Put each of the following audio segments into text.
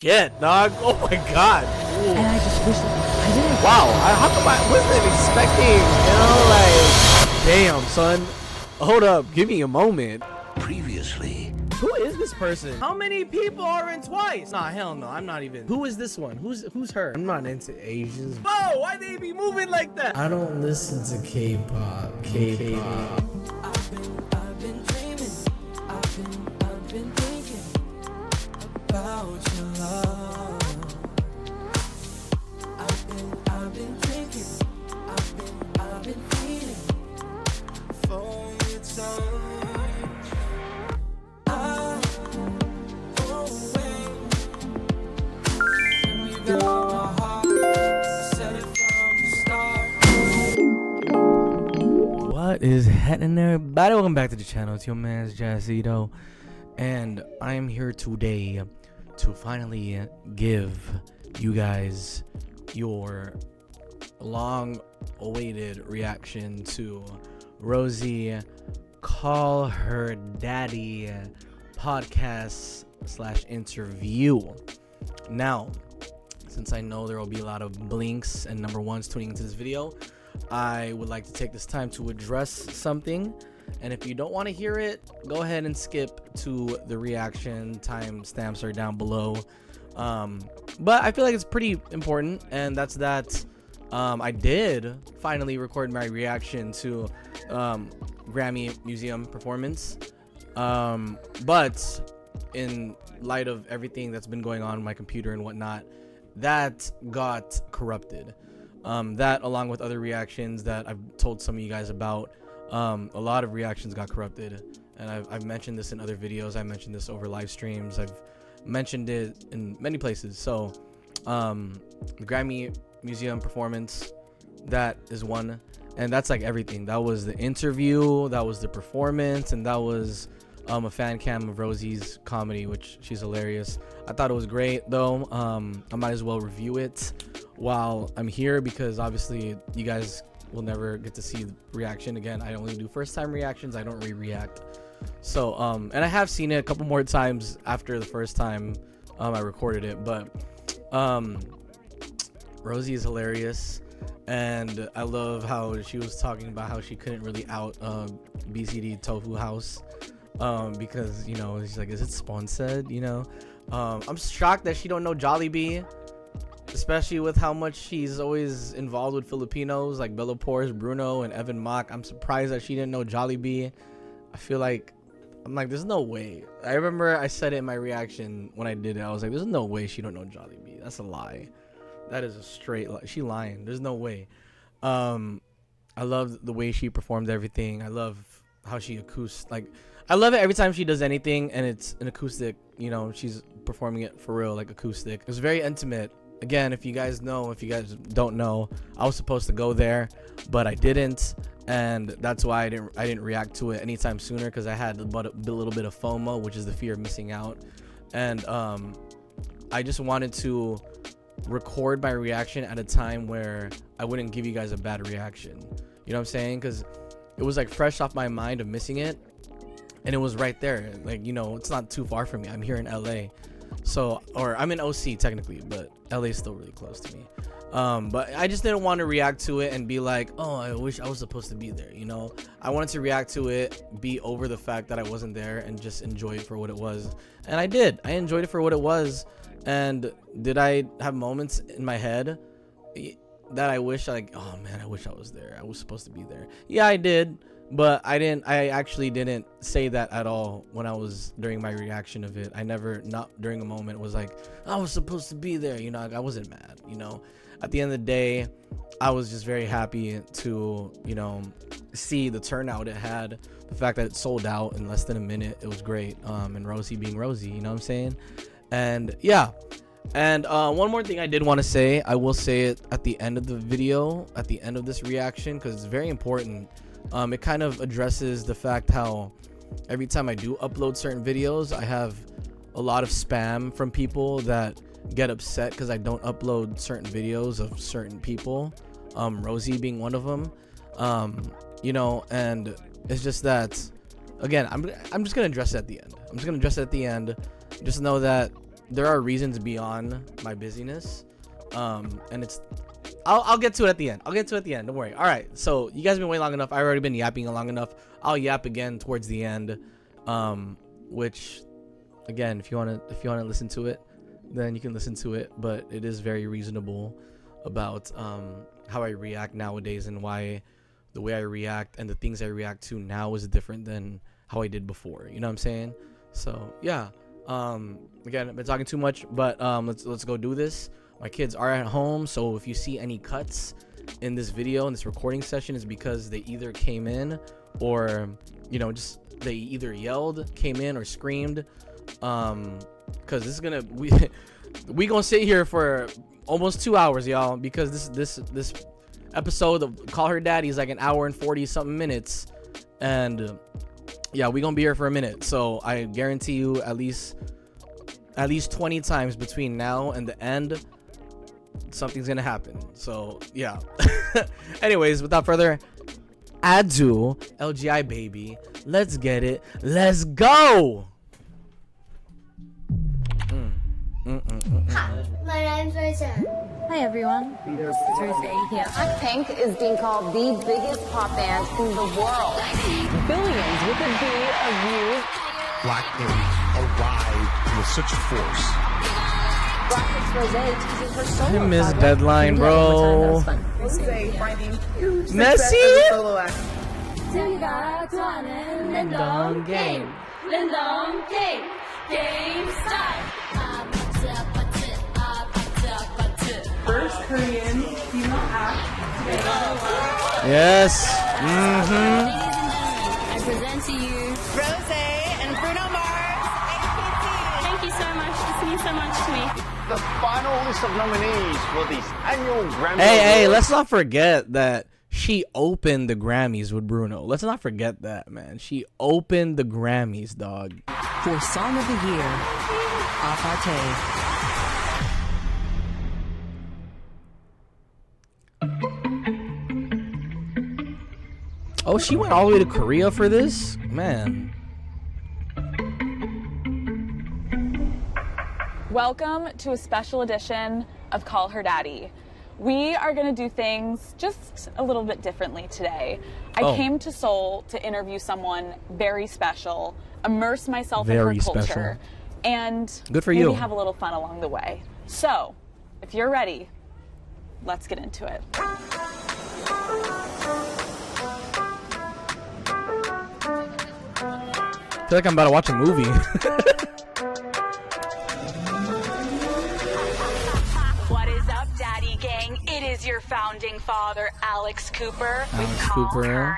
Shit, dog. Oh my god. Ooh. And I just wish that I didn't. Wow. How come I wasn't expecting, damn, son. Hold up. Give me a moment. Previously. Who is this person? How many people are in Twice? Nah, hell no. I'm not even. Who is this one? Who's her? I'm not into Asians. Whoa, why they be moving like that? I don't listen to K-pop. I've been dreaming. I've been thinking about your love. I've been drinking. I've been feeling for your touch. What is happening, everybody? Welcome back to the channel. It's your man's Jazzito, and I am here today to finally give you guys your long-awaited reaction to Rosie Call Her Daddy podcast / interview. Now, since I know there will be a lot of blinks and number ones tuning into this video, I would like to take this time to address something, and if you don't want to hear it, go ahead and skip to the reaction. Timestamps are down below, but I feel like it's pretty important, and that's that I did finally record my reaction to Grammy Museum performance, but in light of everything that's been going on with my computer and whatnot, that got corrupted. That, along with other reactions that I've told some of you guys about, a lot of reactions got corrupted, and I've mentioned this in other videos. I mentioned this over live streams. I've mentioned it in many places. So the Grammy Museum performance, that is one, and that's like everything. That was the interview, that was the performance, and that was a fan cam of Rosie's comedy, which she's hilarious. I thought it was great though. I might as well review it while I'm here, because obviously you guys will never get to see the reaction again. I only do first time reactions. I don't react. So and I have seen it a couple more times after the first time I recorded it, but Rosie is hilarious, and I love how she was talking about how she couldn't really out BCD Tofu House because, you know, she's like, is it sponsored, you know? I'm shocked that she don't know Jollibee, especially with how much she's always involved with Filipinos like Bella Pores, Bruno, and Evan Mock. I'm surprised that she didn't know Jollibee. I feel like, I'm like, there's no way. I remember I said it in my reaction when I did it. I was like, there's no way she don't know Jollibee. That's a lie. That is a straight lie. She lying. There's no way. I love the way she performed everything. I love how she like, I love it every time she does anything and it's an acoustic, you know, she's performing it for real, like acoustic. It was very intimate. Again, if you guys know, if you guys don't know, I was supposed to go there, but I didn't, and that's why I didn't react to it anytime sooner, because I had a little bit of FOMO, which is the fear of missing out, and I just wanted to record my reaction at a time where I wouldn't give you guys a bad reaction. You know what I'm saying? Because it was like fresh off my mind of missing it, and it was right there. Like, you know, it's not too far from me. I'm here in LA. So, or I'm in OC technically, but LA is still really close to me. But I just didn't want to react to it and be like, oh, I wish I was supposed to be there, you know? I wanted to react to it, be over the fact that I wasn't there, and just enjoy it for what it was. And I did. I enjoyed it for what it was. And did I have moments in my head that I wish, like, oh man, I wish I was there, I was supposed to be there? Yeah, I did. But I actually didn't say that at all when I was during my reaction of it. I never, not during a moment, was like, I was supposed to be there, you know? I wasn't mad, you know? At the end of the day, I was just very happy to, you know, see the turnout it had. The fact that it sold out in less than a minute, it was great. And Rosie being Rosie, you know what I'm saying? And yeah. And one more thing I did want to say, I will say it at the end of the video, at the end of this reaction, because it's very important. It kind of addresses the fact how every time I do upload certain videos, I have a lot of spam from people that get upset because I don't upload certain videos of certain people, Rosie being one of them. You know, and it's just that, again, I'm just gonna address it at the end. Just know that there are reasons beyond my busyness, and it's I'll get to it at the end. Don't worry. All right, so you guys have been waiting long enough. I've already been yapping long enough. I'll yap again towards the end, which again, if you want to listen to it, then you can listen to it, but it is very reasonable about how I react nowadays and why the way I react and the things I react to now is different than how I did before. You know what I'm saying? So yeah. Again, I've been talking too much, but let's go do this. My kids are at home, so if you see any cuts in this video, in this recording session, is because they either came in or, you know, just they either yelled, came in, or screamed. Because this is gonna we gonna sit here for almost 2 hours, y'all, because this episode of Call Her Daddy is like an hour and 40 something minutes, and yeah, we gonna be here for a minute. So I guarantee you at least 20 times between now and the end, something's gonna happen. So yeah. Anyways, without further ado, LGI baby, let's get it. Let's go. My name's Rosé. Hi everyone, this is Rosé here. Blackpink is being called the biggest pop band in the world. Billions with a B of views. Blackpink arrived with such force. Blackpink's Rosé teasing her solo I miss project. Deadline, bro. Rosé finding huge Nessie? success as a solo act. Lindong game. First Korean female act. Yes. I present to you Rosé and Bruno Mars. Thank you so much. This means so much to me. The final list of nominees for the annual Grammy Hey, Awards. let's not forget that she opened the Grammys with Bruno. Let's not forget that, man. She opened the Grammys, dog. For Song of the Year, Aparte. Oh, she went all the way to Korea for this? Man. Welcome to a special edition of Call Her Daddy. We are going to do things just a little bit differently today. I came to Seoul to interview someone very special, immerse myself in her Very culture, special. and Good for maybe you. have a little fun along the way. So, if you're ready, let's get into it. I feel like I'm about to watch a movie. What is up, Daddy Gang? It is your founding father, Alex Cooper. Alex Cooper.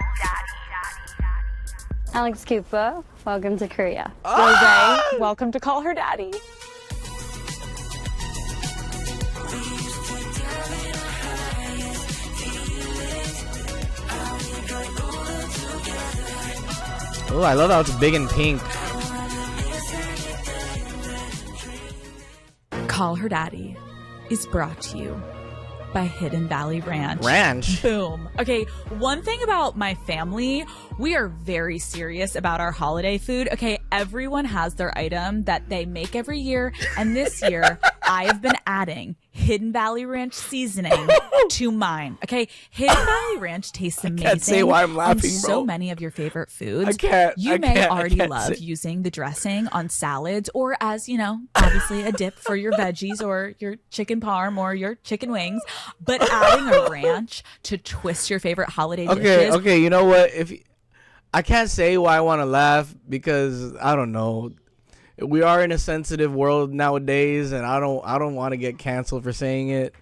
Alex Cooper, welcome to Korea. Rosé, welcome to Call Her Daddy. Oh, I love how it's big and pink. Call Her Daddy is brought to you by Hidden Valley Ranch. Ranch? Boom. Okay, one thing about my family, we are very serious about our holiday food. Okay, everyone has their item that they make every year, and this year I have been adding Hidden Valley Ranch seasoning to mine. Okay, Hidden Valley Ranch tastes amazing. I can't say why I'm laughing, on bro. so many of your favorite foods. I can't. You I may can't, I already can't love say- using the dressing on salads, or as, you know, obviously a dip for your veggies or your chicken parm or your chicken wings. But adding a ranch to twist your favorite holiday dishes. Okay, you know what? I can't say why I want to laugh because I don't know. We are in a sensitive world nowadays, and I don't want to get canceled for saying it.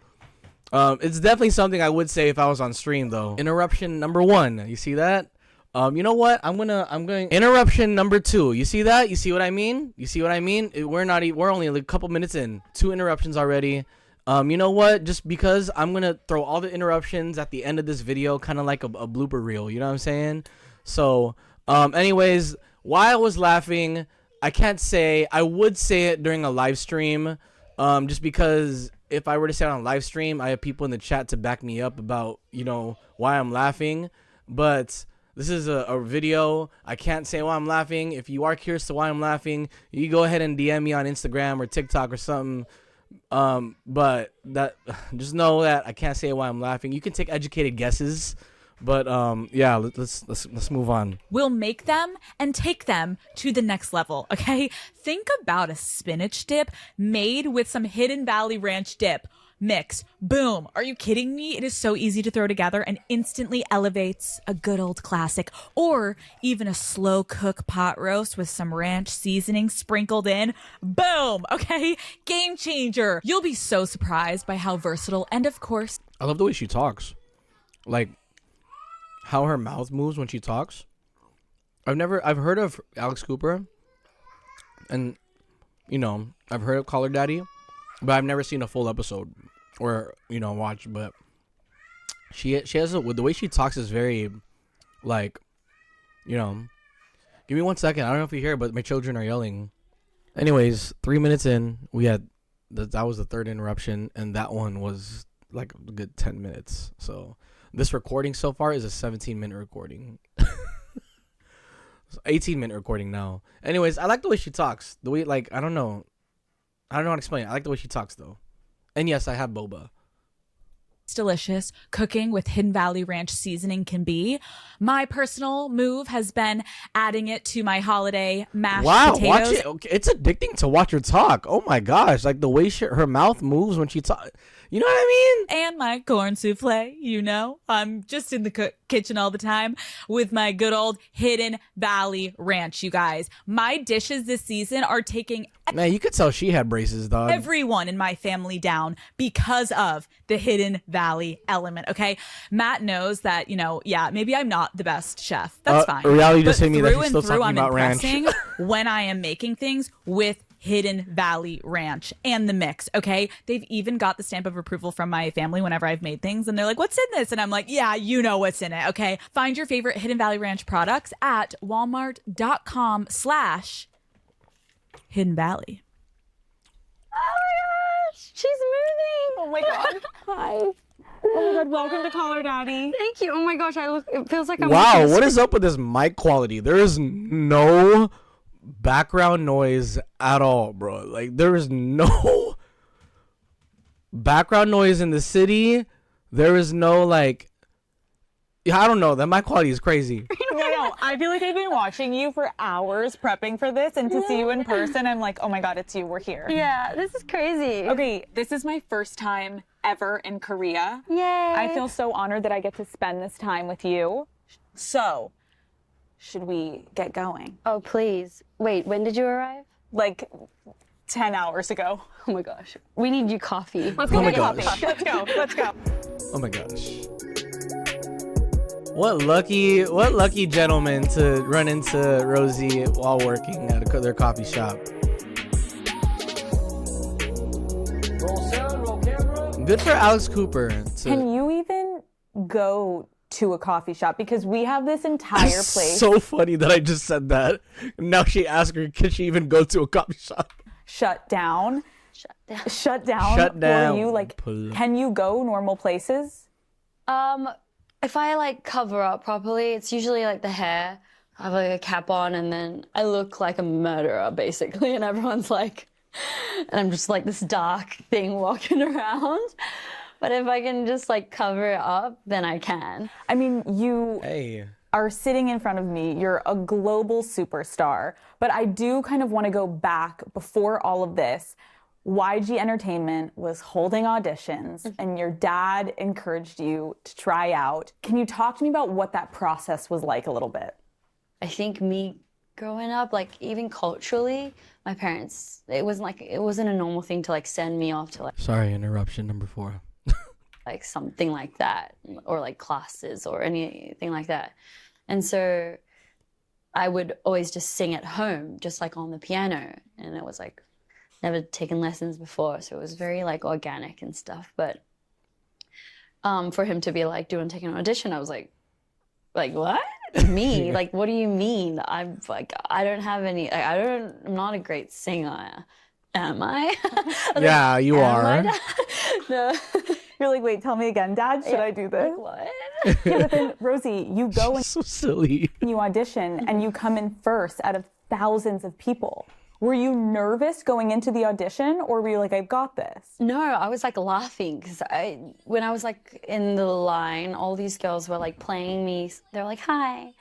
It's definitely something I would say if I was on stream, though. Interruption number 1. You see that? You know what? I'm going. Interruption number 2. You see that? You see what I mean? We're only a couple minutes in. 2 interruptions already. You know what? Just because I'm gonna throw all the interruptions at the end of this video, kind of like a blooper reel. You know what I'm saying? So, anyways, why I was laughing, I can't say. I would say it during a live stream, just because if I were to say it on a live stream, I have people in the chat to back me up about, you know, why I'm laughing. But This is a video. I can't say why I'm laughing. If you are curious to why I'm laughing, you go ahead and DM me on Instagram or TikTok or something. But that just know that I can't say why I'm laughing. You can take educated guesses, but yeah, let's move on. We'll make them and take them to the next level. Okay, think about a spinach dip made with some Hidden Valley Ranch dip mix. Boom. Are you kidding me? It is so easy to throw together and instantly elevates a good old classic. Or even a slow cook pot roast with some ranch seasoning sprinkled in. Boom. Okay. Game changer. You'll be so surprised by how versatile and of course. I love the way she talks. Like how her mouth moves when she talks. I've heard of Alex Cooper and you know, I've heard of Call Her Daddy, but I've never seen a full episode or, you know, watch. But she has the way she talks is very, like, you know. Give me 1 second. I don't know if you hear, but my children are yelling. Anyways, 3 minutes in, we had that was the third interruption, and that one was like a good 10 minutes. So this recording so far is a 17-minute recording. 18-minute recording now. Anyways, I like the way she talks. The way, like, I don't know how to explain it. I like the way she talks, though. And yes, I have boba. It's delicious. Cooking with Hidden Valley Ranch seasoning can be. My personal move has been adding it to my holiday mashed potatoes. Wow, watch it. Okay, it's addicting to watch her talk. Oh my gosh, like the way her mouth moves when she talks. You know what I mean? And my corn souffle, you know. I'm just in the kitchen all the time with my good old Hidden Valley Ranch, you guys. My dishes this season are taking... Man, you could tell she had braces, dog. Everyone in my family down because of the Hidden Valley element, okay? Matt knows that, you know, yeah, maybe I'm not the best chef. That's fine. Reality just hit me that she's still talking I'm about ranch. when I am making things with Hidden Valley Ranch and the mix, okay? They've even got the stamp of approval from my family whenever I've made things, and they're like, what's in this? And I'm like, yeah, you know what's in it, okay? Find your favorite Hidden Valley Ranch products at walmart.com/Hidden Valley. Oh my gosh, she's moving. Oh my god. Hi. Oh my god, welcome to Call Her Daddy. Thank you. Oh my gosh, it feels like I'm... Wow, what is up with this mic quality? There is no background noise at all, bro. Like, there is no background noise in the city. There is no, like, I don't know. That mic quality is crazy. No, I feel like I've been watching you for hours prepping for this, and to see you in person, I'm like, oh my god, it's you. We're here. Yeah, this is crazy. Okay, this is my first time ever in Korea. Yay. I feel so honored that I get to spend this time with you. So, should we get going? Oh, please. Wait, when did you arrive? Like 10 hours ago. Oh my gosh. We need you coffee. Let's go Oh my get gosh. coffee. Let's go. Let's go. Oh my gosh. What lucky gentleman to run into Rosie while working at their coffee shop. Good for Alex Cooper. Can you even go to a coffee shop? Because we have this entire place. So funny that I just said that. Now she asked her, can she even go to a coffee shop? Shut down. Shut down. For you, like, can you go normal places? If I like cover up properly, it's usually like the hair. I have like a cap on and then I look like a murderer basically, and everyone's like, and I'm just like this dark thing walking around. But if I can just like cover it up, then I can. I mean, you are sitting in front of me. You're a global superstar. But I do kind of want to go back before all of this. YG Entertainment was holding auditions and your dad encouraged you to try out. Can you talk to me about what that process was like a little bit? I think me growing up, like even culturally, my parents, it wasn't a normal thing to like send me off to like... Sorry, interruption number 4. like something like that, or like classes or anything like that. And so I would always just sing at home, just like on the piano. And it was like, never taken lessons before, so it was very like organic and stuff. But for him to be like taking an audition, I was like what? Me? Like, what do you mean? I'm like, I don't have any. I'm not a great singer, am I? Yeah, you are. No. You're like, wait, tell me again, Dad. Should I do this? Like, what? Yeah, but then Rosie, you go and So silly. you audition and you come in first out of thousands of people. Were you nervous going into the audition, or were you like, I've got this? No, I was like laughing because when I was like in the line, all these girls were like playing me. They were like, "Hi,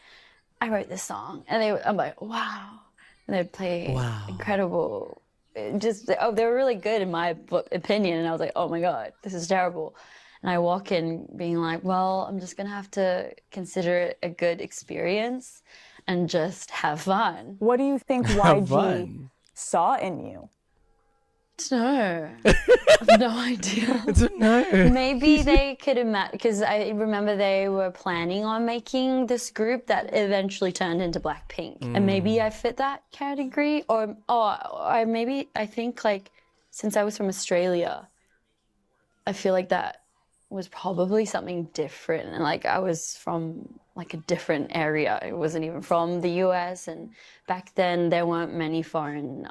I wrote this song," and I'm like, "Wow," and they'd play incredible. They were really good in my opinion, and I was like, "Oh my God, this is terrible." And I walk in being like, "Well, I'm just gonna have to consider it a good experience and just have fun." What do you think YG saw in you? No, I have no idea. It's a no. Maybe they could imagine, because I remember they were planning on making this group that eventually turned into Blackpink, and maybe I fit that category, or I think like since I was from Australia, I feel like that was probably something different, and like I was from like a different area. It wasn't even from the US, and back then there weren't many foreign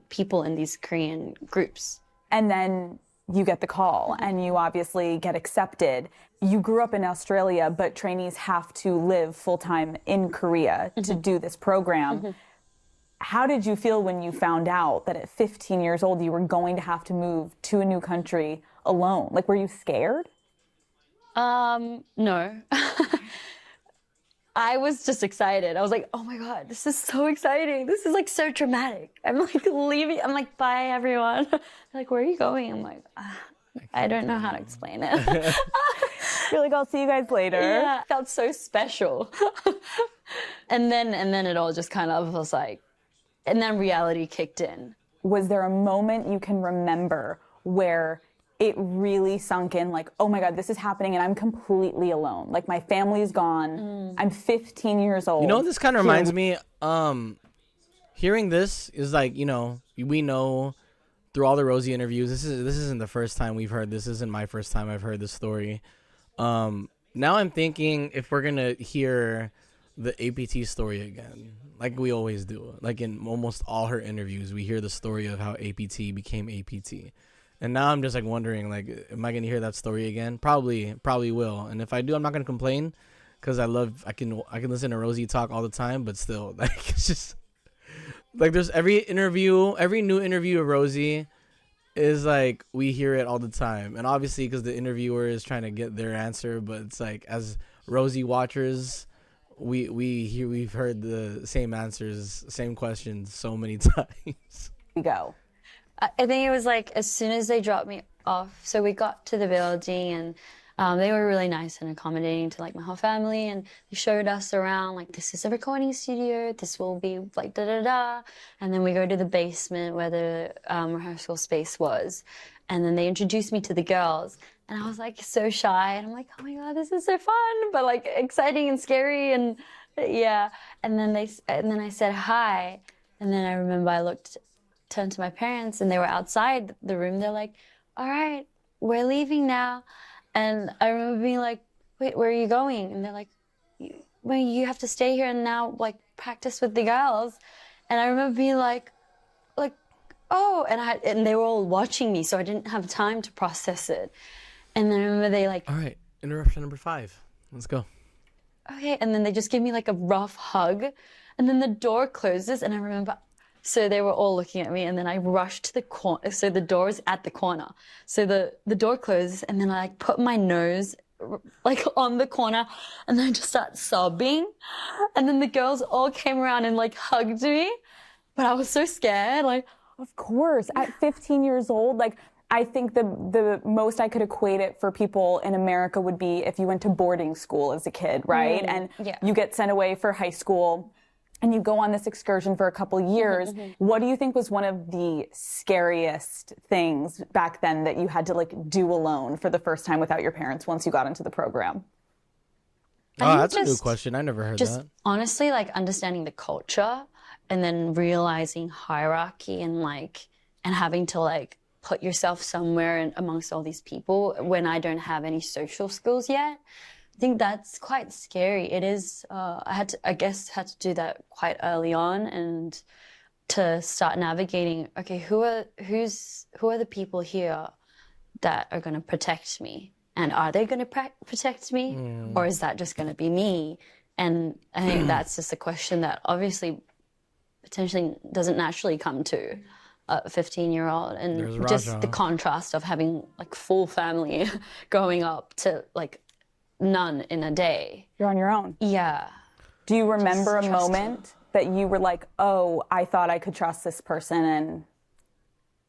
people in these Korean groups. And then you get the call and you obviously get accepted. You grew up in Australia, but trainees have to live full-time in Korea to do this program. How did you feel when you found out that at 15 years old you were going to have to move to a new country alone? Like, were you scared? No. I was just excited. I was like, oh my God, this is so exciting. This is like so dramatic. I'm like leaving. I'm like, bye everyone. They're like, where are you going? I'm like, I don't know how to explain it. You're like, I'll see you guys later. Yeah, it felt so special. and then it all just kind of was like, and then reality kicked in. Was there a moment you can remember where it really sunk in, like, oh my God, this is happening and I'm completely alone. Like, my family's gone. I'm 15 years old. You know what this kind of reminds me? Hearing this is like, you know, we know through all the Rosie interviews, this isn't the first time we've heard this. Isn't my first time I've heard this story. Now I'm thinking if we're going to hear the APT story again, like we always do, like in almost all her interviews, we hear the story of how APT became APT. And now I'm just like wondering, like, am I gonna hear that story again? Probably will. And if I do, I'm not gonna complain, because I can listen to Rosie talk all the time. But still, like, it's just like there's every new interview of Rosie is like we hear it all the time. And obviously, because the interviewer is trying to get their answer, but it's like as Rosie watchers, we've heard the same answers, same questions so many times. We go. I think it was like as soon as they dropped me off, so we got to the building and they were really nice and accommodating to like my whole family, and they showed us around like, this is a recording studio, this will be like da-da-da, and then we go to the basement where the rehearsal space was, and then they introduced me to the girls, and I was like so shy, and I'm like, oh my God, this is so fun, but like exciting and scary, and yeah, and then I said hi, and then I remember I turned to my parents, and they were outside the room. They're like, all right, we're leaving now. And I remember being like, wait, where are you going? And they're like, well, you have to stay here and now like practice with the girls. And I remember being like, oh, and they were all watching me, so I didn't have time to process it. And then I remember they like, all right, interruption number 5. Let's go. Okay. And then they just gave me like a rough hug, and then the door closes, and I remember, so they were all looking at me, and then I rushed to the corner. So the door is at the corner. So the door closes, and then I like put my nose like on the corner, and then I just start sobbing. And then the girls all came around and like hugged me, but I was so scared. Like, of course, at 15 years old, like I think the most I could equate it for people in America would be if you went to boarding school as a kid, right? And you get sent away for high school, and you go on this excursion for a couple years. What do you think was one of the scariest things back then that you had to like do alone for the first time without your parents once you got into the program? Oh, that's a good question. I never heard that. Honestly, like understanding the culture, and then realizing hierarchy, and having to like put yourself somewhere amongst all these people when I don't have any social skills yet. I think that's quite scary. It is. I guess had to do that quite early on, and to start navigating. Okay, who are the people here that are going to protect me. And are they going to protect me? Or is that just going to be me? And I think that's just a question that obviously potentially doesn't naturally come to a 15-year-old. And just the contrast of having like full family growing up to like none in a day. You're on your own. Yeah. Do you remember a moment that you were like, oh, I thought I could trust this person and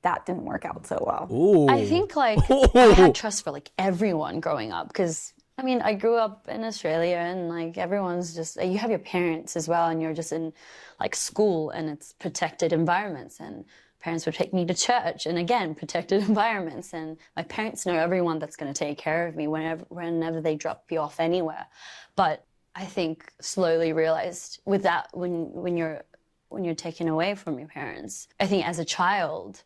that didn't work out so well? Ooh. I think like I had trust for like everyone growing up because I mean I grew up in Australia and like everyone's just you have your parents as well and you're just in like school and it's protected environments and parents would take me to church and again protected environments and my parents know everyone that's going to take care of me whenever they drop you off anywhere. But I think slowly realized with that when you're taken away from your parents, I think as a child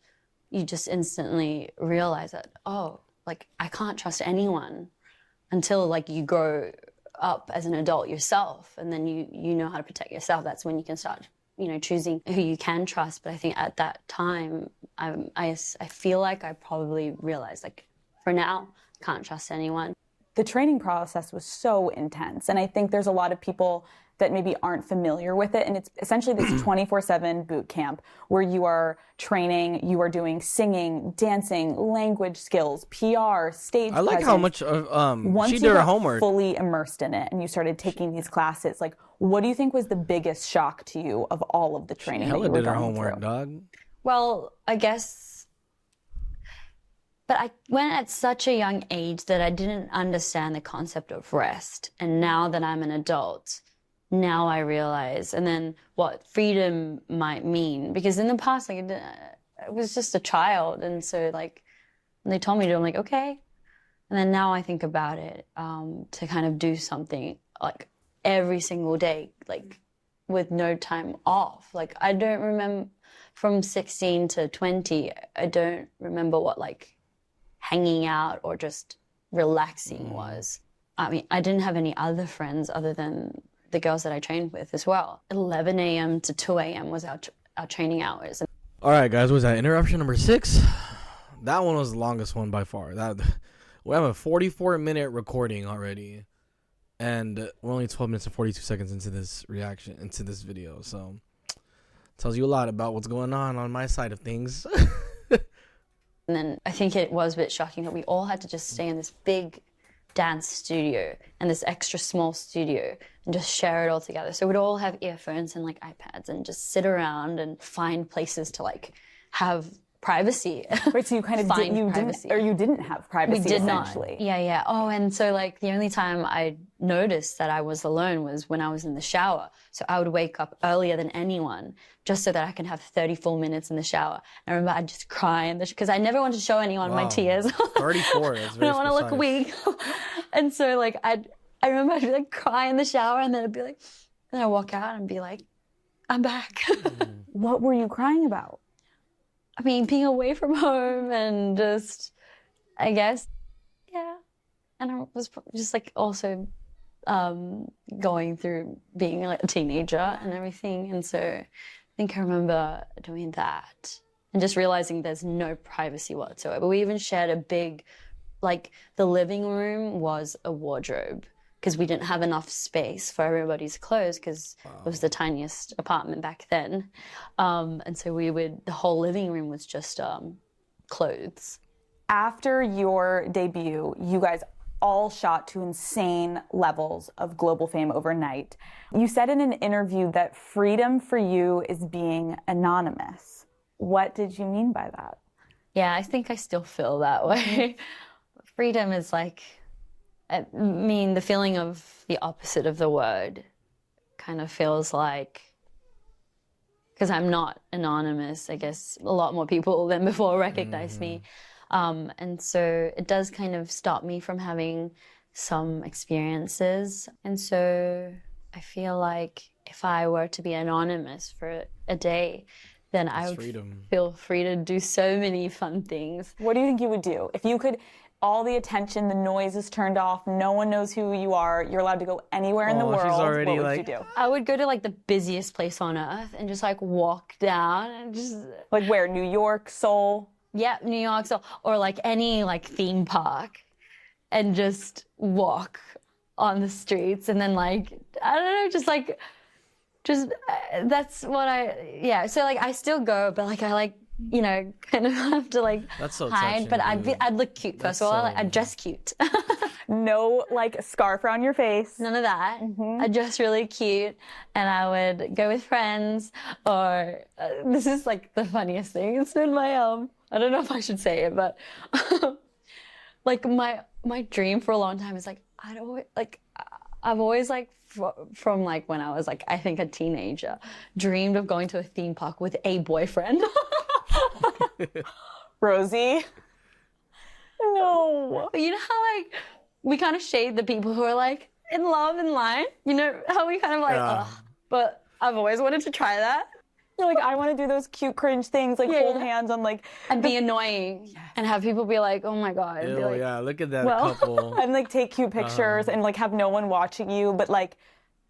you just instantly realize that, oh, like, I can't trust anyone until, like, you grow up as an adult yourself and then you know how to protect yourself. That's when you can start, you know, choosing who you can trust. But I think at that time, I feel like I probably realized, like, for now, I can't trust anyone. The training process was so intense. And I think there's a lot of people that maybe aren't familiar with it. And it's essentially this 24/7 boot camp where you are training, you are doing singing, dancing, language skills, PR, stage I like presence. how much Once she you did her got homework. fully immersed in it and you started taking these classes, like, what do you think was the biggest shock to you of all of the training that you Hella were did her going homework, through? dog. Well, I guess, but I went at such a young age that I didn't understand the concept of rest. And now that I'm an adult, now I realize, and then what freedom might mean. Because in the past, like, I was just a child. And so, like, when they told me to, I'm like, okay. And then now I think about it, to kind of do something, like, every single day, like, with no time off. Like, I don't remember, from 16 to 20, I don't remember what, like, hanging out or just relaxing was. I mean, I didn't have any other friends other than the girls that I trained with as well. 11 a.m. to 2 a.m. was our training hours. All right, guys, was that interruption number 6? That one was the longest one by far. We have a 44-minute recording already, and we're only 12 minutes and 42 seconds into this video. So, tells you a lot about what's going on my side of things. And then I think it was a bit shocking that we all had to just stay in this big dance studio and this extra small studio and just share it all together. So we'd all have earphones and like iPads and just sit around and find places to like have privacy. Right, so you kind of didn't have privacy. We did essentially. not. Yeah. Oh, and so like the only time I noticed that I was alone was when I was in the shower. So I would wake up earlier than anyone just so that I can have 30 full minutes in the shower. And I remember I'd just cry because I never wanted to show anyone my tears. 34, that's very I don't want to look weak. And so like I remember I'd be like cry in the shower and then I'd be like, then I'd walk out and be like, I'm back. What were you crying about? I mean, being away from home and just, I guess, yeah. And I was just like also going through being like a teenager and everything. And so I think I remember doing that and just realizing there's no privacy whatsoever. We even shared a big, like the living room was a wardrobe because we didn't have enough space for everybody's clothes because it was the tiniest apartment back then. And so the whole living room was just clothes. After your debut, you guys all shot to insane levels of global fame overnight. You said in an interview that freedom for you is being anonymous. What did you mean by that? Yeah, I think I still feel that way. Freedom is like, I mean, the feeling of the opposite of the word kind of feels like, because I'm not anonymous, I guess a lot more people than before recognize me. And so it does kind of stop me from having some experiences. And so I feel like if I were to be anonymous for a day, then I would feel free to do so many fun things. What do you think you would do? If you could, all the attention, the noise is turned off, no one knows who you are, you're allowed to go anywhere in the world, what would you do? I would go to like the busiest place on earth and just like walk down and just... Like where, New York, Seoul? Yeah, New York, or like any like theme park, and just walk on the streets, and then like I don't know, just that's what so like I still go, but like I like kind of have to like That's so hide, touching, but dude. I'd look cute first of all. I'd dress cute. No like scarf around your face. None of that. I'd dress really cute, and I would go with friends, or this is like the funniest thing. It's been my I don't know if I should say it, but like my dream for a long time is like I've always like from like when I was like I think a teenager dreamed of going to a theme park with a boyfriend. Rosie. No. You know how like we kind of shade the people who are like in love in line? You know how we kind of like, ugh. But I've always wanted to try that. You're like, I want to do those cute cringe things, like hold hands on like... And be annoying and have people be like, oh my God. Ew, like, yeah, look at that couple. And like take cute pictures and like have no one watching you, but like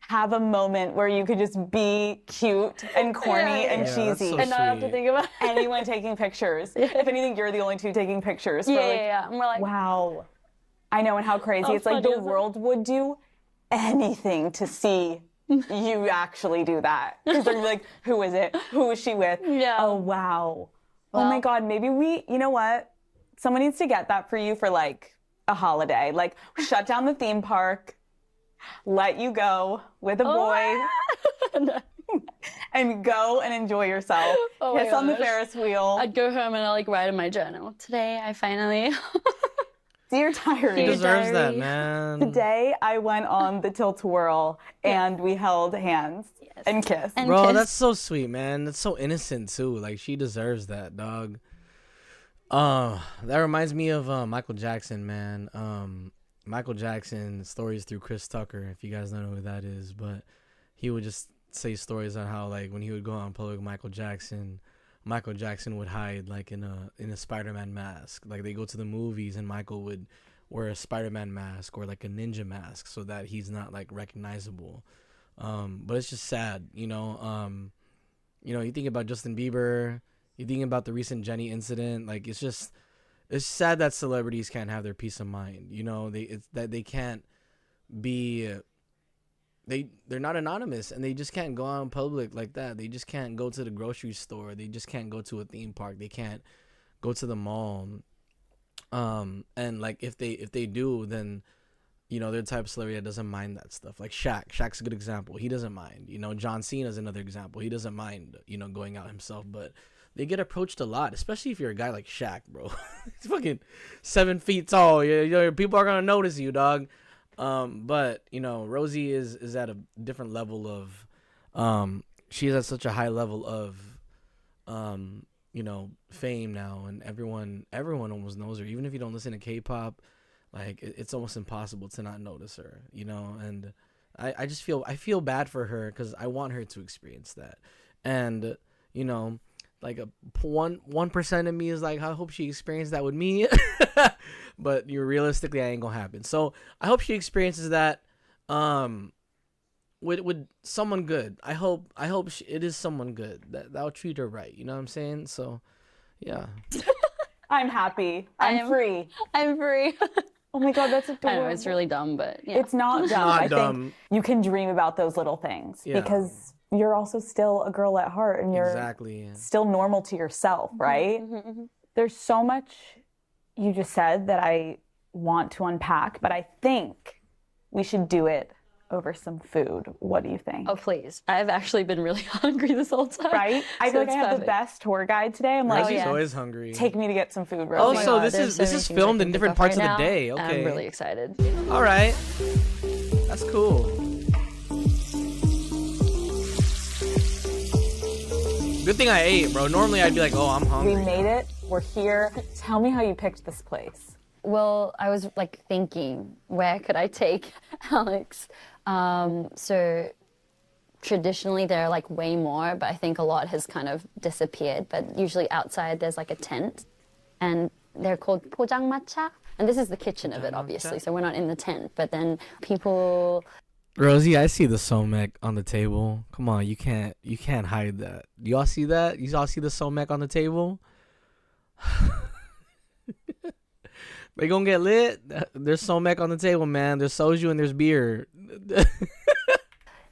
have a moment where you could just be cute and corny and cheesy. So and not have to think about anyone taking pictures. If anything, you're the only two taking pictures. For And we're like, wow. I know, and how crazy. It's like the world would do anything to see you actually do that. Because they're like, who is it? Who is she with? Yeah. Oh, wow. Well, oh my God, maybe you know what? Someone needs to get that for you for like a holiday. Like shut down the theme park, let you go with a boy and go and enjoy yourself. Kiss on the Ferris wheel. I'd go home and I'll like write in my journal. Today I finally... Dear diary. He deserves that, man. Today I went on the tilt-a-whirl and we held hands and kissed. Bro, that's so sweet, man. That's so innocent too. Like she deserves that, dog. That reminds me of Michael Jackson, man. Michael Jackson stories through Chris Tucker, if you guys don't know who that is, but he would just say stories on how like when he would go out in public with Michael Jackson would hide like in a Spider-Man mask. Like they go to the movies and Michael would wear a Spider-Man mask or like a ninja mask so that he's not like recognizable. But it's just sad, you know. You think about Justin Bieber, you think about the recent Jenny incident. Like it's sad that celebrities can't have their peace of mind. You know, they can't be. They're not anonymous and they just can't go out in public like that. They just can't go to the grocery store. They just can't go to a theme park. They can't go to the mall. And like if they do, then they're the type of celebrity that doesn't mind that stuff. Like Shaq. Shaq's a good example. He doesn't mind. John Cena's another example. He doesn't mind, going out himself, but they get approached a lot, especially if you're a guy like Shaq, bro. He's fucking 7 feet tall. People are gonna notice you, dog. But Rosie is at a different level of she's at such a high level of fame now, and everyone almost knows her. Even if you don't listen to K-pop, like it's almost impossible to not notice her, and I just feel bad for her because I want her to experience that. And like a 1% of me is like, I hope she experienced that with me. But realistically, that ain't gonna happen. So I hope she experiences that with someone good. I hope it is someone good that'll treat her right. You know what I'm saying? So yeah. I'm happy. I'm free. I'm free. Oh my God, that's adorable. I know, it's really dumb, but yeah. It's not dumb. Not I dumb. think you can dream about those little things because you're also still a girl at heart and you're still normal to yourself, right? There's so much you just said that I want to unpack, but I think we should do it over some food. What do you think? Oh, please. I've actually been really hungry this whole time. Right? I feel like I have the best tour guide today. I'm like, Rosie's always hungry. Take me to get some food, Rosie. Oh, so this is filmed in different parts of the day. Okay. I'm really excited. All right. That's cool. Good thing I ate, bro. Normally I'd be like, oh, I'm hungry. We made it. We're here. Tell me how you picked this place. Well, I was like thinking, where could I take Alex? So traditionally there are like way more, but I think a lot has kind of disappeared. But usually outside there's like a tent and they're called 포장마차. And this is the kitchen of it, obviously. So we're not in the tent, but then people... Rosie, I see the somek on the table. Come on, you can't hide that. Y'all see that? You all see the somek on the table? They gonna get lit. There's somek on the table, man. There's soju and there's beer.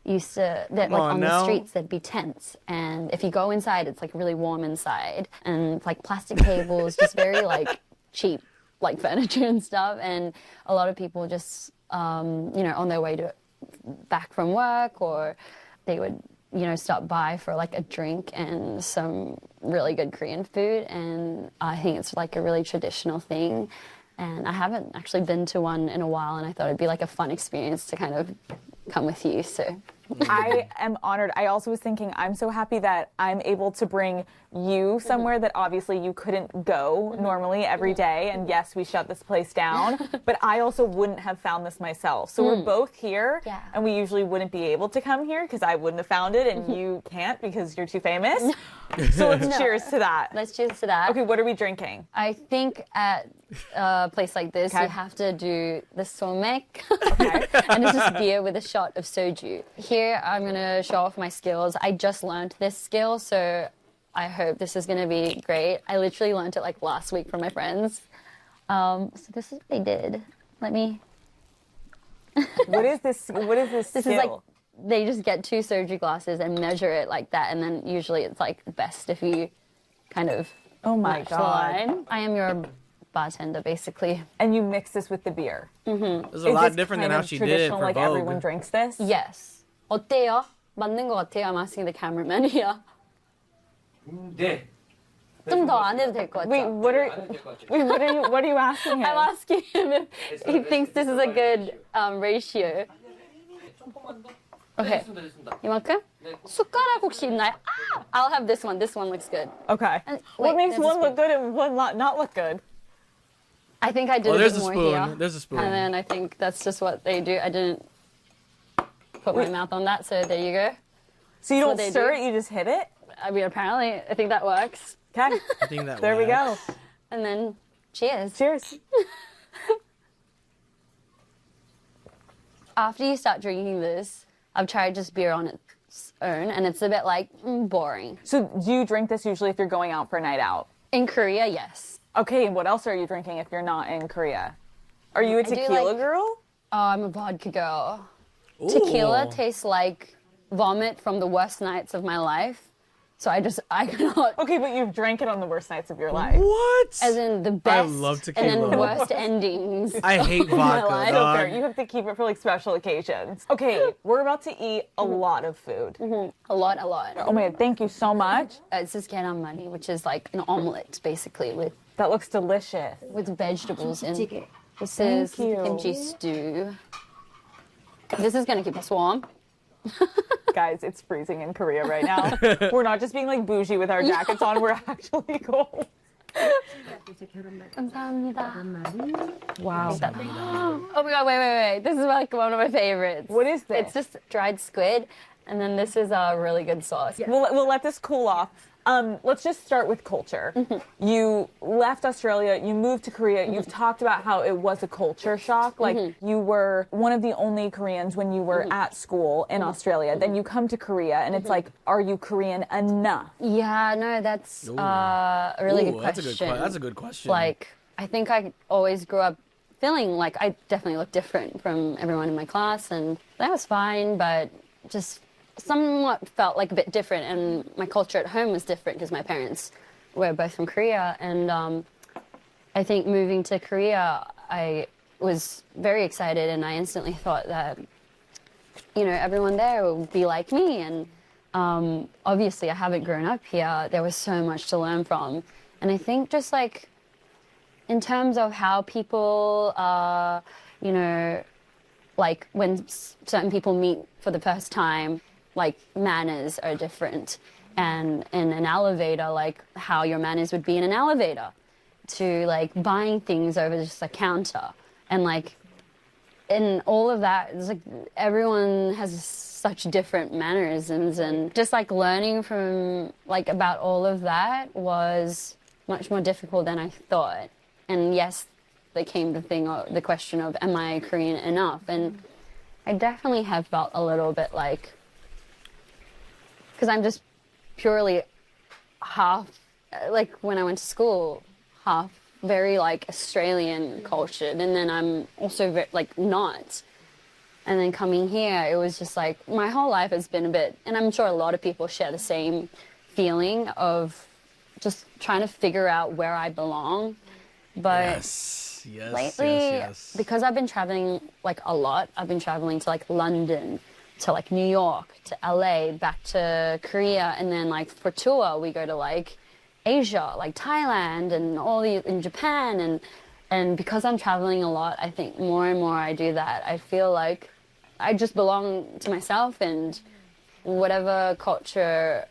Used to that like on the streets there'd be tents, and if you go inside it's like really warm inside, and like plastic tables, just very like cheap like furniture and stuff, and a lot of people just you know, on their way to back from work, or they would, you know, stop by for like a drink and some really good Korean food, and I think it's like a really traditional thing. And I haven't actually been to one in a while, and I thought it'd be like a fun experience to kind of come with you. So I am honored. I also was thinking, I'm so happy that I'm able to bring you somewhere that obviously you couldn't go normally every day. And yes, we shut this place down, but I also wouldn't have found this myself. So we're both here, and we usually wouldn't be able to come here because I wouldn't have found it, and you can't because you're too famous. So let's cheers to that. Let's cheers to that. Okay, what are we drinking? I think at a place like this, you have to do the somek, and it's just beer with a shot of soju. Here, I'm gonna show off my skills. I just learned this skill, so I hope this is gonna be great. I literally learned it like last week from my friends. So this is what they did. Let me. What is this? What is this? This skill? is like they just get 2 soju glasses and measure it like that, and then usually it's like best if you kind of. Oh my match the God! line. I am your bartender, basically. And you mix this with the beer. Mm-hmm. It's a lot different than how she did it for like Vogue. everyone drinks this? Yes. 어때요? 맞는 것 같아요? I'm asking the cameraman here. 네. 좀 더 안 해도 될 것 같죠? Wait, what are you asking him? I'm asking him if he thinks this is a good ratio. Okay. 이만큼? 숟가락 혹시 있나요? Ah! I'll have this one. This one looks good. Okay. And, What wait, makes there's a one look spoon. good and one not look good? I think I did a there's bit a more spoon. here. There's a spoon. And then I think that's just what they do. I didn't put my mouth on that, so there you go. So you That's don't what stir they it, you just hit it? I mean, apparently, I think that works. Okay. I think that There we go. works. And then, cheers. Cheers. After you start drinking this, I've tried just beer on its own, and it's a bit like boring. So do you drink this usually if you're going out for a night out? In Korea, yes. Okay, and what else are you drinking if you're not in Korea? Are you a I do tequila like- girl? Oh, I'm a vodka girl. Ooh. Tequila tastes like vomit from the worst nights of my life. So I cannot. Okay, but you've drank it on the worst nights of your life. What? As in the best love and then tequila. worst endings. I hate vodka, life. dog. Okay, you have to keep it for like special occasions. Okay, we're about to eat a lot of food. A lot. Oh my God, thank you so much. It's just keramani, which is like an omelet, basically, with That looks delicious. vegetables in. This Thank is you. kimchi stew. This is gonna keep us warm. Guys, it's freezing in Korea right now. We're not just being like bougie with our jackets on, we're actually cold. 감사합니다. Wow. Oh my God, wait. This is like one of my favorites. What is this? It's just dried squid, and then this is a really good sauce. We'll let this cool off. Let's just start with culture. You left Australia, you moved to Korea, you've talked about how it was a culture shock. Like you were one of the only Koreans when you were at school in Australia. Then you come to Korea and it's like, are you Korean enough? Yeah, no, that's a really good question. That's a good question. Like, I think I always grew up feeling like I definitely looked different from everyone in my class, and that was fine, but just somewhat felt like a bit different, and my culture at home was different because my parents were both from Korea, and I think moving to Korea, I was very excited, and I instantly thought that, you know, everyone there would be like me, and obviously I haven't grown up here. There was so much to learn from, and I think just like in terms of how people, you know, like when certain people meet for the first time, like manners are different. And in an elevator, like how your manners would be in an elevator, to like buying things over just a counter. And like in all of that, it's like everyone has such different mannerisms, and just like learning from like about all of that was much more difficult than I thought. And yes, there came the question of, am I Korean enough? And I definitely have felt a little bit like, because I'm just purely half, like when I went to school, half very like Australian cultured, and then I'm also like not. And then coming here, it was just like my whole life has been a bit, and I'm sure a lot of people share the same feeling of just trying to figure out where I belong. But lately, because I've been traveling like a lot, I've been traveling to like London, to like New York, to LA, back to Korea, and then like for tour we go to like Asia, like Thailand, and in Japan, and because I'm traveling a lot, I think more and more I do that. I feel like I just belong to myself, and whatever culture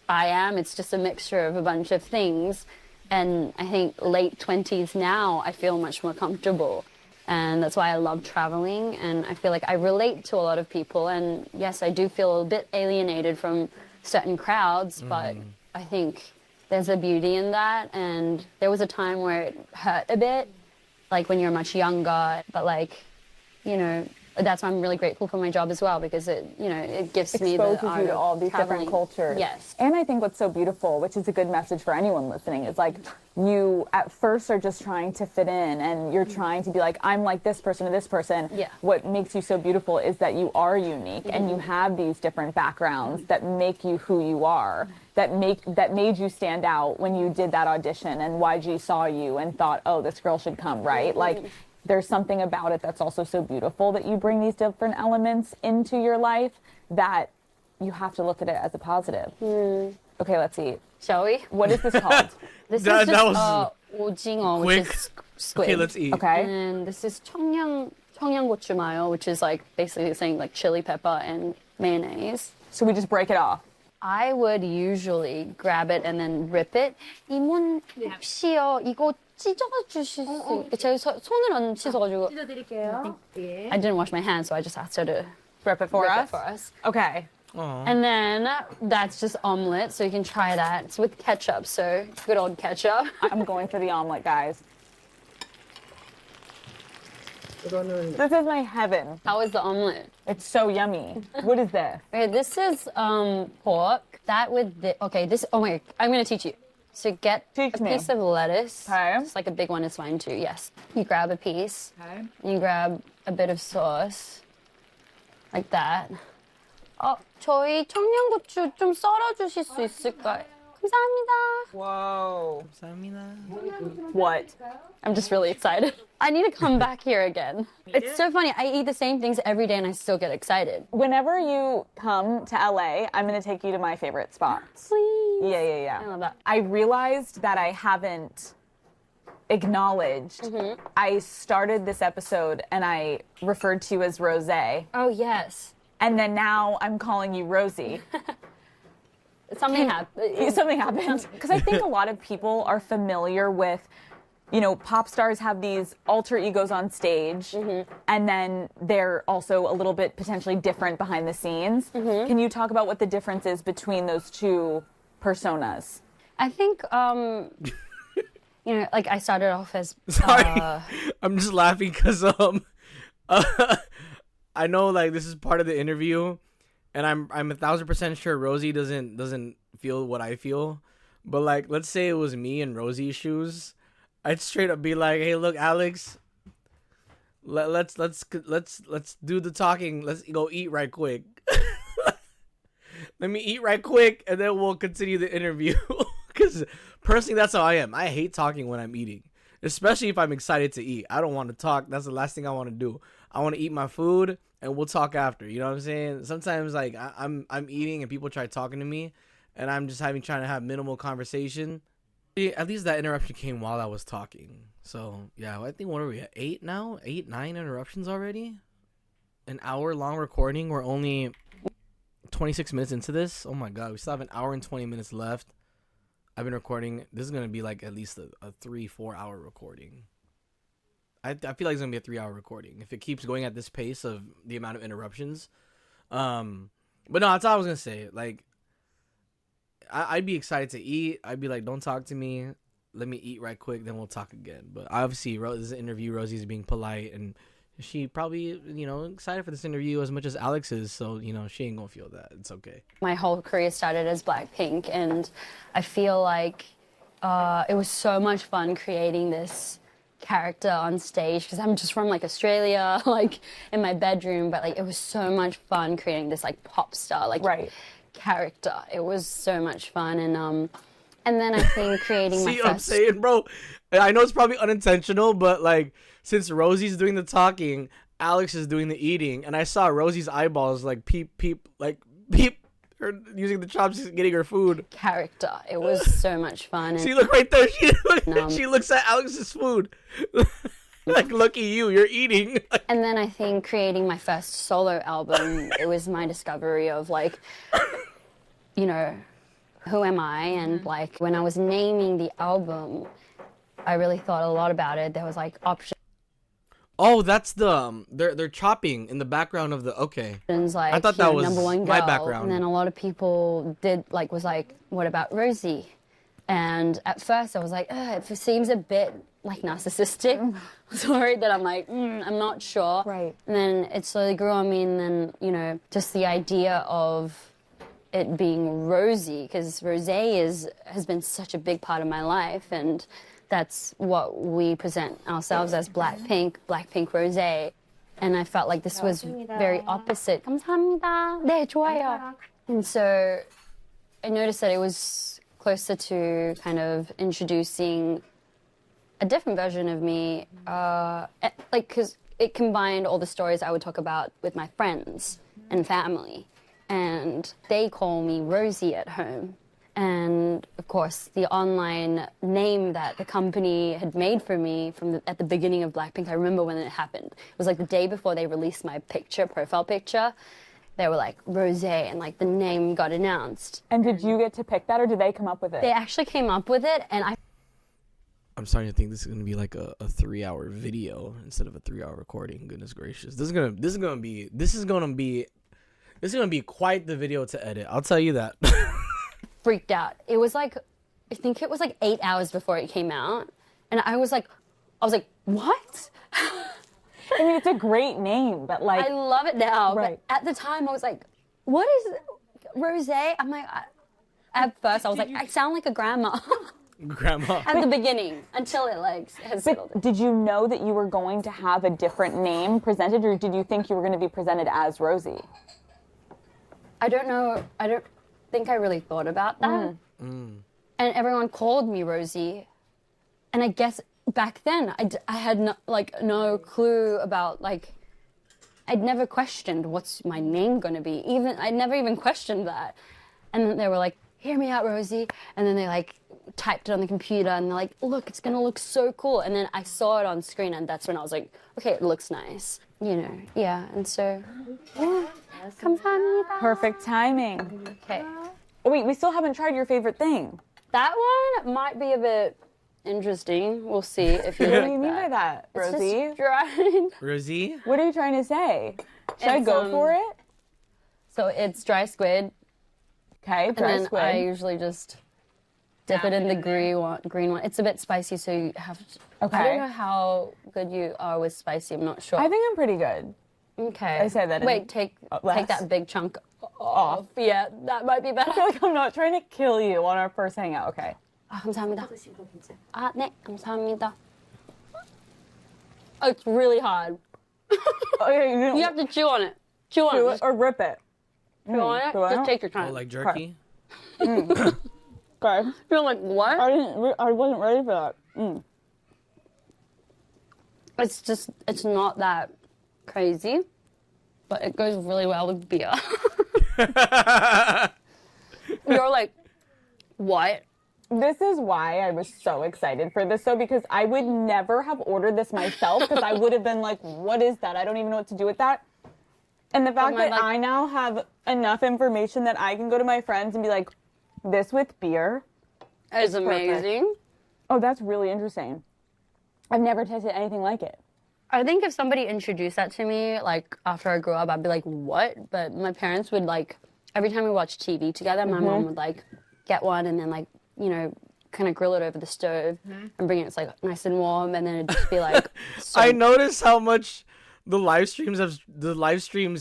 I am, it's just a mixture of a bunch of things. And I think late 20s now, I feel much more comfortable. And that's why I love traveling. And I feel like I relate to a lot of people. And yes, I do feel a bit alienated from certain crowds, but I think there's a beauty in that. And there was a time where it hurt a bit, like when you're much younger. But like, you know, that's why I'm really grateful for my job as well, because it, you know, it gives me the art exposes you to all these different cultures. Yes. And I think what's so beautiful, which is a good message for anyone listening, is like you at first are just trying to fit in, and you're trying to be like, I'm like this person or this person. Yeah. What makes you so beautiful is that you are unique, and you have these different backgrounds that make you who you are, that made you stand out when you did that audition, and YG saw you and thought, oh, this girl should come, right? Like, there's something about it that's also so beautiful, that you bring these different elements into your life, that you have to look at it as a positive. Okay, let's eat. Shall we? What is this called? This is just 오징어, which is squid. Okay, let's eat. Okay. And this is 청양고추 mayo, which is like basically saying like chili pepper and mayonnaise. So we just break it off. I would usually grab it and then rip it. 이모는 혹시요 이거 찢어주실 수? 제가 손을 안 씻어가지고. 찢어드릴게요. 예. I didn't wash my hands, so I just asked her to rip it for us. Okay. Aww. And then that's just omelet, so you can try that. It's with ketchup, so good old ketchup. I'm going for the omelet, guys. This is my heaven. How is the omelet? It's so yummy. What is this? Okay, this is pork. That with the oh my, I'm gonna teach you. So get a piece of lettuce. Okay. Just like a big one is fine too. Yes. You grab a piece. Okay. You grab a bit of sauce, like that. 저희 청양고추 좀 썰어주실 수 있을까요? 감사합니다. Whoa. 감사합니다. What? I'm just really excited. I need to come back here again. It's so funny. I eat the same things every day and I still get excited. Whenever you come to LA, I'm going to take you to my favorite spots. Please. Yeah. I love that. I realized that I haven't acknowledged. I started this episode and I referred to you as Rosé. Oh, yes. And then now I'm calling you Rosie. Something happened. Something happened. Because I think a lot of people are familiar with, you know, pop stars have these alter egos on stage, and then they're also a little bit potentially different behind the scenes. Can you talk about what the difference is between those two personas? I think, you know, like I started off as... Sorry, I'm just laughing because I know like this is part of the interview, and I'm 1000% sure Rosie doesn't feel what I feel, but like let's say it was me in Rosie's shoes, I'd straight up be like, hey, look, Alex, let's do the talking. Let's go eat right quick. Let me eat right quick, and then we'll continue the interview. Because personally, that's how I am. I hate talking when I'm eating, especially if I'm excited to eat. I don't want to talk. That's the last thing I want to do. I want to eat my food, and we'll talk after. You know what I'm saying? Sometimes like I'm eating and people try talking to me, and I'm just trying to have minimal conversation. At least that interruption came while I was talking. So yeah, I think what are we at 8 now? 8, 9 interruptions already? An hour-long recording. We're only 26 minutes into this. Oh my god, we still have an hour and 20 minutes left. I've been recording. This is gonna be like at least a 3-4 hour recording. I feel like it's gonna be a 3-hour recording if it keeps going at this pace of the amount of interruptions. But no, that's all I was gonna say. Like, I'd be excited to eat. I'd be like, don't talk to me. Let me eat right quick, then we'll talk again. But obviously, this is an interview. Rosie's being polite, and she probably, you know, excited for this interview as much as Alex is. So, you know, she ain't gonna feel that. It's okay. My whole career started as Blackpink, and I feel like it was so much fun creating this character on stage because I'm just from like Australia, like in my bedroom, but like it was so much fun creating this like pop star like character. It was so much fun, and then I think creating See what I'm saying, bro? I know it's probably unintentional, but like since Rosie's doing the talking, Alex is doing the eating, and I saw Rosie's eyeballs like peep peep like peep. Her using the chopsticks, getting her food. Character. It was so much fun. And see, look right there. She looks at Alex's food. Like, look at you. You're eating. And then I think creating my first solo album, it was my discovery of like, you know, who am I? And like when I was naming the album, I really thought a lot about it. There was like options. Oh, that's the they're chopping in the background of the Like, I thought that was number one girl, my background. And then a lot of people was like, what about Rosie? And at first I was like, it seems a bit like narcissistic. Sorry that I'm like, I'm not sure. Right. And then it slowly grew on me, and then, you know, just the idea of it being Rosie, because Rosé has been such a big part of my life, and that's what we present ourselves as, Blackpink Rosé. And I felt like this was very opposite. 감사합니다. 네, 좋아요. And so I noticed that it was closer to kind of introducing a different version of me, like, because it combined all the stories I would talk about with my friends and family. And they call me Rosie at home. And of course, the online name that the company had made for me at the beginning of Blackpink, I remember when it happened. It was like the day before they released my profile picture. They were like Rosé, and like the name got announced. And did you get to pick that, or did they come up with it? They actually came up with it, and I'm starting to think this is gonna be like a 3-hour video instead of a 3-hour recording. Goodness gracious, this is gonna be quite the video to edit. I'll tell you that. Freaked out. It was like, I think it was like 8 hours before it came out, and I was like, what? I mean, it's a great name, but like, I love it now. Right. But at the time, I was like, what is Rosé? I'm like, at first, I was like, I sound like a grandma. Grandma. At the beginning, until it like has settled. But did you know that you were going to have a different name presented, or did you think you were going to be presented as Rosie? I don't know. I don't think I really thought about that. And everyone called me Rosie. And I guess back then I had no clue about, like, I'd never questioned what's my name going to be. I'd never even questioned that. And then they were like, hear me out, Rosie. And then they like typed it on the computer, and they're like, look, it's going to look so cool. And then I saw it on screen, and that's when I was like, okay, it looks nice. You know, yeah. And so, yeah. 감사합니다. Perfect timing. Okay. Oh, wait, we still haven't tried your favorite thing. That one might be a bit interesting. We'll see if you What like do you mean by that, Rosie? It's just dry. Rosie? What are you trying to say? Should I go for it? So it's dry squid. Okay, dry squid. I usually just dip it in the green one. It's a bit spicy, so you have to... Okay. I don't know how good you are with spicy. I'm not sure. I think I'm pretty good. Okay. I say that. Wait, take that big chunk off. Yeah, that might be better. I feel like I'm not trying to kill you on our first hangout. Okay. 감사합니다. 네, 감사합니다. Oh, it's really hard. Okay, you have to chew on it. Chew on it. Or rip it. Chew on it. Just take your time. Oh, like jerky? Okay. You're like, what? I wasn't ready for that. It's not that crazy, but it goes really well with beer. You're like, what? This is why I was so excited for this, though, because I would never have ordered this myself, because I would have been like, what is that? I don't even know what to do with that. And the fact that I now have enough information that I can go to my friends and be like, this with beer is amazing. Oh, that's really interesting. I've never tasted anything like it. I think if somebody introduced that to me, like, after I grew up, I'd be like, what? But my parents would, like, every time we watched TV together, my mom would, like, get one and then, like, you know, kind of grill it over the stove and bring it, it's, like, nice and warm, and then it'd just be, like... I noticed how much the live streams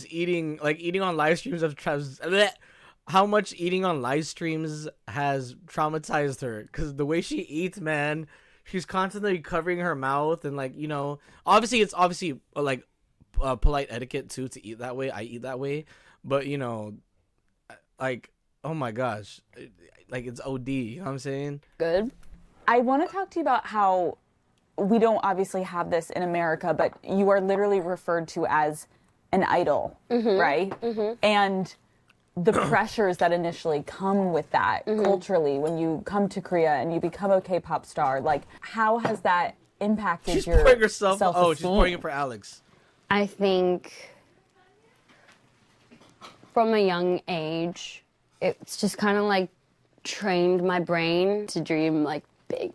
eating on live streams how much eating on live streams has traumatized her, because the way she eats, man, she's constantly covering her mouth, and like, you know, obviously it's like polite etiquette too to eat that way. I eat that way, but you know, like, oh my gosh, like it's OD, you know what I'm saying? Good. I want to talk to you about how we don't obviously have this in America, but you are literally referred to as an idol, right? And the pressures that initially come with that culturally when you come to Korea and you become a K-pop star, like how has that impacted your pouring herself. self-esteem? Oh, she's pouring it for Alex. I think from a young age, it's just kind of like trained my brain to dream like big.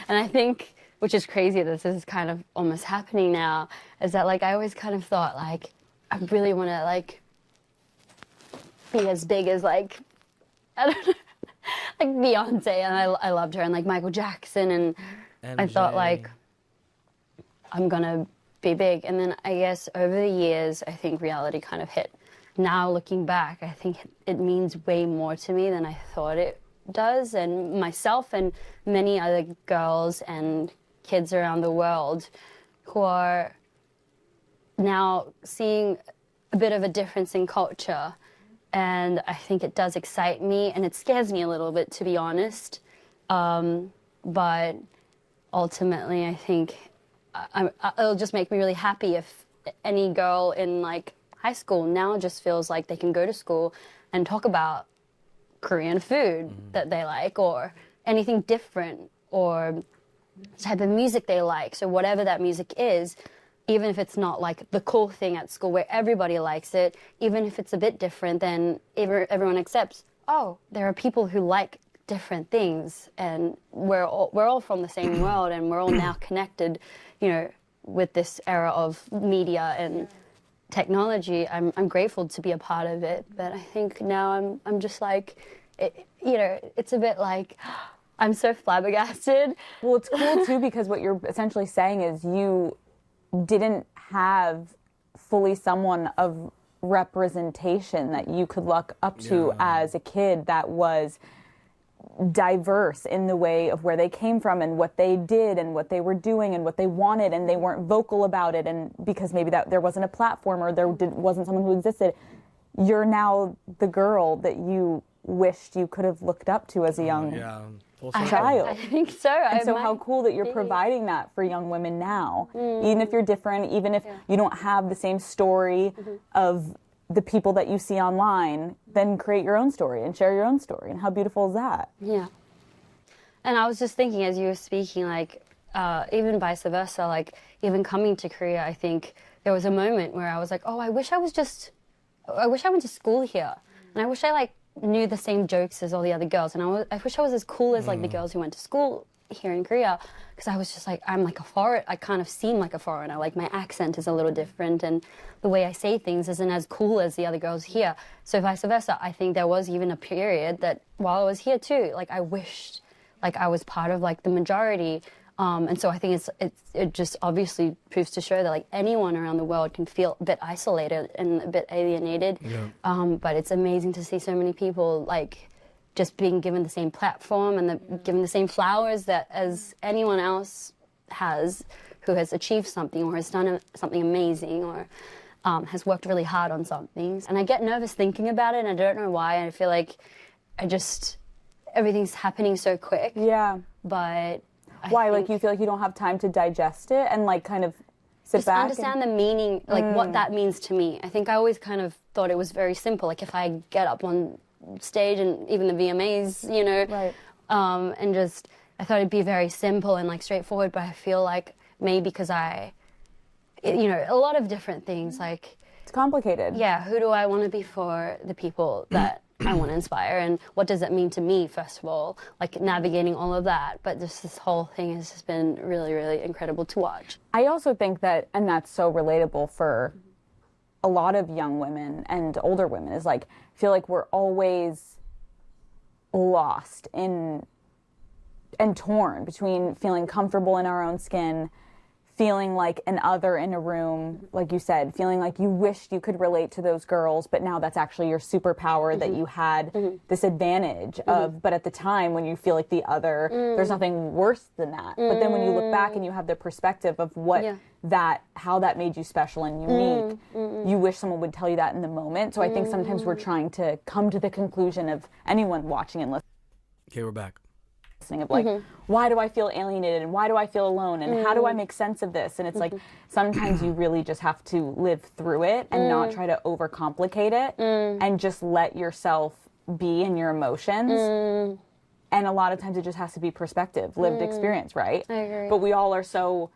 And I think, which is crazy, this is kind of almost happening now, is that like I always kind of thought like I really want to like be as big as like, I don't know, like Beyonce, and I loved her, and like Michael Jackson, and MJ. I thought like I'm gonna be big. And then I guess over the years I think reality kind of hit. Now looking back, I think it means way more to me than I thought it does, and myself and many other girls and kids around the world who are now seeing a bit of a difference in culture. And I think it does excite me, and it scares me a little bit, to be honest. But ultimately, I think it'll just make me really happy if any girl in like high school now just feels like they can go to school and talk about Korean food that they like, or anything different, or the type of music they like. So whatever that music is, even if it's not like the cool thing at school where everybody likes it, even if it's a bit different, then everyone accepts, oh, there are people who like different things, and we're all from the same world, and we're all now connected, you know, with this era of media and technology. I'm grateful to be a part of it, but I think now I'm just like, you know, it's a bit like, I'm so flabbergasted. Well, it's cool too, because what you're essentially saying is you didn't have fully someone of representation that you could look up to as a kid that was diverse in the way of where they came from and what they did and what they were doing and what they wanted, and they weren't vocal about it, and because maybe that there wasn't a platform or there wasn't someone who existed. You're now the girl that you wished you could have looked up to as a young child. I think so. And so how cool that you're providing that for young women now. Even if you're different, even if you don't have the same story of the people that you see online, then create your own story and share your own story. And how beautiful is that? Yeah. And I was just thinking as you were speaking, like, even vice versa, like, even coming to Korea, I think there was a moment where I was like, oh, I wish I went to school here. And I wish I, like, knew the same jokes as all the other girls. And I wish I was as cool as, like, the girls who went to school here in Korea, because I was just like, I'm like a foreigner. I kind of seem like a foreigner. Like, my accent is a little different, and the way I say things isn't as cool as the other girls here. So vice versa, I think there was even a period that while I was here too, like, I wished like I was part of like the majority. And so I think it just obviously proves to show that like anyone around the world can feel a bit isolated and a bit alienated. But it's amazing to see so many people like just being given the same platform and given the same flowers that as anyone else has who has achieved something or has done something amazing or has worked really hard on something. And I get nervous thinking about it, and I don't know why. I feel like everything's happening so quick. Yeah. But why? Like, you feel like you don't have time to digest it and like kind of sit just back? Understand the meaning, like what that means to me. I think I always kind of thought it was very simple. Like if I get up on stage and even the VMAs, you know, right. And just I thought it'd be very simple and like straightforward. But I feel like maybe because you know, a lot of different things like it's complicated. Yeah, who do I want to be for the people that I want to inspire, and what does it mean to me, first of all, like navigating all of that. But just this whole thing has just been really, really incredible to watch. I also think that, and that's so relatable for a lot of young women and older women, is like, I feel like we're always lost in and torn between feeling comfortable in our own skin, feeling like an other in a room, like you said, feeling like you wished you could relate to those girls, but now that's actually your superpower that you had this advantage of. But at the time when you feel like the other, there's nothing worse than that. But then when you look back and you have the perspective of how that made you special and unique, you wish someone would tell you that in the moment. So I think sometimes we're trying to come to the conclusion of anyone watching and listening. Okay, we're back. Of like, why do I feel alienated and why do I feel alone and how do I make sense of this? And it's like sometimes you really just have to live through it and not try to overcomplicate it and just let yourself be in your emotions. And a lot of times it just has to be perspective, lived experience, right? I agree. But we all are so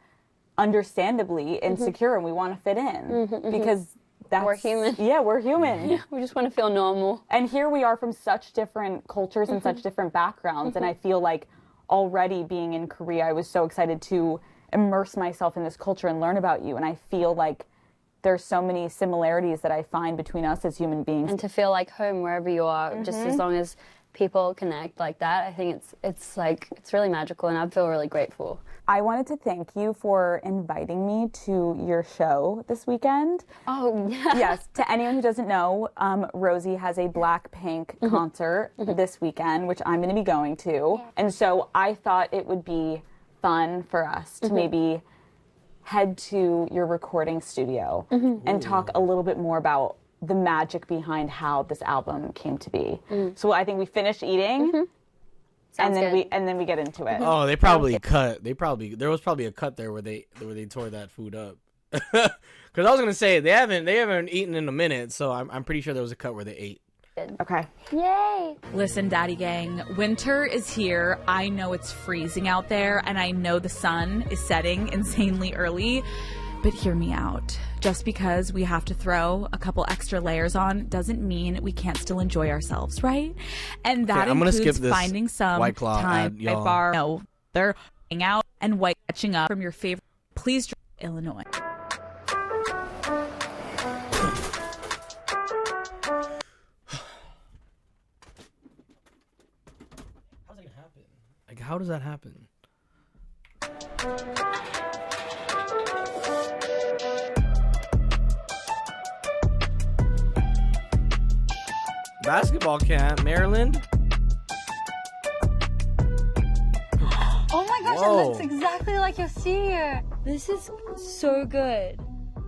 understandably insecure and we want to fit in because we're human. Yeah, we're human. We just want to feel normal. And here we are from such different cultures and such different backgrounds. And I feel like already being in Korea, I was so excited to immerse myself in this culture and learn about you. And I feel like there's so many similarities that I find between us as human beings. And to feel like home wherever you are, just as long as people connect like that, I think it's really magical and I feel really grateful. I wanted to thank you for inviting me to your show this weekend. Oh, yeah. Yes, to anyone who doesn't know, Rosie has a Blackpink concert this weekend, which I'm going to be going to. Yeah. And so I thought it would be fun for us to maybe head to your recording studio and talk a little bit more about the magic behind how this album came to be. So I think we finished eating. And then we get into it. Oh, they probably cut. There was probably a cut there where they tore that food up. Because I was gonna say they haven't eaten in a minute, so I'm pretty sure there was a cut where they ate. Okay. Yay! Listen, Daddy Gang, winter is here. I know it's freezing out there, and I know the sun is setting insanely early. But hear me out. Just because we have to throw a couple extra layers on doesn't mean we can't still enjoy ourselves, right? And that includes finding some White Claw time ad, y'all. at bar. No, they're hanging out and white catching up from your favorite. Please drink Illinois. How's that gonna happen? Like, how does that happen? Basketball camp, Maryland. Oh my gosh, Whoa. it looks exactly like your senior. This is so good.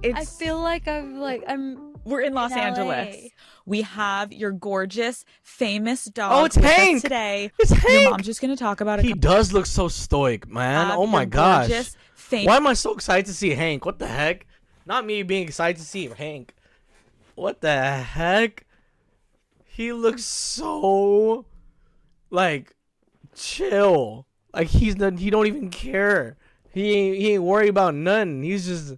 I feel like We're in Los Angeles. We have your gorgeous, famous dog. Oh, it's with us Hank today. It's Hank. Your mom's just gonna talk about it. He does look so stoic, man. Oh my gosh. Why am I so excited to see Hank? What the heck? Not me being excited to see Hank. What the heck? He looks so like chill. Like he don't even care. He ain't worried about nothing. He's just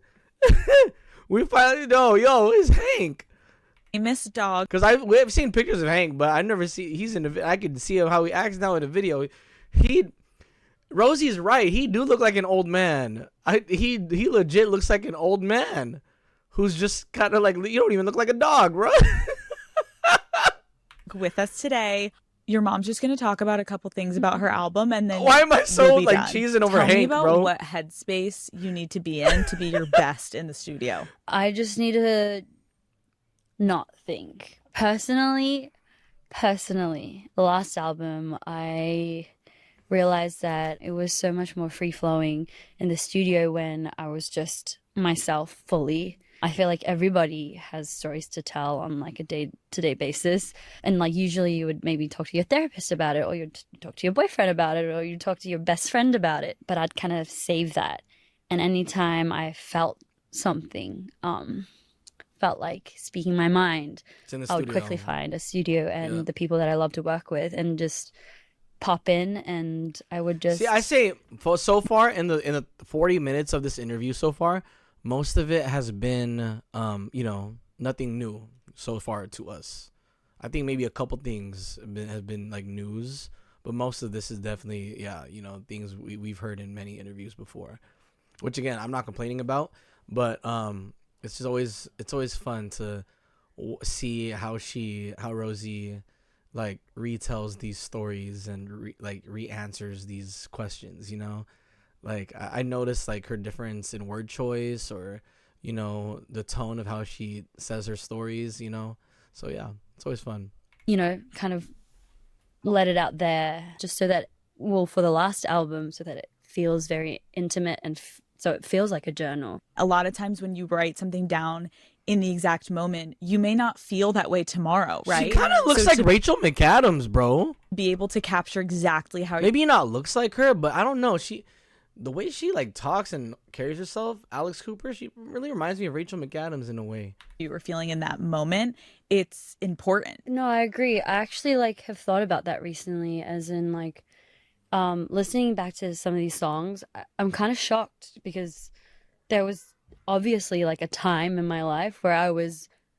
we finally know, yo, it's Hank. Famous dog. Because we've seen pictures of Hank, but I never see he's in the. I could see how he acts now in the video. Rosie's right. He do look like an old man. He legit looks like an old man who's just kind of like, you don't even look like a dog, bro. With us today. Your mom's just gonna talk about a couple things about her album, and then why am I so we'll like done. cheesing over Tell Hank, me about bro? what headspace you need to be in to be your best in the studio. I just need to not think. Personally, the last album, I realized that it was so much more free-flowing in the studio when I was just myself fully. I feel like everybody has stories to tell on like a day-to-day basis. And like usually you would maybe talk to your therapist about it, or you'd talk to your boyfriend about it, or you'd talk to your best friend about it. But I'd kind of save that. And anytime I felt something, felt like speaking my mind, I would quickly find a studio and the people that I love to work with and just pop in, and I would just... See, I say so far in the 40 minutes of this interview so far, most of it has been, nothing new so far to us. I think maybe a couple things have been like news, but most of this is definitely, things we've heard in many interviews before, which again, I'm not complaining about, but it's always fun to see how Rosie like retells these stories and re-answers these questions, Like I noticed like her difference in word choice, or the tone of how she says her stories. So yeah, it's always fun. Kind of let it out there, just so that, well, for the last album, so that it feels very intimate and so it feels like a journal. A lot of times when you write something down in the exact moment, you may not feel that way tomorrow, right? She kind of looks like Rachel McAdams, bro. Be able to capture exactly how maybe not looks like her, but I don't know. The way she like talks and carries herself, Alex Cooper, she really reminds me of Rachel McAdams in a way. You were feeling in that moment. It's important. No, I agree. I actually like have thought about that recently, as in like listening back to some of these songs, I'm kind of shocked because there was obviously like a time in my life where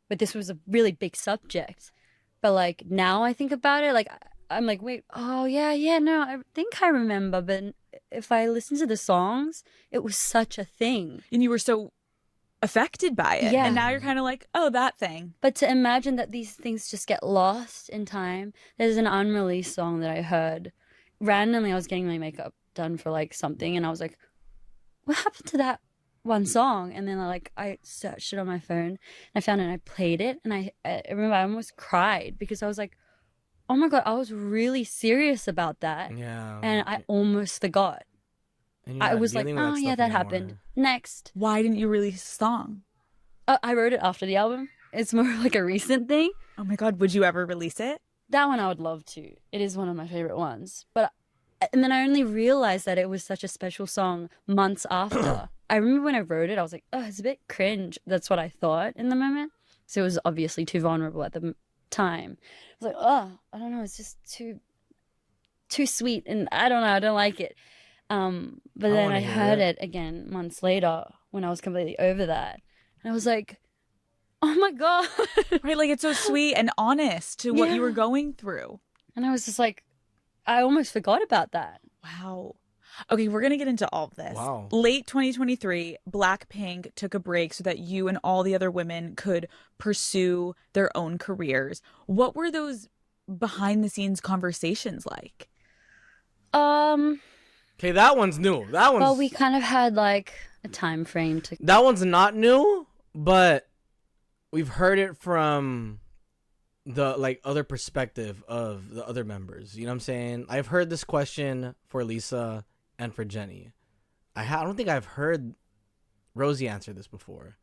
but this was a really big subject. But like now I think about it, like I'm like, wait, oh yeah, no, I think I remember. But if I listen to the songs, it was such a thing. And you were so affected by it. Yeah. And now you're kind of like, oh, that thing. But to imagine that these things just get lost in time. There's an unreleased song that I heard. Randomly, I was getting my makeup done for like something, and I was like, what happened to that one song? And then I searched it on my phone, and I found it, and I played it, and I remember I almost cried because I was like, oh my God, I was really serious about that. Yeah. And I almost forgot. I was like, oh yeah, that happened. Next. Why didn't you release a song? I wrote it after the album. It's more like a recent thing. Oh my God, would you ever release it? That one I would love to. It is one of my favorite ones. And then I only realized that it was such a special song months after. I remember when I wrote it, I was like, oh, it's a bit cringe. That's what I thought in the moment. So it was obviously too vulnerable at the time. I was like, oh, I don't know, it's just too sweet, and I don't know, I don't like it. But then I heard it again months later when I was completely over that, and I was like, oh my God. Right, like it's so sweet and honest to what you were going through. And I was just like, I almost forgot about that. Wow. Okay, we're going to get into all of this. Wow. Late 2023, Blackpink took a break so that you and all the other women could pursue their own careers. What were those behind the scenes conversations like? Okay, that one's new. Well, we kind of had like a time frame to. That one's not new, but we've heard it from the like other perspective of the other members. You know what I'm saying? I've heard this question for Lisa and for Jenny. I don't think I've heard Rosie answer this before.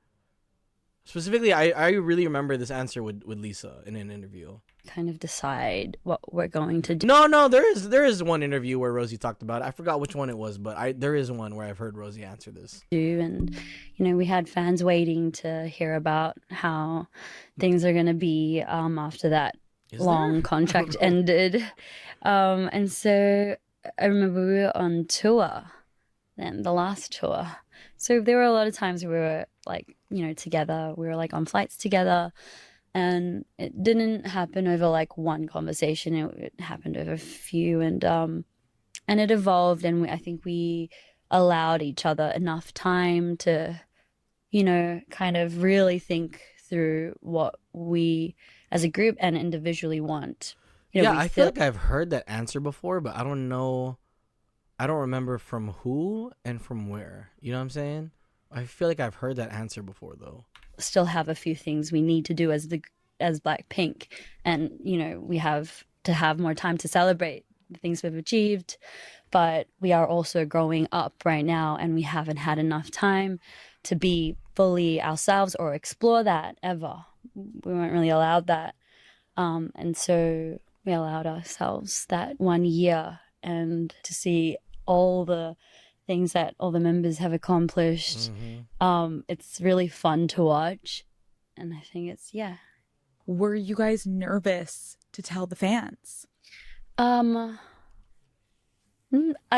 Specifically, I really remember this answer with Lisa in an interview. Kind of decide what we're going to do. No, there is one interview where Rosie talked about it. I forgot which one it was, but there is one where I've heard Rosie answer this. And we had fans waiting to hear about how things are going to be after that long contract ended. And so I remember we were on tour then, the last tour. So there were a lot of times we were like, together. We were like on flights together. And it didn't happen over like one conversation. It happened over a few, and it evolved. And I think we allowed each other enough time to, kind of really think through what we as a group and individually want. I feel like I've heard that answer before, but I don't know. I don't remember from who and from where. You know what I'm saying? I feel like I've heard that answer before, though. Still have a few things we need to do as Blackpink, and we have to have more time to celebrate the things we've achieved, but we are also growing up right now, and we haven't had enough time to be fully ourselves or explore that ever. We weren't really allowed that, and so we allowed ourselves that 1 year and to see all the things that all the members have accomplished. It's really fun to watch, and I think it's Were you guys nervous to tell the fans? I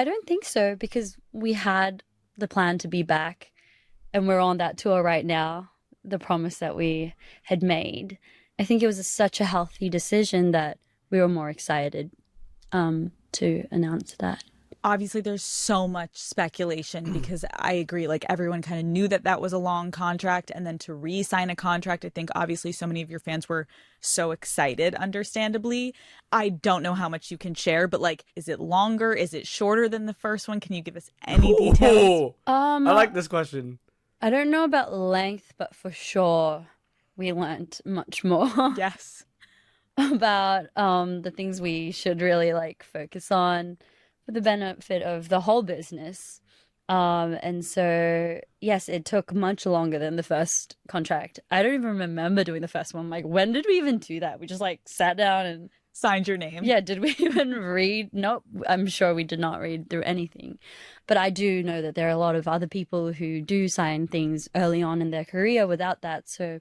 don't think so, because we had the plan to be back, and we're on that tour right now, the promise that we had made. I think it was such a healthy decision that we were more excited to announce that. Obviously there's so much speculation because I agree, like everyone kind of knew that that was a long contract, and then to re-sign a contract, I think obviously so many of your fans were so excited, understandably. I don't know how much you can share, but like, is it longer? Is it shorter than the first one? Can you give us any details? I like this question. I don't know about length, but for sure we learned much more. Yes. About the things we should really like focus on for the benefit of the whole business. And so, yes, it took much longer than the first contract. I don't even remember doing the first one. Like, when did we even do that? We just like sat down and signed your name. Yeah, did we even read? Nope, I'm sure we did not read through anything. But I do know that there are a lot of other people who do sign things early on in their career without that. So,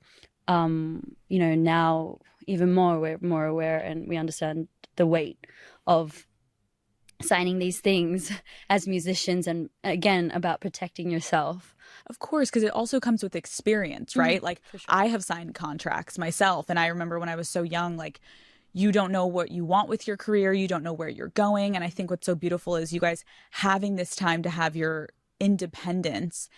you know, now even more, we're more aware and we understand the weight of signing these things as musicians, and again about protecting yourself. Of course, because it also comes with experience, right? Like sure. I have signed contracts myself, and I remember when I was so young, like you don't know what you want with your career, you don't know where you're going, and I think what's so beautiful is you guys having this time to have your independence.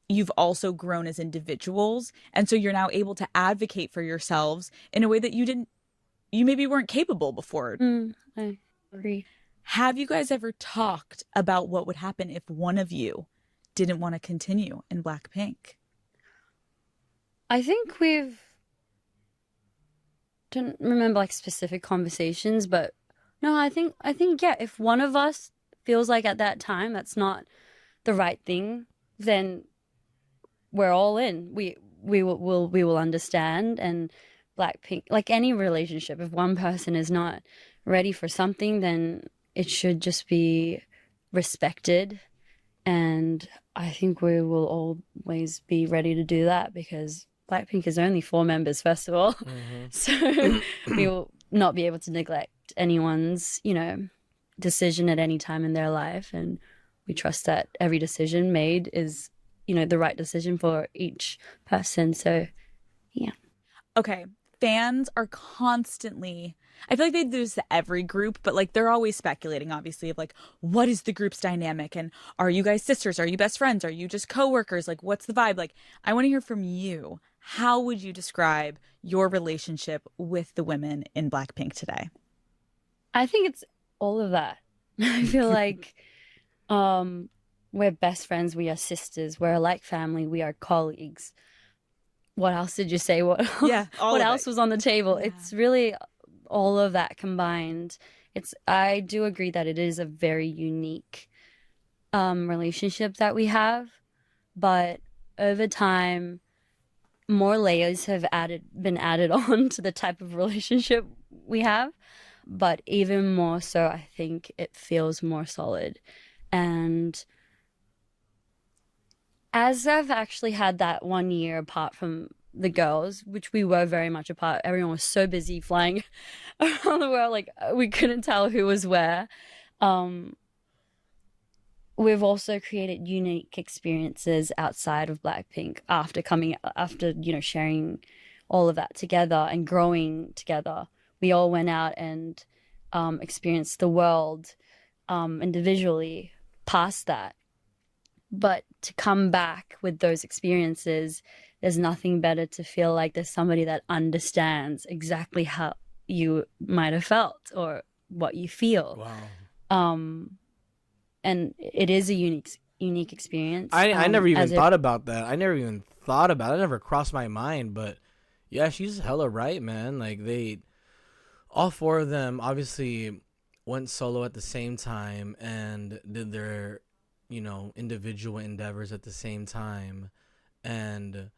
You've also grown as individuals, and so you're now able to advocate for yourselves in a way that you maybe weren't capable before. I agree. Have you guys ever talked about what would happen if one of you didn't want to continue in Blackpink? I think don't remember like specific conversations, but no, I think yeah, if one of us feels like at that time that's not the right thing, then we're all in. We will understand. And Blackpink, like any relationship, if one person is not ready for something, then it should just be respected. And I think we will always be ready to do that because Blackpink is only 4 members, first of all. Mm-hmm. So we will not be able to neglect anyone's, you know, decision at any time in their life. And we trust that every decision made is, you know, the right decision for each person. So, yeah. Okay. Fans are constantly, I feel like they do this to every group, but like they're always speculating, obviously, of like, what is the group's dynamic? And are you guys sisters? Are you best friends? Are you just coworkers? Like, what's the vibe? Like, I want to hear from you. How would you describe your relationship with the women in Blackpink today? I think it's all of that. I feel like we're best friends, we are sisters, we're like family, we are colleagues. What else did you say? What else was on the table? Yeah. It's really all of that combined. I do agree that it is a very unique relationship that we have, but over time, more layers have been added on to the type of relationship we have. But even more so, I think it feels more solid. And as I've actually had that 1 year apart from the girls, which we were very much apart, everyone was so busy flying around the world, like we couldn't tell who was where. We've also created unique experiences outside of Blackpink after you know, sharing all of that together and growing together. We all went out and experienced the world individually past that. But to come back with those experiences, there's nothing better to feel like there's somebody that understands exactly how you might have felt or what you feel. Wow. And it is a unique experience. I never even thought about that. I never crossed my mind. But yeah, she's hella right, man. Like all 4 of them obviously went solo at the same time and did their, you know, individual endeavors at the same time. And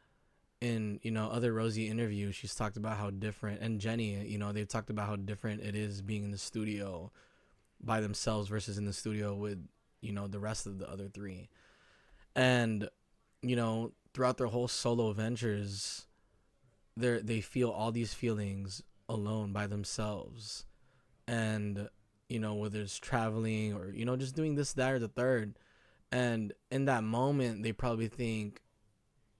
in, you know, other Rosie interviews, she's talked about how different, and Jenny, you know, they've talked about how different it is being in the studio by themselves versus in the studio with, you know, the rest of the other 3. And, you know, throughout their whole solo ventures, they feel all these feelings alone by themselves. And, you know, whether it's traveling or, you know, just doing this, that, or the third. And in that moment, they probably think,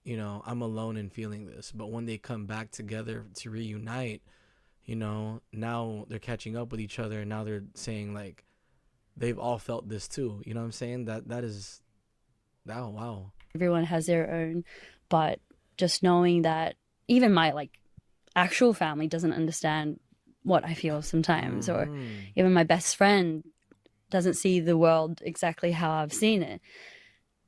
you know, I'm alone in feeling this. But when they come back together to reunite, you know, now they're catching up with each other. And now they're saying, like, they've all felt this too. You know what I'm saying? That is, oh wow. Everyone has their own, but just knowing that even my like actual family doesn't understand what I feel sometimes, or even my best friend doesn't see the world exactly how I've seen it.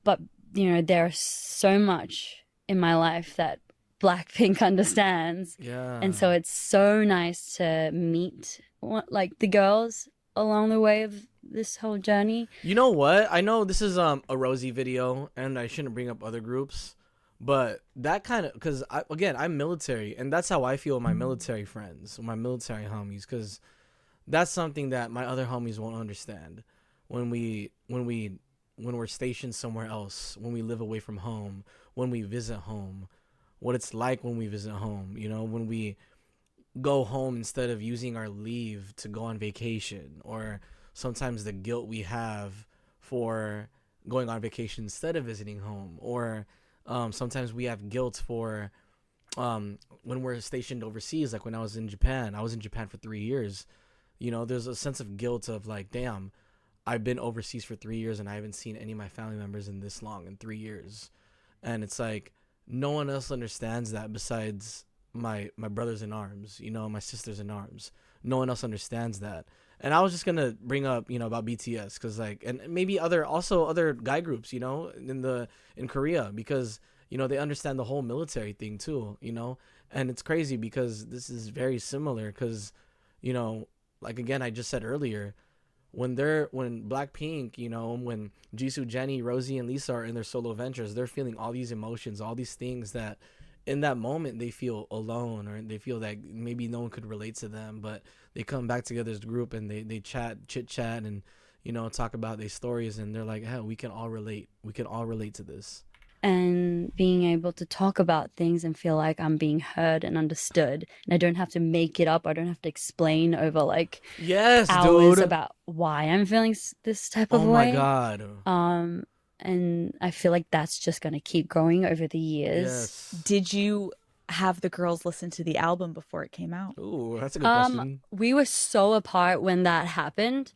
But you know, there's so much in my life that Blackpink understands. Yeah. And so it's so nice to meet like the girls along the way of this whole journey. You know what? I know this is a Rosie video, and I shouldn't bring up other groups, but that kind of, because again, I'm military, and that's how I feel with my military friends, my military homies, because that's something that my other homies won't understand when we're stationed somewhere else, when we live away from home, when we visit home, what it's like when we visit home, you know, when we go home instead of using our leave to go on vacation, or sometimes the guilt we have for going on vacation instead of visiting home, or sometimes we have guilt for when we're stationed overseas. Like when I was in Japan for 3 years. You know, there's a sense of guilt of like, damn, I've been overseas for 3 years and I haven't seen any of my family members in this long, in 3 years. And it's like, no one else understands that besides my brothers in arms, you know, my sisters in arms. No one else understands that. And I was just gonna bring up, you know, about BTS, because like, and maybe other guy groups, you know, in Korea, because you know they understand the whole military thing too, you know. And it's crazy because this is very similar, because you know, like again, I just said earlier, when Blackpink, you know, when Jisoo, Jennie, Rosie, and Lisa are in their solo ventures, they're feeling all these emotions, all these things that in that moment they feel alone, or they feel that maybe no one could relate to them, but they come back together as a group and they chit chat and, you know, talk about their stories, and they're like, hey, we can all relate to this. And being able to talk about things and feel like I'm being heard and understood, and I don't have to make it up. I don't have to explain over like hours about why I'm feeling this type of way. Oh my god. And I feel like that's just gonna keep growing over the years. Yes. Did you have the girls listen to the album before it came out? Ooh, that's a good question. We were so apart when that happened.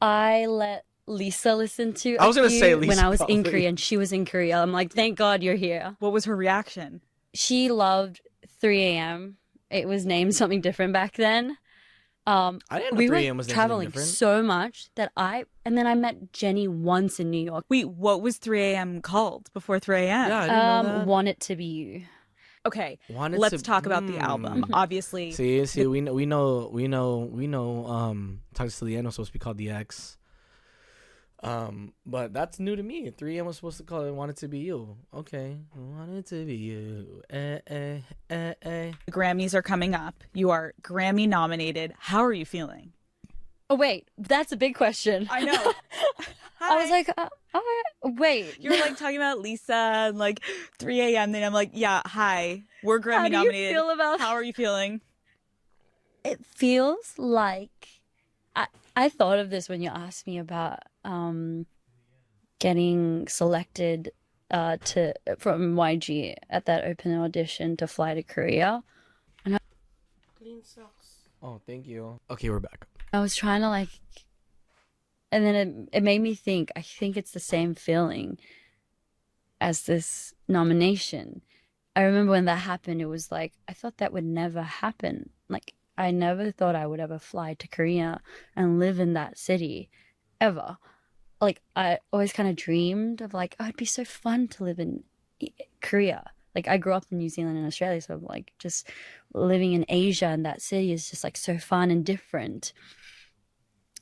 I let Lisa listen to I was gonna say Lisa when I was probably. in Korea and she was in Korea. I'm like, thank God you're here. What was her reaction? She loved 3 a.m. It was named something different back then. I didn't know we 3 were a.m. was traveling different. so much that and then I met Jennie once in New York. Wait, what was 3 a.m. called before 3 a.m.? Yeah, I didn't know that. Want It to Be You. Okay, let's talk about the album. Obviously, see, we know. Toxic Liano was supposed to be called The X. But that's new to me. 3 a.m. was supposed to call it Want It to Be You. Okay, Want It to Be You. The Grammys are coming up. You are Grammy nominated. How are you feeling? Oh wait, that's a big question. I know. I was like, wait. You're like talking about Lisa and like 3 a.m. Then I'm like, yeah, hi. We're Grammy nominated. How are you feeling? It feels like I thought of this when you asked me about getting selected from YG at that open audition to fly to Korea. And Clean socks. Oh, thank you. Okay, we're back. I was trying to like, and then it made me think, I think it's the same feeling as this nomination. I remember when that happened, it was like, I thought that would never happen. Like, I never thought I would ever fly to Korea and live in that city, ever. Like, I always kind of dreamed of like, oh, it'd be so fun to live in Korea. Like, I grew up in New Zealand and Australia, so like just living in Asia and that city is just like so fun and different.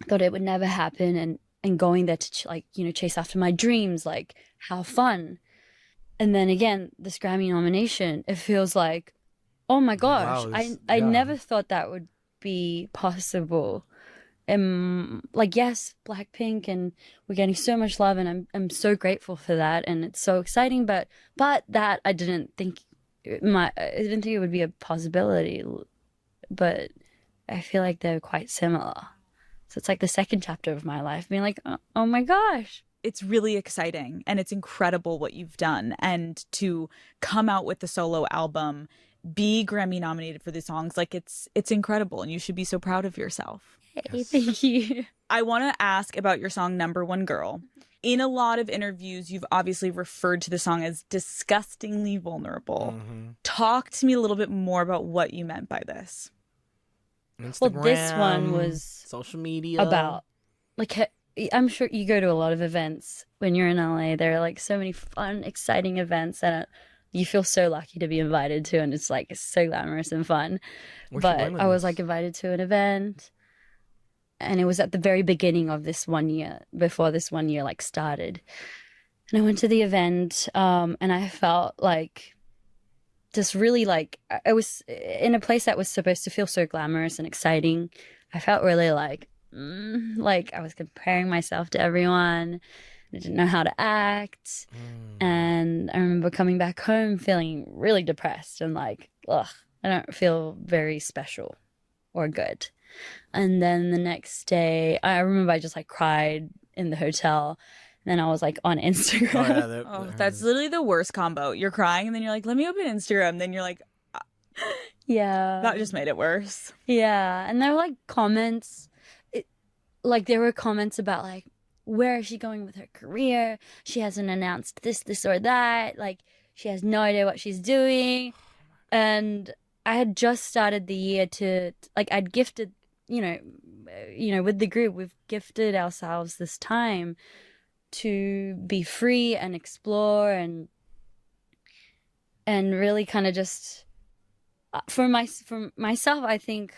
Thought it would never happen, and going there to like, you know, chase after my dreams, like how fun. And then again, this Grammy nomination, it feels like, oh my gosh, wow, I never thought that would be possible. Like, yes, Blackpink, and we're getting so much love, and I'm so grateful for that, and it's so exciting. But that I didn't think it would be a possibility. But I feel like they're quite similar. So it's like the second chapter of my life, being like, oh my gosh, it's really exciting and it's incredible what you've done. And to come out with the solo album, be Grammy nominated for the songs, like it's incredible and you should be so proud of yourself. Hey, thank you. I want to ask about your song Number One Girl. In a lot of interviews, you've obviously referred to the song as disgustingly vulnerable. Talk to me a little bit more about what you meant by this. Instagram, well, this one was social media. About, like, I'm sure you go to a lot of events when you're in LA. There are like so many fun, exciting events that you feel so lucky to be invited to, and it's like it's so glamorous and fun. But I was like invited to an event, and it was at the very beginning of this 1 year, before this 1 year like started. And I went to the event, and I felt like just really like I was in a place that was supposed to feel so glamorous and exciting. I felt really like I was comparing myself to everyone. I didn't know how to act. And I remember coming back home feeling really depressed and like, ugh, I don't feel very special or good. And then the next day, I remember I just like cried in the hotel. And then I was like on Instagram. That's literally the worst combo. You're crying and then you're like, let me open Instagram. Then you're like, yeah. That just made it worse. Yeah. And there were like comments. There were comments about like, where is she going with her career? She hasn't announced this or that. Like, she has no idea what she's doing. And I had just started the year to, like, I'd gifted, you know, with the group, we've gifted ourselves this time to be free and explore and really kind of just, for myself, I think,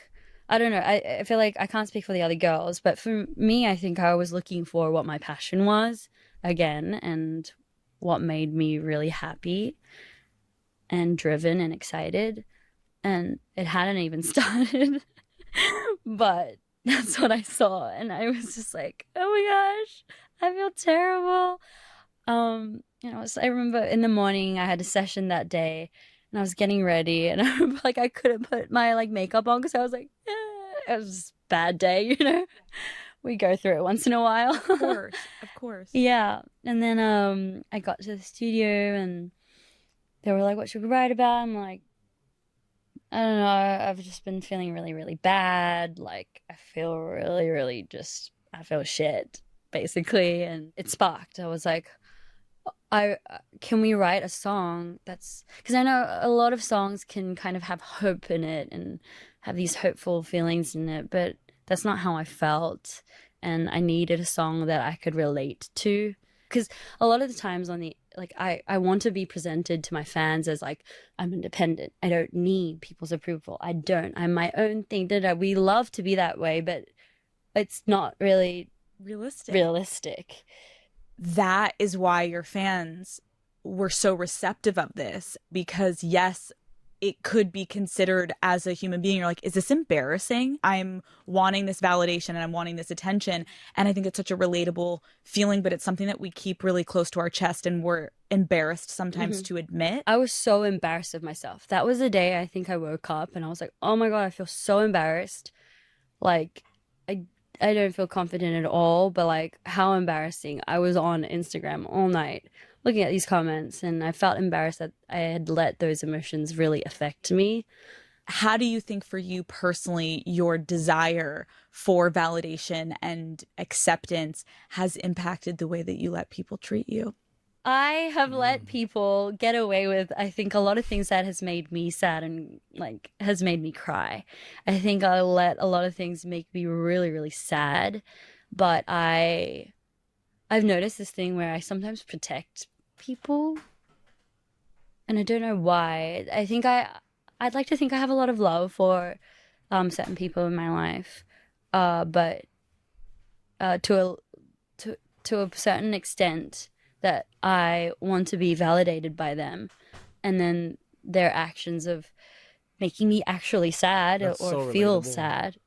I don't know. I feel like I can't speak for the other girls, but for me, I think I was looking for what my passion was again and what made me really happy and driven and excited. And it hadn't even started, but that's what I saw. And I was just like, oh my gosh, I feel terrible. I remember in the morning I had a session that day. And I was getting ready, and I remember, like, I couldn't put my, like, makeup on because I was like, it was just a bad day, you know? We go through it once in a while. Of course. Yeah. And then I got to the studio, and they were like, what should we write about? I'm like, I don't know. I've just been feeling really, really bad. Like, I feel really, really I feel shit, basically. And it sparked. I was like, can we write a song that's, because I know a lot of songs can kind of have hope in it and have these hopeful feelings in it, but that's not how I felt. And I needed a song that I could relate to, because a lot of the times I want to be presented to my fans as like, I'm independent. I don't need people's approval. I'm my own thing. We love to be that way, but it's not really realistic. That is why your fans were so receptive of this, because yes, it could be considered as a human being. You're like, is this embarrassing? I'm wanting this validation and I'm wanting this attention. And I think it's such a relatable feeling, but it's something that we keep really close to our chest and we're embarrassed sometimes to admit. I was so embarrassed of myself. That was the day I think I woke up and I was like, oh my God, I feel so embarrassed. Like, I don't feel confident at all, but like how embarrassing. I was on Instagram all night looking at these comments and I felt embarrassed that I had let those emotions really affect me. How do you think for you personally, your desire for validation and acceptance has impacted the way that you let people treat you? I have let people get away with, I think, a lot of things that has made me sad and like has made me cry. I think I let a lot of things make me really, really sad. But I've noticed this thing where I sometimes protect people. And I don't know why. I think I'd like to think I have a lot of love for certain people in my life. But to a certain extent, that I want to be validated by them, and then their actions of making me actually sad or feel sad.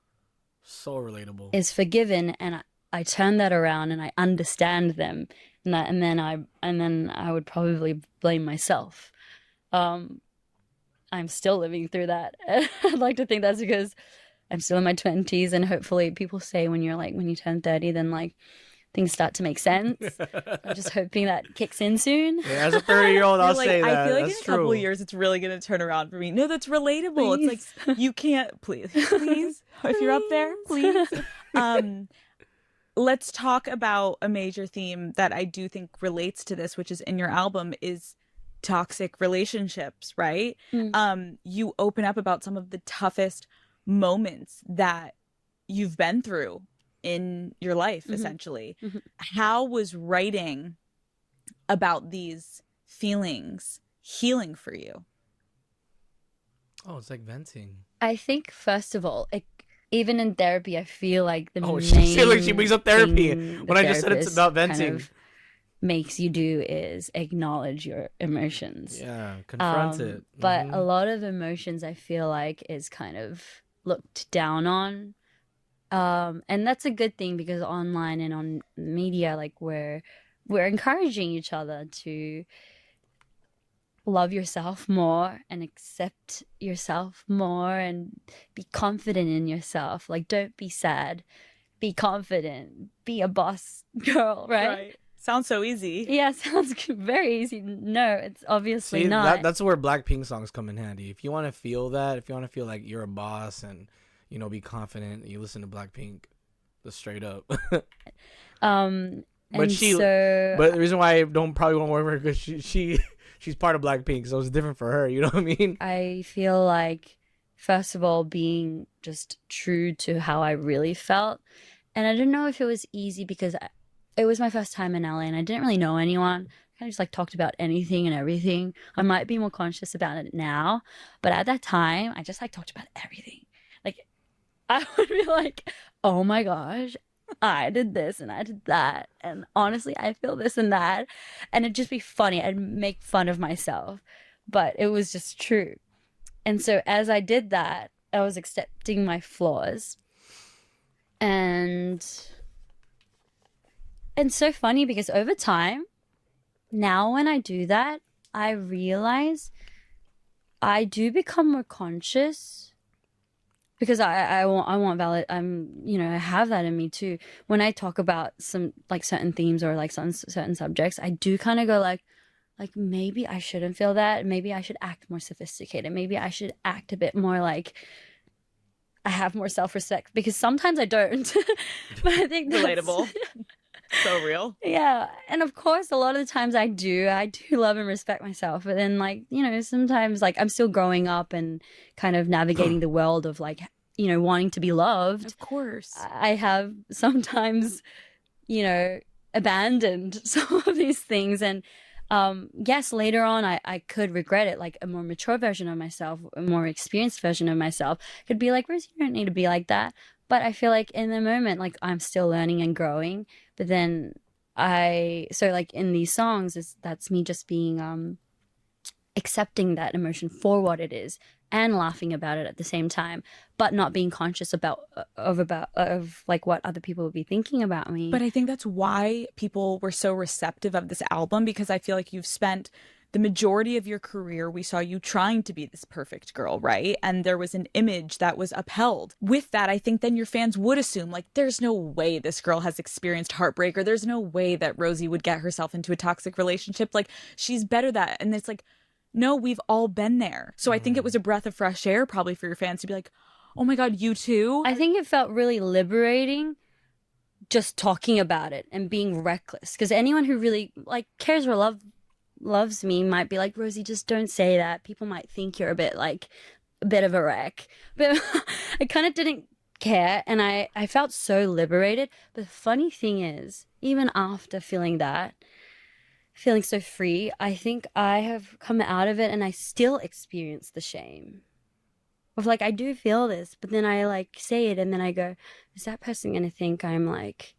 So relatable. Is forgiven, and I turn that around and I understand them, and then I would probably blame myself. I'm still living through that. I'd like to think that's because I'm still in my 20s, and hopefully people say when you turn 30, then like things start to make sense. I'm just hoping that kicks in soon. Yeah, as a 30-year-old, I'll say that. I feel like that's in a true. couple of years, it's really going to turn around for me. No, that's relatable. Please. It's like, you can't, please, if you're up there, please. Let's talk about a major theme that I do think relates to this, which is in your album, is toxic relationships, right? You open up about some of the toughest moments that you've been through in your life, essentially. How was writing about these feelings healing for you? Oh, it's like venting. I think, first of all, even in therapy, I feel like the main she brings up therapy when I just said it's about kind venting. of makes you do is acknowledge your emotions. Yeah, confront it. But a lot of emotions, I feel like, is kind of looked down on. And that's a good thing, because online and on media, like, we're encouraging each other to love yourself more and accept yourself more and be confident in yourself. Like, don't be sad, be confident, be a boss girl, right? Sounds so easy. Yeah, sounds very easy. No, it's obviously not. That's where Blackpink songs come in handy. If you want to feel that, if you want to feel like you're a boss and, you know, be confident, you listen to Blackpink, just straight up. But the reason why I probably won't work with her, because she's part of Blackpink, so it's different for her. You know what I mean? I feel like, first of all, being just true to how I really felt. And I didn't know if it was easy, because it was my first time in LA and I didn't really know anyone. I kind of just like talked about anything and everything. I might be more conscious about it now, but at that time, I just like talked about everything. Like, I would be like, oh my gosh, I did this and I did that. And honestly, I feel this and that. And it'd just be funny. I'd make fun of myself, but it was just true. And so as I did that, I was accepting my flaws. And it's so funny, because over time, now when I do that, I realize I do become more conscious, because I want valid. I have that in me too. When I talk about some like certain themes or like certain subjects, I do kind of go like maybe I shouldn't feel that. Maybe I should act more sophisticated. Maybe I should act a bit more like I have more self-respect, because sometimes I don't. But I think that's relatable. So real. Yeah. And of course, a lot of the times I do love and respect myself. But then, like, you know, sometimes like I'm still growing up and kind of navigating the world of like, you know, wanting to be loved. Of course. I have sometimes, you know, abandoned some of these things. And yes, later on, I could regret it. Like, a more mature version of myself, a more experienced version of myself could be like, Rosie, you don't need to be like that. But I feel like in the moment, like, I'm still learning and growing. But then so like in these songs, that's me just being, accepting that emotion for what it is and laughing about it at the same time, but not being conscious of like what other people would be thinking about me. But I think that's why people were so receptive of this album, because I feel like you've spent the majority of your career, we saw you trying to be this perfect girl, right? And there was an image that was upheld. With that, I think then your fans would assume, like, there's no way this girl has experienced heartbreak, or there's no way that Rosie would get herself into a toxic relationship. Like, she's better that. And it's like, no, we've all been there. So I think it was a breath of fresh air probably for your fans to be like, oh my God, you too? I think it felt really liberating just talking about it and being reckless. Because anyone who really, like, cares or loves me might be like, Rosie, just don't say that. People might think you're a bit of a wreck. But I kind of didn't care, and I felt so liberated. But the funny thing is, even after feeling so free, I think I have come out of it and I still experience the shame of like, I do feel this, but then I like say it and then I go, is that person going to think I'm like,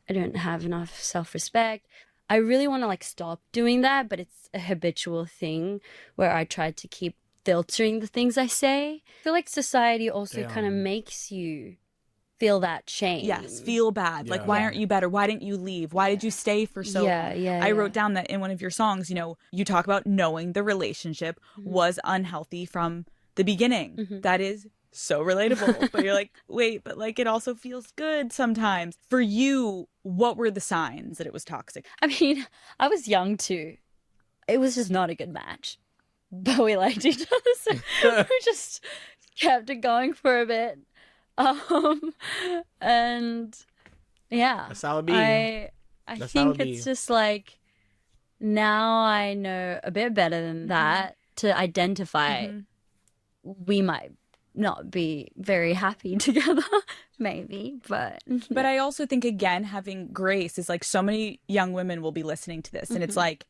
I don't have enough self-respect? I really want to like stop doing that, but it's a habitual thing where I try to keep filtering the things I say. I feel like society also kind of makes you feel that shame. Yes, feel bad. Like, why aren't you better? Why didn't you leave? Why did you stay for so long? I wrote down that in one of your songs, you know, you talk about knowing the relationship was unhealthy from the beginning. That is so relatable. But you're like, wait, but like it also feels good sometimes. For you, what were the signs that it was toxic? I mean, I was young too. It was just not a good match. But we liked each other, so we just kept it going for a bit. And yeah. That's how it be. I think it's just like now I know a bit better than that to identify we might not be very happy together, maybe, but I also think, again, having grace is like so many young women will be listening to this, and it's like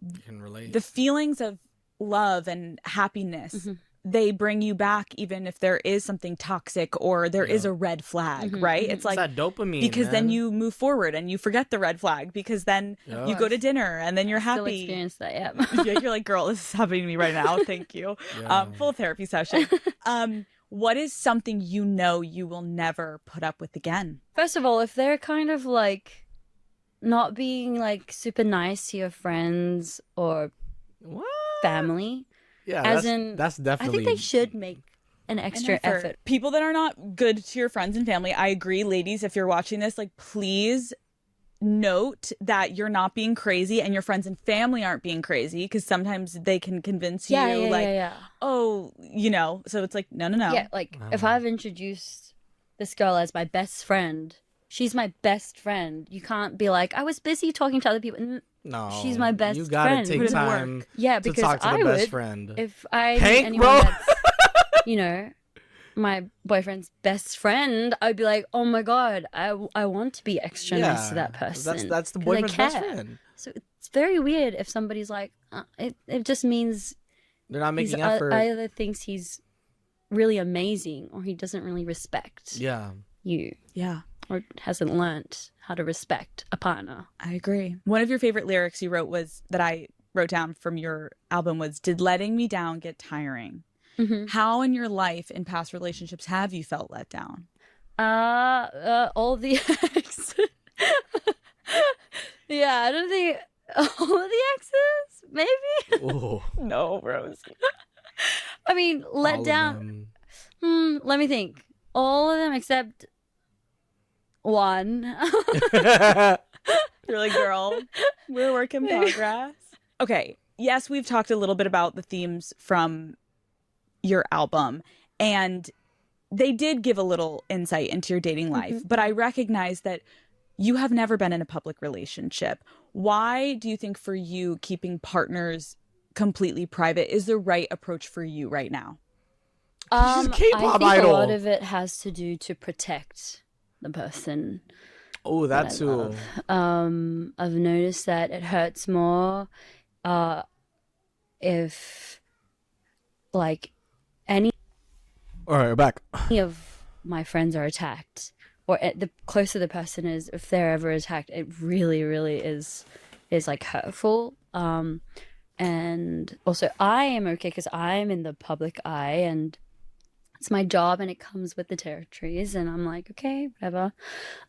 you can relate. The feelings of love and happiness, they bring you back even if there is something toxic or there is a red flag, right? It's like that dopamine, because man. then you move forward and you forget the red flag because then you go to dinner and then you're happy. Still experience that, yeah. Yeah, you're like, girl, this is happening to me right now. Thank you. Full therapy session. What is something you know you will never put up with again? First of all, if they're kind of like not being like super nice to your friends or family. Yeah, that's definitely. I think they should make an extra effort. People that are not good to your friends and family, I agree. Ladies, if you're watching this, like, please note that you're not being crazy and your friends and family aren't being crazy, because sometimes they can convince you, oh, you know, so it's like, no. Yeah, like if I've introduced this girl as my best friend, she's my best friend. You can't be like, I was busy talking to other people. No, she's my best friend. You gotta take time to talk to the best friend. If I Hank, anyone bro. that's, you know, my boyfriend's best friend, I'd be like, oh my God, I want to be extra nice to that person. That's the boyfriend's best friend. So it's very weird if somebody's like, it just means they're not making effort. Either thinks he's really amazing or he doesn't really respect you. Yeah. Or hasn't learnt how to respect a partner. I agree. One of your favorite lyrics you wrote that I wrote down from your album was, did letting me down get tiring? How in your life in past relationships have you felt let down? All the exes. Yeah, I don't think all of the exes, maybe? Oh. No, Rosie. I mean, let down. Let me think. All of them except one. You're like, girl, we're a work in progress. Okay. Yes, we've talked a little bit about the themes from your album, and they did give a little insight into your dating life, but I recognize that you have never been in a public relationship. Why do you think for you keeping partners completely private is the right approach for you right now? I think a lot of it has to do to protect the person. Oh, that too. I've noticed that it hurts more if like any we're back. Any of my friends are attacked, or the closer the person is, if they're ever attacked, it really, really is like hurtful. And also I am okay because I'm in the public eye and it's my job and it comes with the territories, and I'm like, okay, whatever.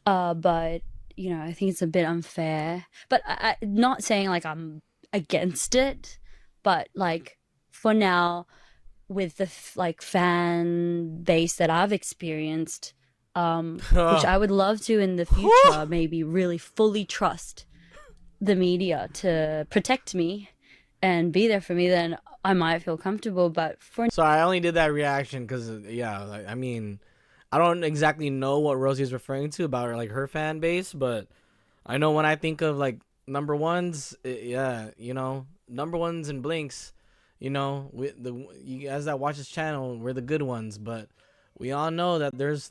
But you know, I think it's a bit unfair. But I not saying like I'm against it, but like for now, with the like fan base that I've experienced, which I would love to in the future, maybe really fully trust the media to protect me and be there for me, then I might feel comfortable. But for sorry, I only did that reaction because like, I mean, I don't exactly know what Rosie is referring to about like her fan base, but I know when I think of like number ones, you know, number ones and blinks, you know, you guys that watch this channel, we're the good ones, but we all know that there's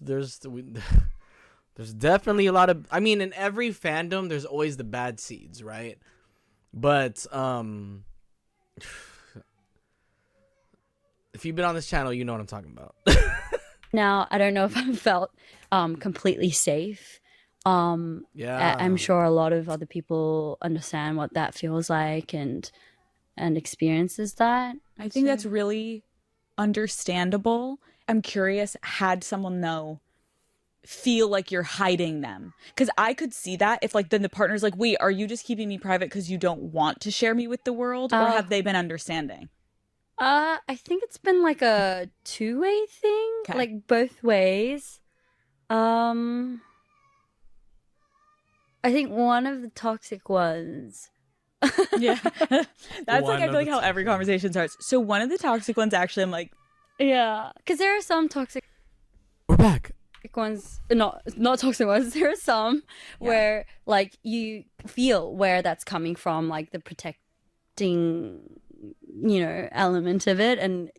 definitely a lot of, I mean, in every fandom there's always the bad seeds, right? But if you've been on this channel, you know what I'm talking about. Now, I don't know if I felt completely safe. Yeah, I'm sure a lot of other people understand what that feels like and experiences that. I think that's really understandable. I'm curious, had someone feel like you're hiding them? Because I could see that if like then the partner's like, wait, are you just keeping me private because you don't want to share me with the world, or have they been understanding? I think it's been like a two-way thing. like both ways. I think one of the toxic ones. Yeah. That's like, I feel like how every conversation starts. So one of the toxic ones, actually, I'm like, yeah, because there are some toxic. We're back. Ones, not toxic ones. There are some where like you feel where that's coming from, like the protecting, element of it, and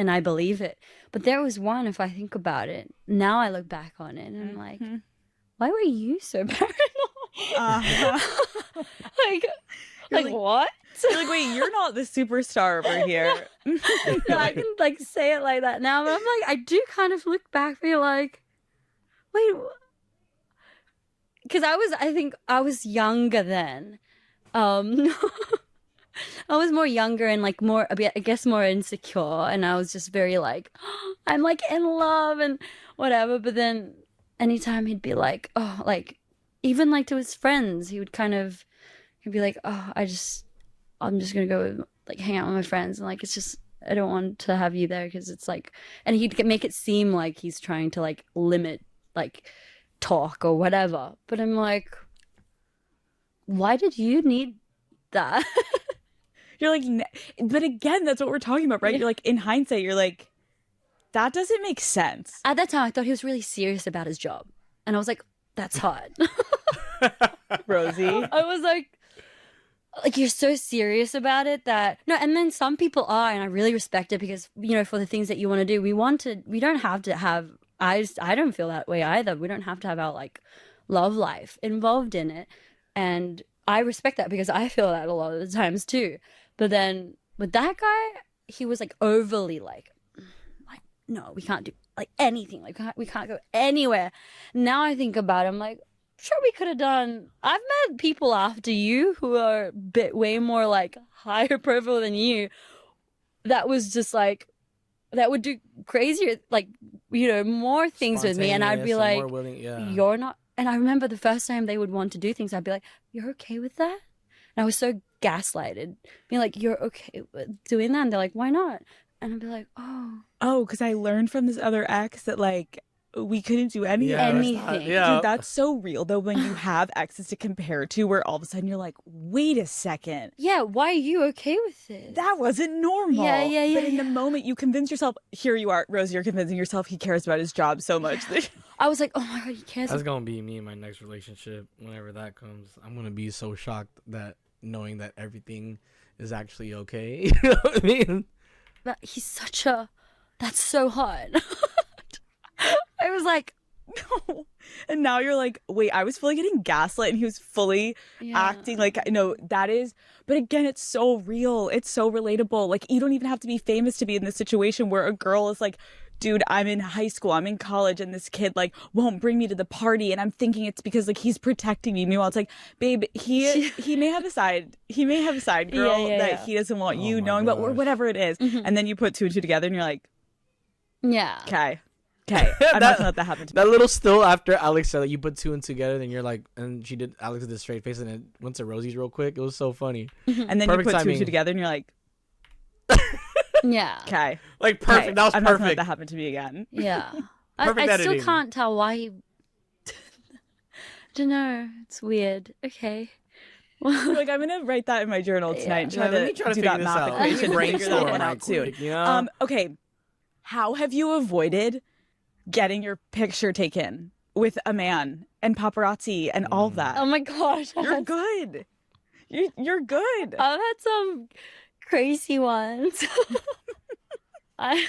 I believe it. But there was one, if I think about it, now I look back on it and I'm like, why were you so paranoid? Like what? You're like, wait, you're not the superstar over here. No, I can like say it like that now, but I'm like, I do kind of look back, feel like, wait, because I think I was younger then. I was more younger and like more, I guess more insecure, and I was just very like, I'm like in love and whatever. But then anytime he'd be like, oh, like even like to his friends, he'd be like, oh, I'm just gonna go like hang out with my friends, and like it's just, I don't want to have you there because it's like, and he'd make it seem like he's trying to like limit like talk or whatever. But I'm like, why did you need that? You're like, but again, that's what we're talking about, right? Yeah. You're like, in hindsight, you're like, that doesn't make sense. At that time, I thought he was really serious about his job, and I was like, that's hot. Rosie, I was like, you're so serious about it that no. And then some people are, and I really respect it because for the things that you want to do, we don't have to have. I don't feel that way either. We don't have to have our like love life involved in it, and I respect that because I feel that a lot of the times too. But then with that guy, he was like overly like no, we can't do like anything. Like we can't go anywhere. Now I think about it, I'm like, sure, we could have done. I've met people after you who are way more like higher profile than you. That was just like, that would do crazier, like, more things with me. And I'd be like, you're not. And I remember the first time they would want to do things, I'd be like, you're okay with that? And I was so gaslighted, being like, you're okay with doing that? And they're like, why not? And I'd be like, oh, because I learned from this other ex that like we couldn't do anything. Anything. Dude, that's so real though when you have exes to compare to, where all of a sudden you're like, wait a second. Yeah, why are you okay with it? That wasn't normal. Yeah. But in the moment you convince yourself, here you are, Rosie, you're convincing yourself he cares about his job so much. I was like, oh my God, he cares. That's gonna be me in my next relationship whenever that comes. I'm gonna be so shocked that knowing that everything is actually okay. You know what I mean? But he's that's so hot. I was like, no. And now you're like, wait, I was fully getting gaslit and he was fully acting like, no, that is, but again, it's so real. It's so relatable. Like, you don't even have to be famous to be in this situation where a girl is like, dude, I'm in high school, I'm in college, and this kid like won't bring me to the party, and I'm thinking it's because like he's protecting me. Meanwhile, it's like, babe, he may have a side girl that he doesn't want you knowing, but whatever it is. And then you put two and two together, and you're like, yeah, okay, I'm not gonna let that happen to me. That little still after Alex said that you put two and together, then you're like, and she did, Alex did this straight face, and it went to Rosie's real quick. It was so funny. And then perfect you put two and two together, and you're like, yeah, okay, like perfect. That was I'm perfect. not gonna let that happen to me again. Yeah. Perfect I still can't tell why he. I don't know. It's weird. Okay. Like, I'm gonna write that in my journal tonight and try to do that math equation and figure that one out too. Okay. How have you avoided getting your picture taken with a man and paparazzi and all that? Oh my gosh. You're good. You're good. I've had some crazy ones. I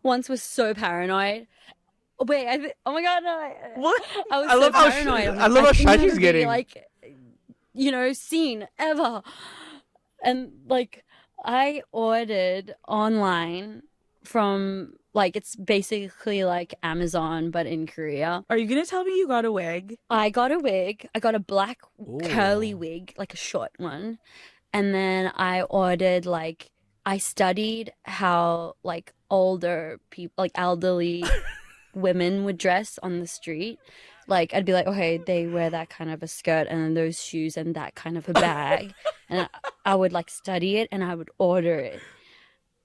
once was so paranoid. Wait, oh my God, no. What? I was so paranoid. I love how shy she's getting. Like, seen ever. And like, I ordered online from like, it's basically like Amazon, but in Korea. Are you gonna tell me you got a wig? I got a wig. I got a black curly wig, like a short one. And then I ordered like, I studied how like older people, like elderly women would dress on the street. Like, I'd be like, okay, they wear that kind of a skirt and then those shoes and that kind of a bag. And I would like study it and I would order it.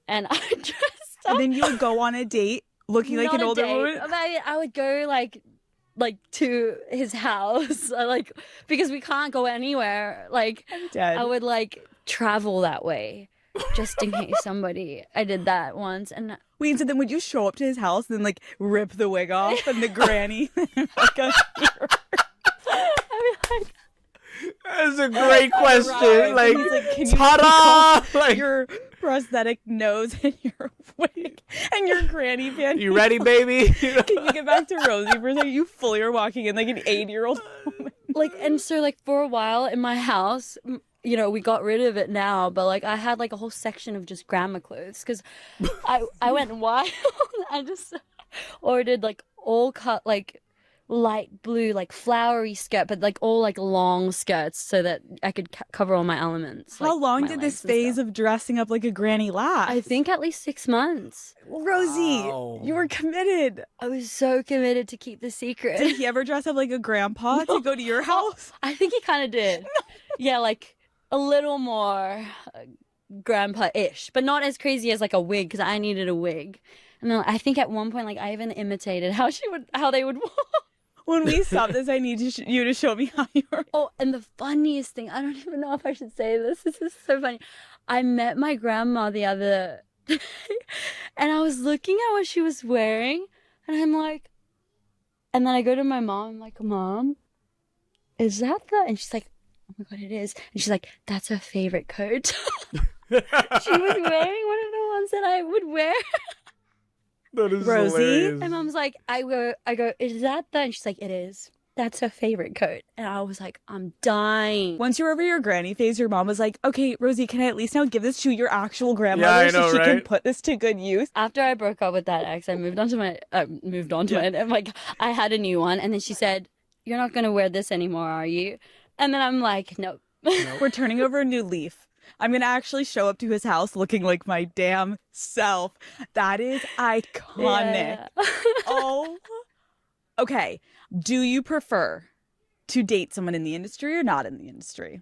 And I dressed up. And then you would go on a date looking like an older woman? I would go like to his house, like because we can't go anywhere. Like I'm dead. I would like travel that way just in case somebody. I did that once, and wait. So then, would you show up to his house and then like rip the wig off and the granny? Like I'd be like. That's a great question. Like, can you ta-da! Like, your prosthetic nose and your wig and your granny panties. You ready, baby? Can you get back to Rosie for a second? You fully are walking in like an 8-year-old woman. Like, and so like for a while in my house, you know, we got rid of it now, but like I had like a whole section of just grandma clothes because I went wild. I just ordered like all cut like light blue, like flowery skirt, but like all like long skirts so that I could cover all my elements. How like, long did this phase of dressing up like a granny last? I think at least 6 months. Rosie, you were committed. I was so committed to keep the secret. Did he ever dress up like a grandpa to go to your house? I think he kind of did. Yeah, like a little more grandpa-ish, but not as crazy as like a wig because I needed a wig. And then I think at one point, like I even imitated how they would walk. When we stop this, I need you to show me how you were. Oh, and the funniest thing, I don't even know if I should say this. This is so funny. I met my grandma the other day, and I was looking at what she was wearing, and I'm like, and then I go to my mom, I'm like, Mom, is that the? And she's like, oh my God, it is. And she's like, that's her favorite coat. She was wearing one of the ones that I would wear. That is Rosie. hilarious. My mom's like, I go, is that the? And she's like, it is. That's her favorite coat. And I was like, I'm dying. Once you're over your granny phase, your mom was like, okay, Rosie, can I at least now give this to your actual grandmother I know, so she can right? put this to good use? After I broke up with that ex, I moved on to my, it. And like, I had a new one. And then she said, you're not going to wear this anymore, are you? And then I'm like, nope. We're turning over a new leaf. I'm going to actually show up to his house looking like my damn self. That is iconic. Yeah. Oh. Okay. Do you prefer to date someone in the industry or not in the industry?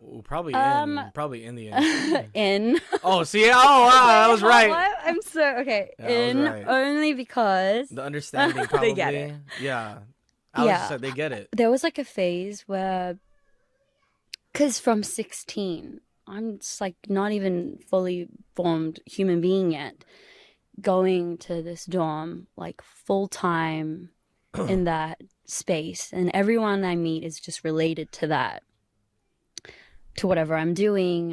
Ooh, probably in the industry. In. Oh, see? Oh, wow, I was right. What? I'm so, okay. Yeah, I was right. Only because. The understanding probably. They get it. Yeah. Alex said they get it. There was like a phase where, because from 16, I'm just like not even fully formed human being yet, going to this dorm like full time in that space, and everyone I meet is just related to that, to whatever I'm doing.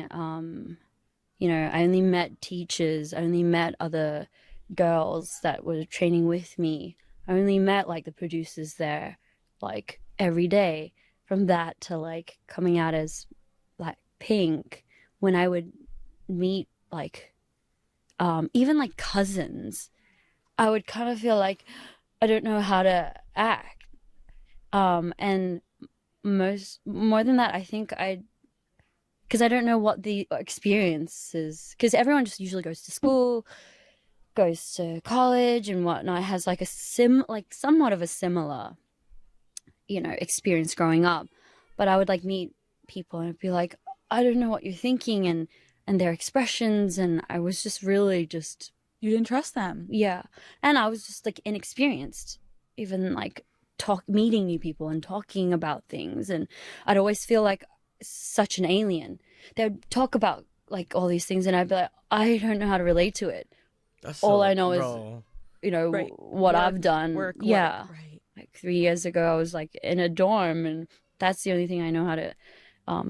You know, I only met teachers, I only met other girls that were training with me. I only met like the producers there like every day. From that to like coming out as like Pink, when I would meet like even like cousins, I would kind of feel like I don't know how to act. And more than that, I think because I don't know what the experience is, because everyone just usually goes to school, goes to college and whatnot, has like somewhat of a similar, you know, experience growing up. But I would like meet people and I'd be like, I don't know what you're thinking, and their expressions, and I was just really just. You didn't trust them. Yeah. And I was just like inexperienced, even like meeting new people and talking about things, and I'd always feel like such an alien. They would talk about like all these things and I'd be like, I don't know how to relate to it. All I know is, you know, what I've done. Work, yeah. right. Like 3 years ago, I was like in a dorm, and that's the only thing I know how to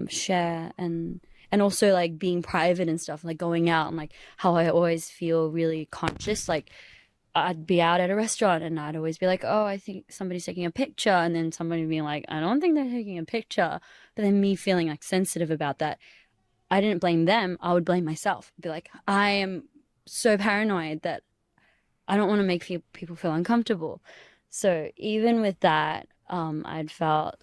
share, and also like being private and stuff, like going out, and like how I always feel really conscious. Like I'd be out at a restaurant and I'd always be like, oh, I think somebody's taking a picture, and then somebody being like, I don't think they're taking a picture. But then me feeling like sensitive about that, I didn't blame them. I would blame myself. Be like, I am so paranoid that I don't want to make people feel uncomfortable. So even with that, I'd felt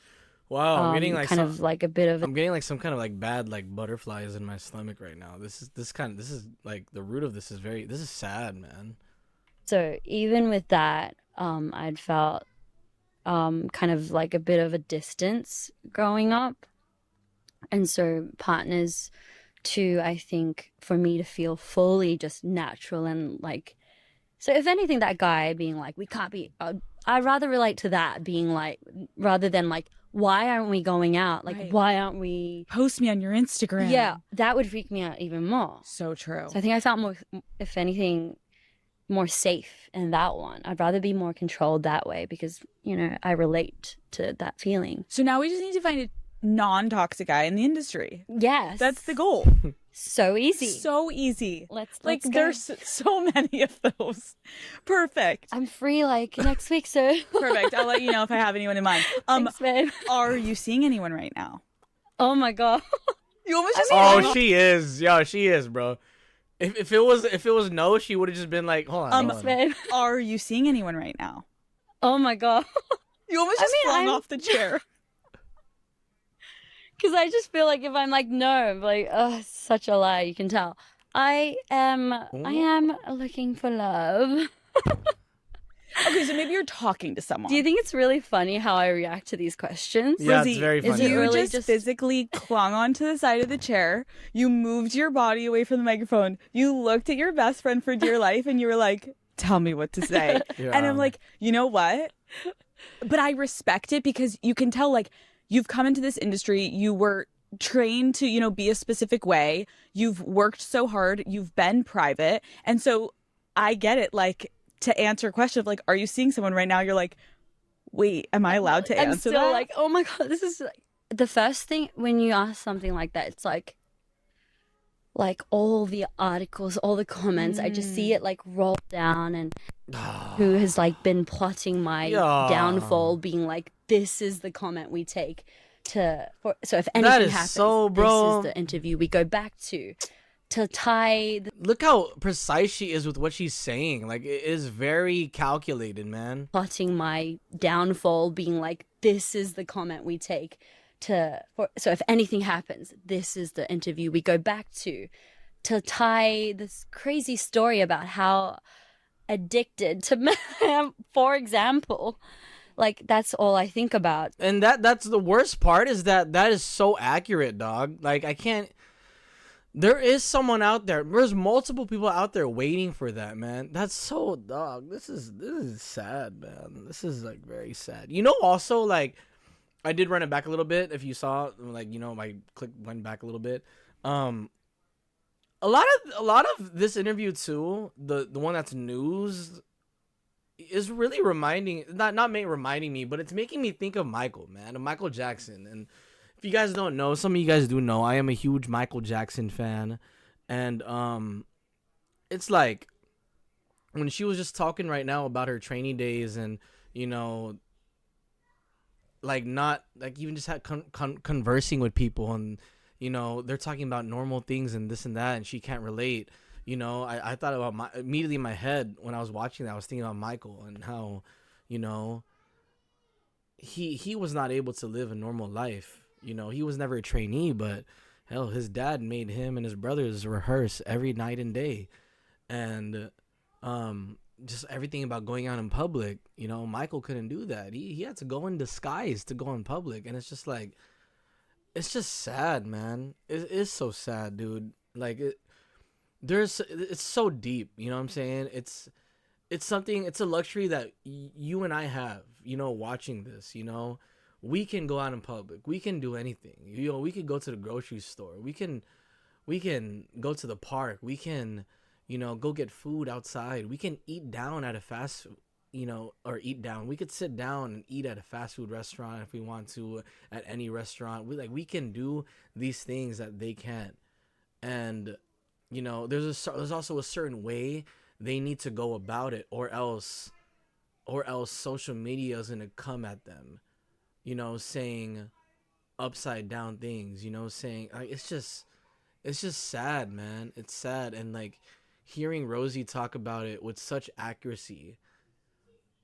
wow, I'm getting like kind of like a bit of. I'm getting like some kind of like bad like butterflies in my stomach right now. This is like the root of this is sad, man. So even with that, I'd felt kind of like a bit of a distance growing up, and so partners too. I think for me to feel fully just natural and like So if anything, that guy being like, we can't be, I'd rather relate to that being like, rather than like, why aren't we going out? Like, why aren't we? Post me on your Instagram. Yeah, that would freak me out even more. So true. So I think I felt more, if anything, more safe in that one. I'd rather be more controlled that way because, you know, I relate to that feeling. So now we just need to find a non-toxic guy in the industry. Yes. That's the goal. So easy. So easy. Let's like go. There's so many of those. Perfect. I'm free like next week, so. Perfect. I'll let you know if I have anyone in mind. Thanks, babe. Are you seeing anyone right now? Oh my God. You almost just she is. Yo, she is, bro. If it was no, she would have just been like, hold on. Babe. Are you seeing anyone right now? Oh my God. You almost just flung off the chair. Because I just feel like if I'm like, no, I'm like, oh, it's such a lie. You can tell. I am looking for love. Okay, so maybe you're talking to someone. Do you think it's really funny how I react to these questions? Yeah, Rosie, it's very funny. You really just physically clung onto the side of the chair. You moved your body away from the microphone. You looked at your best friend for dear life, and you were like, tell me what to say. Yeah. And I'm like, you know what? But I respect it because you can tell, like, you've come into this industry. You were trained to, you know, be a specific way. You've worked so hard. You've been private. And so I get it. Like, to answer a question of like, are you seeing someone right now? You're like, wait, am I allowed to answer I'm still that? like, oh my God, this is like the first thing when you ask something like that. It's like all the articles, all the comments. I just see it like roll down, and who has like been plotting my downfall, being like, this is the comment we take so if anything happens, so, bro. This is the interview we go back to tie Look how precise she is with what she's saying. Like, it is very calculated, man. plotting my downfall, being like, this is the comment we take so if anything happens, this is the interview we go back to tie this crazy story about how addicted to for example. Like, that's all I think about. And that's the worst part, is that is so accurate, dog. Like, I can't. There is someone out there. There's multiple people out there waiting for that, man. That's so, dog. This is sad, man. This is like very sad. You know, also, like, I did run it back a little bit. If you saw, like, you know, my click went back a little bit. A lot of this interview too, the one that's news, is really reminding me, but it's making me think of Michael, man, of Michael Jackson. And if you guys don't know, some of you guys do know, I am a huge Michael Jackson fan. And it's like, when she was just talking right now about her training days, and, you know, like, not like even just conversing with people, and, you know, they're talking about normal things and this and that, and she can't relate. You know, I thought about immediately in my head when I was watching that, I was thinking about Michael and how, you know, he was not able to live a normal life. You know, he was never a trainee, but hell, his dad made him and his brothers rehearse every night and day. And just everything about going out in public, you know, Michael couldn't do that. He had to go in disguise to go in public. And it's just like, it's just sad, man. It is so sad, dude. Like, it's so deep, you know what I'm saying? It's something, it's a luxury that you and I have, you know, watching this. You know, we can go out in public, we can do anything. You know, we could go to the grocery store, we can go to the park, we can, you know, go get food outside, we can eat down at a fast, you know, or eat down, we could sit down and eat at a fast food restaurant if we want to, at any restaurant. We can do these things that they can't. And, you know, there's also a certain way they need to go about it, or else social media is gonna come at them, you know, saying upside down things, you know, saying, like, it's just sad, man. It's sad. And like, hearing Rosie talk about it with such accuracy,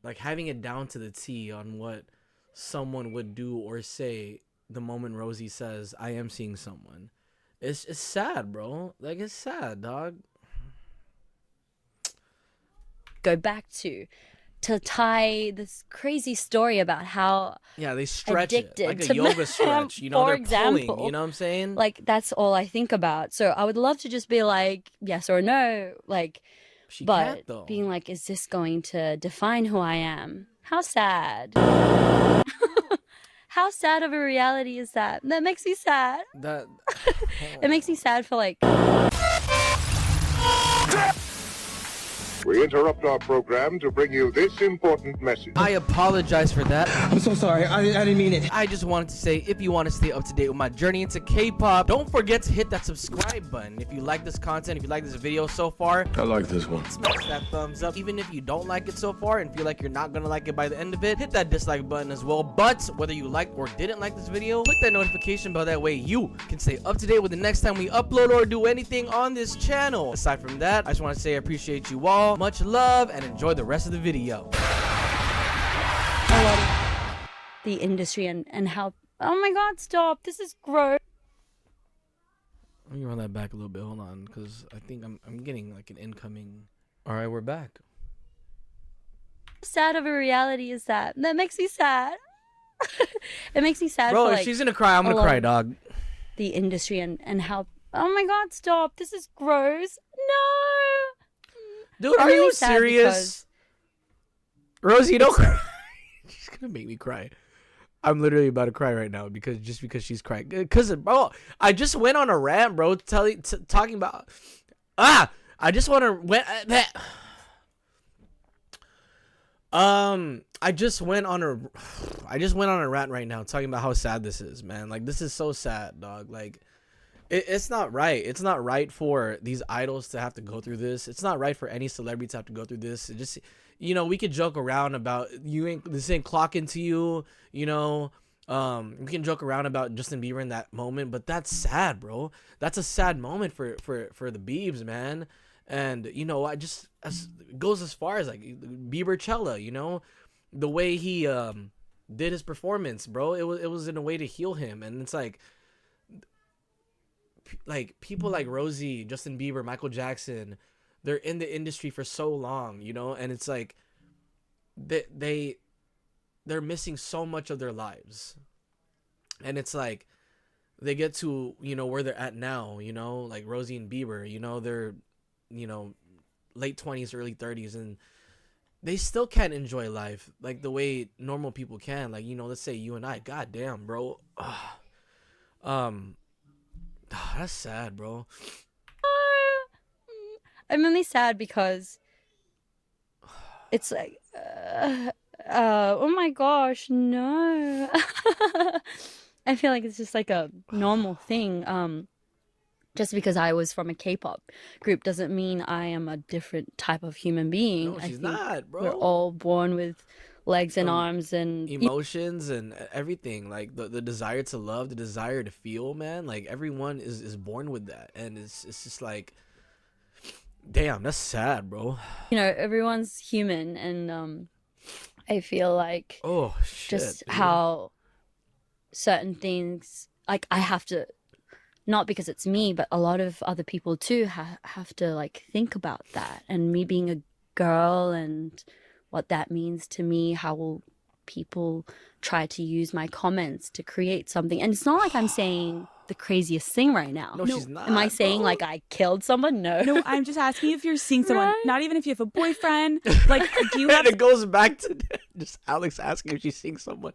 like having it down to the T on what someone would do or say the moment Rosie says, I am seeing someone. It's sad, bro. Like, it's sad, dog. Go back to tie this crazy story about how they stretch it like a to yoga stretch. You know, for they're example, pulling. You know what I'm saying? Like, that's all I think about. So I would love to just be like, yes or no. Like, She but can't, though. being like, is this going to define who I am? How sad. How sad of a reality is that? That makes me sad. It makes me sad for like... We interrupt our program to bring you this important message. I apologize for that. I'm so sorry. I didn't mean it. I just wanted to say, if you want to stay up to date with my journey into K-pop, don't forget to hit that subscribe button. If you like this content, if you like this video so far, I like this one. smash that thumbs up. Even if you don't like it so far and feel like you're not gonna like it by the end of it, hit that dislike button as well. But whether you liked or didn't like this video, click that notification bell. That way you can stay up to date with the next time we upload or do anything on this channel. Aside from that, I just want to say I appreciate you all. Much love and enjoy the rest of the video. I love the industry and how... Oh my god, stop. This is gross. Let me run that back a little bit. Hold on, because I think I'm getting like an incoming... Alright, we're back. How sad of a reality is that? That makes me sad. It makes me sad. Bro, for, if like, she's gonna cry, I'm gonna cry, dog. The industry and how... Oh my god, stop. This is gross. No. Dude, are you serious? Rosie, don't cry. She's gonna make me cry. I'm literally about to cry right now because she's crying. Cause bro, I just went on a rant, bro, talking about I just want to I just went on a rant right now talking about how sad this is, man. Like, this is so sad, dog. Like, it's not right. It's not right for these idols to have to go through this. It's not right for any celebrity to have to go through this. It just, you know, we could joke around about this ain't clocking to you, you know. We can joke around about Justin Bieber in that moment, but that's sad, bro. That's a sad moment for the Biebs, man. And, you know, it goes as far as like Biebercella, you know, the way he did his performance, bro. It was in a way to heal him, and it's like people like Rosie, Justin Bieber, Michael Jackson, they're in the industry for so long, you know, and it's like they're missing so much of their lives. And it's like they get to, you know, where they're at now, you know, like Rosie and Bieber, you know, they're, you know, late 20s, early 30s, and they still can't enjoy life like the way normal people can. Like, you know, let's say you and I, god damn, bro. That's sad, bro. I'm really sad because it's like, oh my gosh, no. I feel like it's just like a normal thing. Just because I was from a K-pop group doesn't mean I am a different type of human being. No, she's not, bro. We're all born with legs and arms and emotions and everything, like the desire to love, the desire to feel, man. Like, everyone is born with that, and it's just like, damn, that's sad, bro. You know, everyone's human, and I feel like just how certain things, like, I have to, not because it's me, but a lot of other people too have to like think about that, and me being a girl and what that means to me. How will people try to use my comments to create something? And it's not like I'm saying the craziest thing right now. No, she's not. Am I saying like I killed someone? No. No, I'm just asking if you're seeing someone, right? Not even if you have a boyfriend. Like, do you have... And it goes back to just Alex asking if she's seeing someone.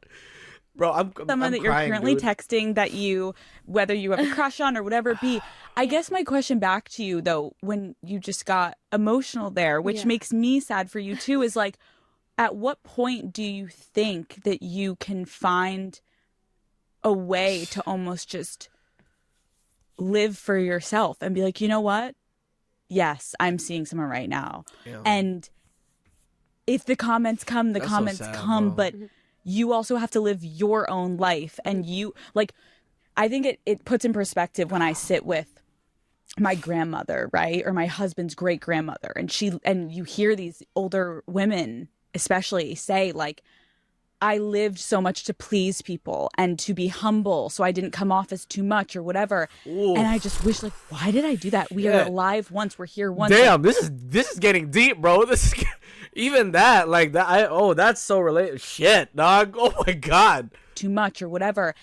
Bro, I'm someone that you're currently texting that you, whether you have a crush on or whatever it be. I guess my question back to you, though, when you just got emotional there, which makes me sad for you too, is like, at what point do you think that you can find a way to almost just live for yourself and be like, you know what? Yes, I'm seeing someone right now. Yeah. And if the comments come, the comments come, bro. But you also have to live your own life. And you, like, I think it puts in perspective when I sit with my grandmother, right? Or my husband's great grandmother. And you hear these older women especially say, like, I lived so much to please people and to be humble, so I didn't come off as too much or whatever. Oof. And I just wish, like, why did I do that? We are alive once, we're here once. Damn, this is getting deep, bro. This is even that, like that. That's so related. Shit, dog. Oh my god. Too much or whatever.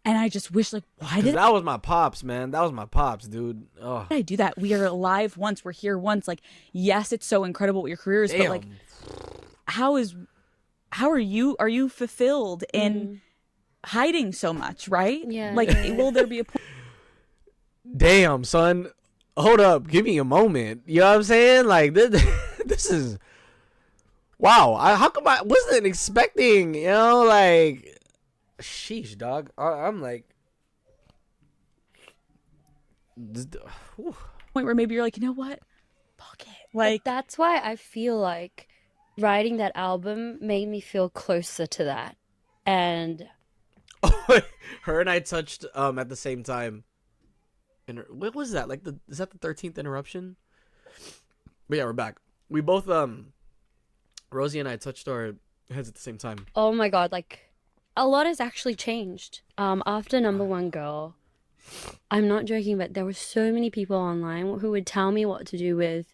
And I just wish, like, why did that was my pops, man. That was my pops, dude. Oh. Why did I do that? We are alive once. We're here once. Like, yes, it's so incredible what your career is, but like, how are you? Are you fulfilled in hiding so much? Right? Yeah. Like, will there be a point? Damn, son. Hold up. Give me a moment. You know what I'm saying? Like, this is. Wow. How come I wasn't expecting, you know, like. Sheesh, dog. I'm like. Point where maybe you're like, you know what? Fuck it. Like, but that's why I feel like writing that album made me feel closer to that. And. Her and I touched at the same time. What was that? Like is that the 13th interruption? But yeah, we're back. We both Rosie and I touched our heads at the same time. Oh my god, like a lot has actually changed. After Number One Girl, I'm not joking, but there were so many people online who would tell me what to do with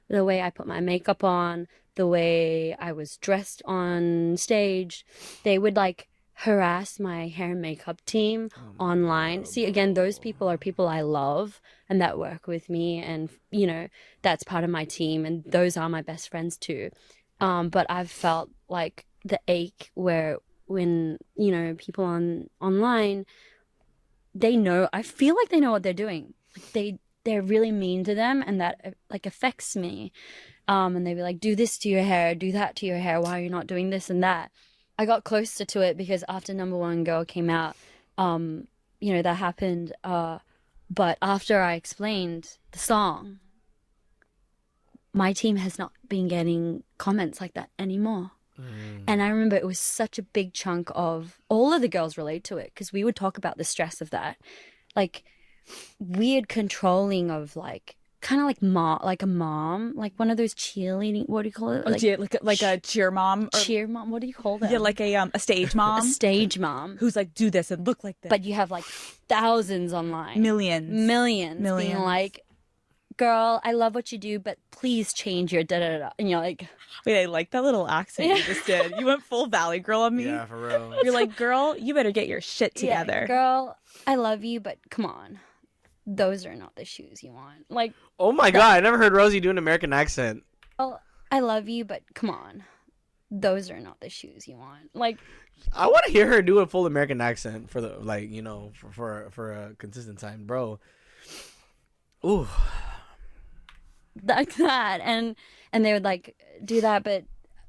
the way I put my makeup on, the way I was dressed on stage. They would like harass my hair and makeup team online. See, again, those people are people I love and that work with me, and you know, that's part of my team, and those are my best friends too. But I've felt like the ache where when, you know, people online, they know, I feel like they know what they're doing. Like they're really mean to them, and that like affects me. And they'd be like, do this to your hair, do that to your hair, why are you not doing this and that? I got closer to it because after Number One Girl came out, you know, that happened. But after I explained the song, my team has not been getting comments like that anymore. And I remember it was such a big chunk of, all of the girls relate to it because we would talk about the stress of that. Like weird controlling of like, kind of like a mom, like one of those cheerleading, what do you call it? Like a cheer mom? Cheer mom, what do you call that? Yeah, like a stage mom. A stage mom. Who's like, do this and look like this. But you have like thousands online. Millions. Being like, girl, I love what you do, but please change your da-da-da. And you're like... Wait, I like that little accent you just did. You went full Valley Girl on me. Yeah, for real. You're like, girl, you better get your shit together. Yeah, girl, I love you, but come on. Those are not the shoes you want. Like... Oh my god, I never heard Rosie do an American accent. Oh, I love you, but come on. Those are not the shoes you want. Like... I want to hear her do a full American accent for the, like, you know, for a consistent time, bro. Ooh. Like that, and they would like do that, but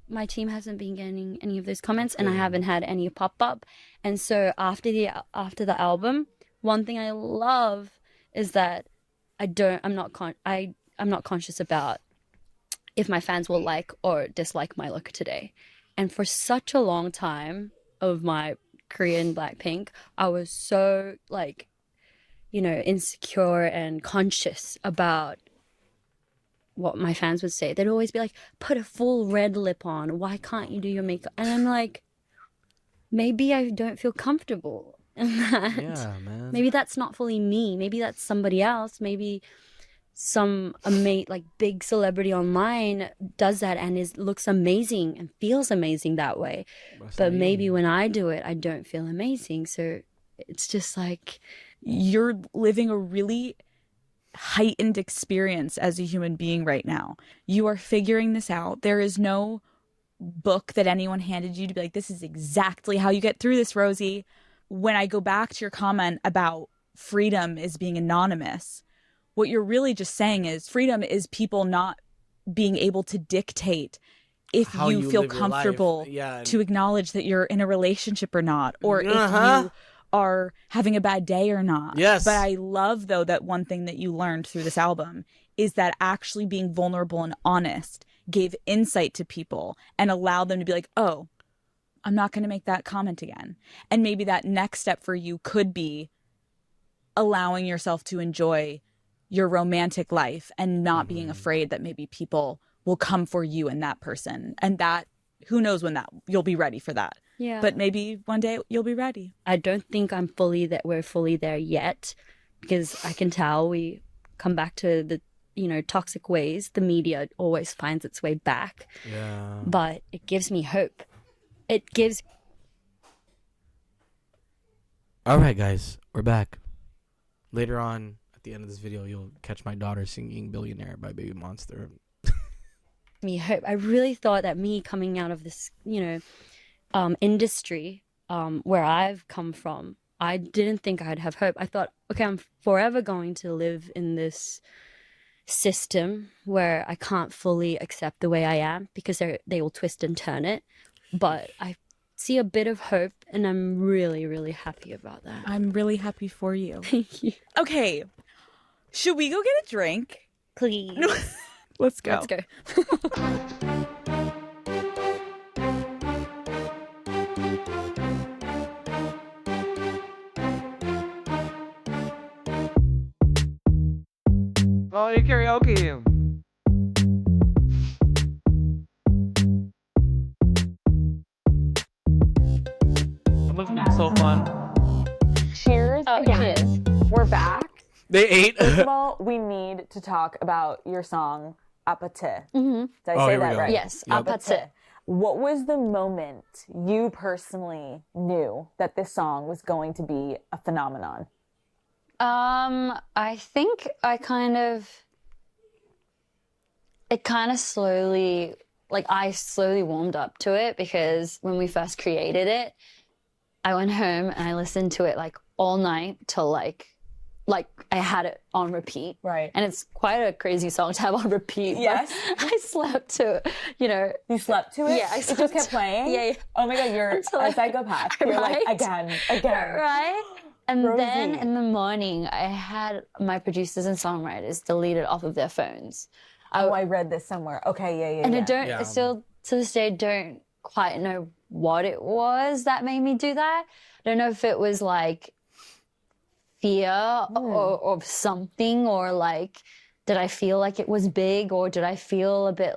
my team hasn't been getting any of those comments, and I haven't had any pop up. And so after the album, one thing I love is that I'm not conscious about if my fans will like or dislike my look today. And for such a long time of my career in Blackpink, I was so like, you know, insecure and conscious about what my fans would say. They'd always be like, put a full red lip on. Why can't you do your makeup? And I'm like, maybe I don't feel comfortable in that. Yeah, man. Maybe that's not fully me. Maybe that's somebody else. Maybe some like big celebrity online does that and looks amazing and feels amazing that way. But maybe when I do it, I don't feel amazing. So it's just like, you're living a really heightened experience as a human being right now. You are figuring this out. There is no book that anyone handed you to be like, this is exactly how you get through this, Rosie. When I go back to your comment about freedom is being anonymous, what you're really just saying is freedom is people not being able to dictate if how you feel comfortable to acknowledge that you're in a relationship or not, or if you are having a bad day or not. Yes. But I love, though, that one thing that you learned through this album is that actually being vulnerable and honest gave insight to people and allowed them to be like, oh, I'm not going to make that comment again. And maybe that next step for you could be allowing yourself to enjoy your romantic life and not being afraid that maybe people will come for you and that person. And that, who knows when that you'll be ready for that. Yeah. But maybe one day you'll be ready. I don't think we're fully there yet, because I can tell we come back to the, you know, toxic ways. The media always finds its way back. Yeah. But it gives me hope. It gives All right, guys, we're back. Later on, at the end of this video, you'll catch my daughter singing "Billionaire" by Baby Monster. Me hope. I really thought that me coming out of this, industry, where I've come from, I didn't think I'd have hope. I thought, okay, I'm forever going to live in this system where I can't fully accept the way I am because they will twist and turn it. But I see a bit of hope, and I'm really, really happy about that. I'm really happy for you. Thank you. Okay, should we go get a drink? Please. Let's go. Let's go. Oh, karaoke. It must be so fun. Cheers again. Cheers. We're back. They ate. First of all, we need to talk about your song Apate. Did I say that right? Yes, Yep. Apate. What was the moment you personally knew that this song was going to be a phenomenon? I think I kind of slowly, I slowly warmed up to it because when we first created it, I went home and I listened to it all night till like I had it on repeat. Right. And it's quite a crazy song to have on repeat. Yes. I slept to it, You slept to it? Yeah, I It just kept playing? Yeah. Oh my God, you're a psychopath. You're Right? like, again. Right? And then Rosie. in the morning, I had my producers and songwriters delete it off of their phones. I read this somewhere. Okay, yeah. And I still, to this day, don't quite know what it was that made me do that. I don't know if it was fear or something, or did I feel like it was big, or did I feel a bit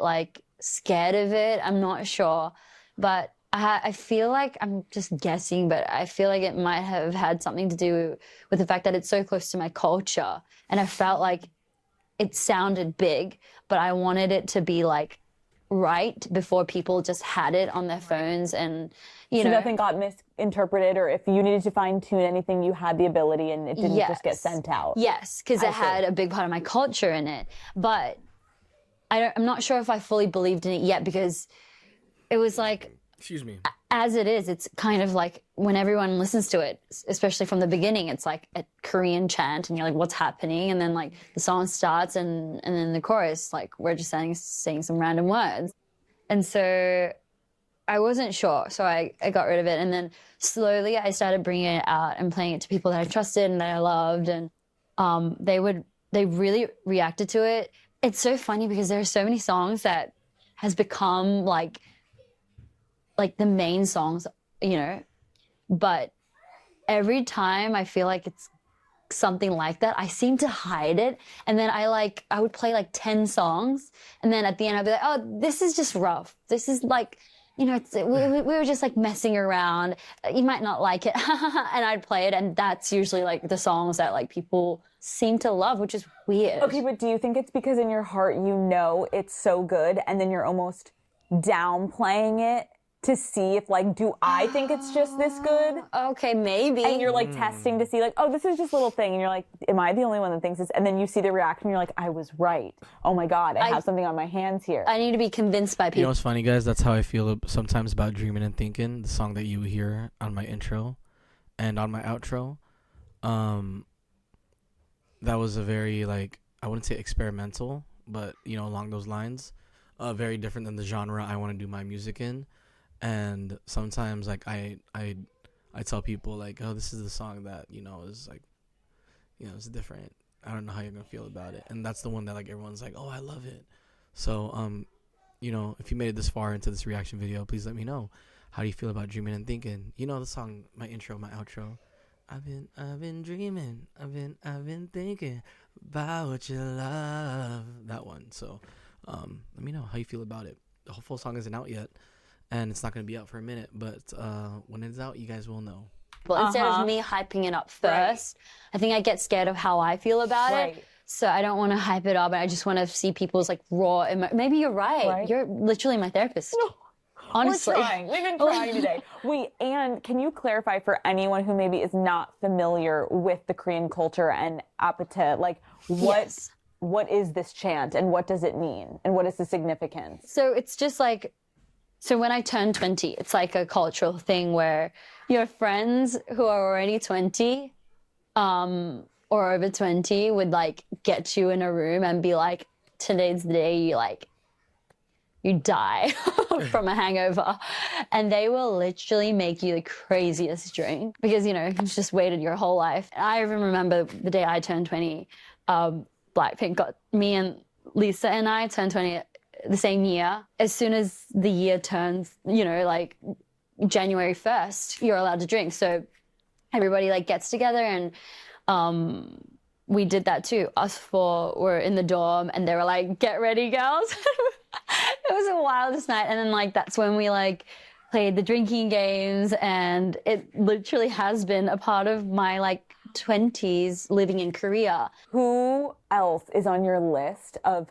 scared of it? I'm not sure. But I feel like, I'm just guessing, but I feel like it might have had something to do with the fact that it's so close to my culture. And I felt like it sounded big, but I wanted it to be right before people just had it on their phones, and so nothing got misinterpreted, or if you needed to fine tune anything, you had the ability and it didn't just get sent out. Yes, because it had a big part of my culture in it. But I'm not sure if I fully believed in it yet, because it was Excuse me. as it is, it's kind of when everyone listens to it, especially from the beginning, it's a Korean chant, and you're what's happening? And then the song starts, and then the chorus, we're just saying some random words. And so I wasn't sure, so I got rid of it. And then slowly I started bringing it out and playing it to people that I trusted and that I loved, and they really reacted to it. It's so funny because there are so many songs that has become the main songs, but every time I feel like it's something like that, I seem to hide it. And then I would play 10 songs. And then at the end I'd be like, oh, this is just rough. This is we were just messing around. You might not like it. And I'd play it. And that's usually the songs that people seem to love, which is weird. Okay, but do you think it's because in your heart it's so good, and then you're almost downplaying it to see if do I think it's just this good? Okay, maybe. And you're testing to see oh, this is just a little thing, and you're am I the only one that thinks this? And then you see the reaction, and you're I was right. Oh my God, I have something on my hands here. I need to be convinced by people. You know what's funny, guys? That's how I feel sometimes about Dreaming and Thinking, the song that you hear on my intro and on my outro. That was a very I wouldn't say experimental, but along those lines, very different than the genre I want to do my music in. And sometimes I tell people oh, this is the song that is it's different. I don't know how you're gonna feel about it, and that's the one that everyone's oh, I love it. So if you made it this far into this reaction video, please let me know, how do you feel about Dreaming and Thinking? The song, my intro, my outro. I've been dreaming, I've been thinking about your love. That one. So let me know how you feel about it. The whole full song isn't out yet, and it's not going to be out for a minute, but when it's out, you guys will know. Well, instead of me hyping it up first, I think I get scared of how I feel about it. So I don't want to hype it up, and I just want to see people's raw maybe you're right. You're literally my therapist. No. honestly. We're trying. We've been trying today. Wait, and can you clarify for anyone who maybe is not familiar with the Korean culture and appetite, like what is this chant and what does it mean and what is the significance? So it's just like, so when I turn 20, it's like a cultural thing where your friends who are already 20 or over 20 would like get you in a room and be like, today's the day you die from a hangover. And they will literally make you the craziest drink because, you know, you've just waited your whole life. And I even remember the day I turned 20, Blackpink got me and Lisa and I turned 20 the same year. As soon as the year turns, you know, like January 1st, you're allowed to drink. So everybody like gets together and we did that too. Us four were in the dorm and they were like, get ready, girls. It was the wildest night. And then like that's when we like played the drinking games and it literally has been a part of my like 20s living in Korea. Who else is on your list of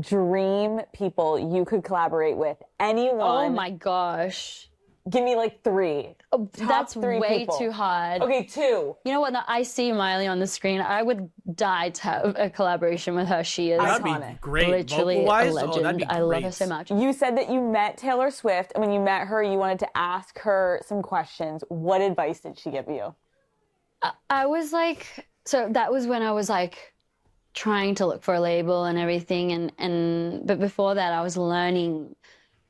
dream people you could collaborate with? Anyone? Oh my gosh. Give me like 3. That's three way people. too hard. Okay, 2. You know what? I see Miley on the screen. I would die to have a collaboration with her. She is That'd iconic. be great. Literally a Vocalize? legend. That'd be I love her great. so much. You said that you met Taylor Swift, and when you met her, you wanted to ask her some questions. What advice did she give you? I was like, so that was when I was like trying to look for a label and everything, but before that, I was learning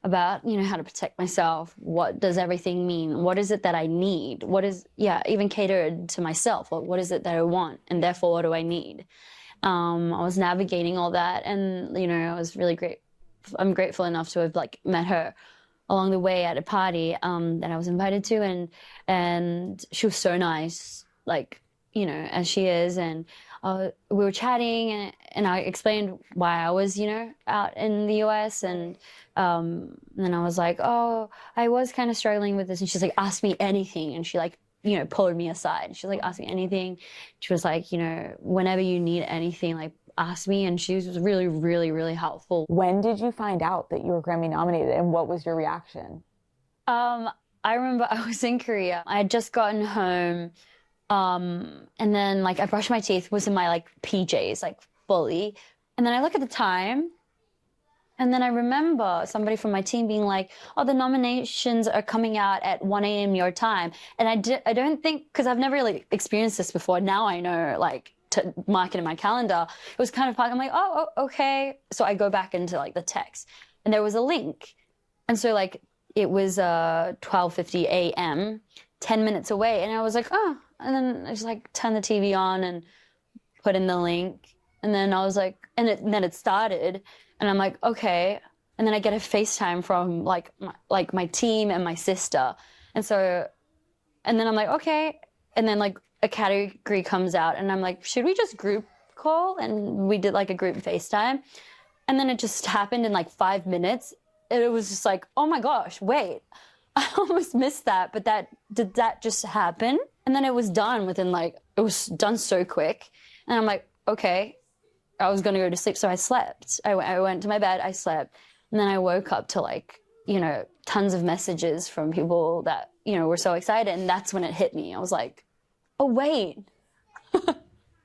about, you know, how to protect myself. What does everything mean? What is it that I need? What is, even catered to myself. What is it that I want? And therefore, what do I need? I was navigating all that and, you know, I was really great. I'm grateful enough to have like met her along the way at a party that I was invited to and she was so nice, like, you know, as she is. And we were chatting and I explained why I was, you know, out in the US and then I was like, oh, I was kind of struggling with this. And she's like, ask me anything. And she like, you know, pulled me aside. She's like, ask me anything. She was like, you know, whenever you need anything, like ask me. And she was really, really, really helpful. When did you find out that you were Grammy nominated and what was your reaction? I remember I was in Korea. I had just gotten home. And then like I brushed my teeth, was in my like PJs, like fully. And then I look at the time and then I remember somebody from my team being like, oh, the nominations are coming out at 1 a.m. your time. And I don't think, because I've never really experienced this before. Now I know like to mark it in my calendar. It was kind of like, I'm like, oh, okay. So I go back into like the text and there was a link. And so like it was 12:50 a.m., 10 minutes away. And I was like, oh. And then I just like turned the TV on and put in the link. And then I was like, and then it started. And I'm like, okay. And then I get a FaceTime from like my team and my sister. And so, and then I'm like, okay. And then like a category comes out and I'm like, should we just group call? And we did like a group FaceTime. And then it just happened in like 5 minutes. And it was just like, oh my gosh, wait. I almost missed that, but did that just happen? And then it was done within like, it was done so quick. And I'm like, okay, I was gonna go to sleep, so I slept. I went to my bed, I slept. And then I woke up to like, you know, tons of messages from people that, you know, were so excited. And that's when it hit me. I was like, oh, wait,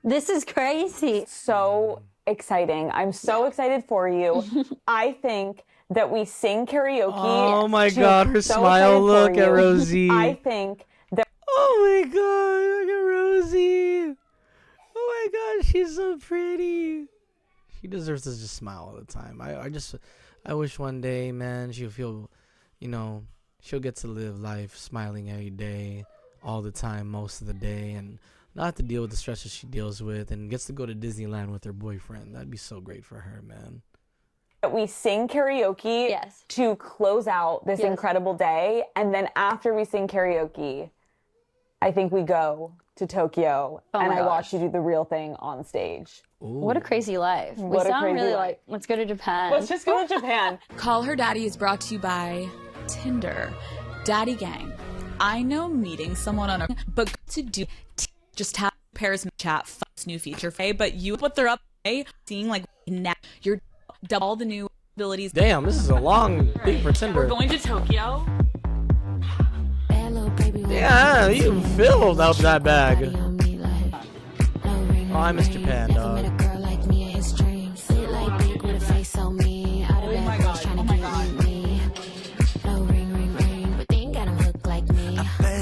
this is crazy. So exciting. I'm so excited for you. I think that we sing karaoke. Oh my God, her smile, look at Rosie. I think that. Oh my God, look at Rosie. Oh my God, she's so pretty. She deserves to just smile all the time. I wish one day, man, she'll feel, you know, she'll get to live life smiling every day, all the time, most of the day, and not have to deal with the stresses she deals with, and gets to go to Disneyland with her boyfriend. That'd be so great for her, man. We sing karaoke to close out this incredible day, and then after we sing karaoke, I think we go to Tokyo and I watch you do the real thing on stage. Ooh. What a crazy life. We sound really like, let's go to Japan. Let's just go to Japan. Call Her Daddy is brought to you by Tinder. Daddy Gang. I know meeting someone on a but to do just have pairs chat new feature, but you what they're up seeing like now you're double all the new abilities. Damn, this is a long thing for Tinder. We're going to Tokyo. Yeah, you filled up that bag. Oh, I miss Japan, dog.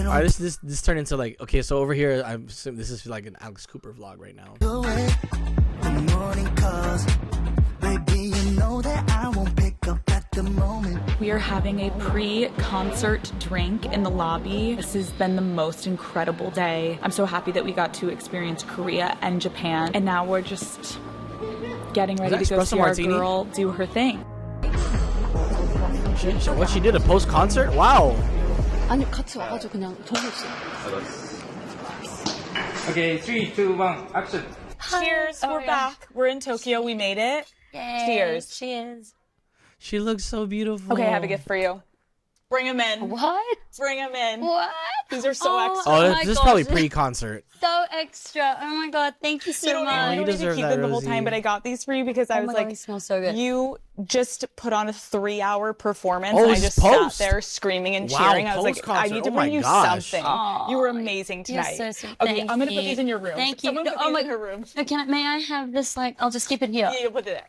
Alright, this turned into like, okay, so over here, I'm assuming this is like an Alex Cooper vlog right now. We are having a pre-concert drink in the lobby. This has been the most incredible day. I'm so happy that we got to experience Korea and Japan, and now we're just getting ready to go see our girl do her thing. What she did, a post-concert? Wow. 아니 같이 와가지고 그냥 정했어. Okay, 3, 2, 1, action. Cheers, we're back. We're in Tokyo, we made it. Yay. Cheers. Cheers. She looks so beautiful. Okay, I have a gift for you. Bring him in. What? Bring him in. What? These are so extra. Oh, this is probably pre-concert. So extra. Oh my god, thank you so much. You deserve that, keep them the whole time, but I got these for you because I was my like, god, they smell so good. You just put on a 3-hour performance, Oh, and I it's just post. sat there screaming and Wow, cheering. I was like, I post-concert. need to Oh bring my you gosh. something. Aw, You were amazing tonight. You're so sweet. Okay, Thank I'm gonna you. put these in your room. Thank you. Someone put these in her room. No, may I have this? Like, I'll just keep it here. Yeah, you put it there.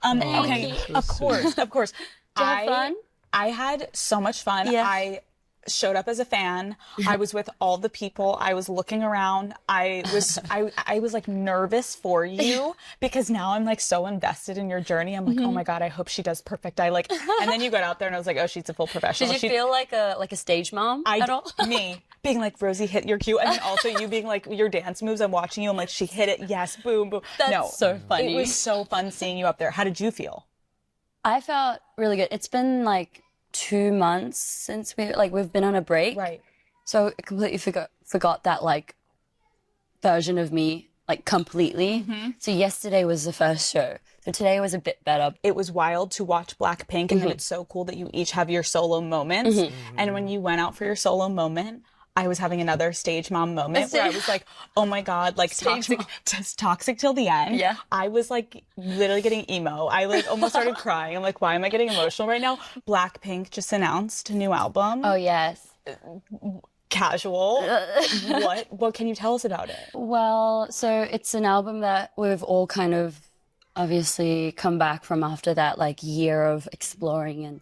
Thank Okay, you. of course. Did you have fun? I had so much fun. Yeah. I showed up as a fan. I was with all the people. I was looking around. I was like nervous for you because now I'm like so invested in your journey. I'm like, oh my god, I hope she does perfect. And then you got out there and I was like, oh, she's a full professional. Did you feel like a stage mom at all? Me being like, Rosie, hit your cue, and then also you being like, your dance moves. I'm watching you. I'm like, she hit it. Yes, boom, boom. That's so funny. It was so fun seeing you up there. How did you feel? I felt really good. It's been like 2 months since we've been on a break. Right. So I completely forgot that like version of me like completely. So yesterday was the first show. So today was a bit better. It was wild to watch Blackpink, and then it's so cool that you each have your solo moments. And when you went out for your solo moment, I was having another stage mom moment where I was like, oh my god, like toxic till the end. Yeah. I was like literally getting emo. I like almost started crying. I'm like, why am I getting emotional right now? Blackpink just announced a new album. Oh yes. Casual. What can you tell us about it? Well, so it's an album that we've all kind of obviously come back from after that like year of exploring and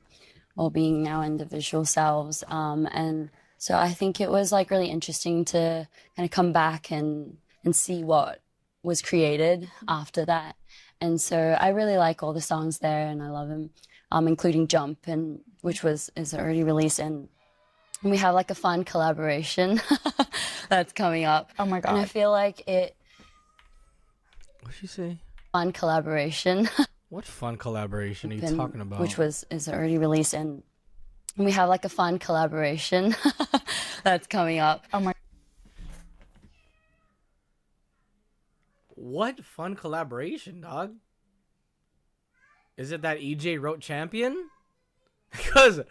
all being our individual selves. And so I think it was like really interesting to kind of come back and see what was created after that. And so I really like all the songs there and I love them, including Jump, and which is already released, and we have like a fun collaboration that's coming up. Oh my god. And I feel like it. What'd she say? Fun collaboration. What fun collaboration are you talking about? Which is already released, and we have like a fun collaboration that's coming up. Oh my. What fun collaboration, dog? Is it that EJ wrote Champion? Because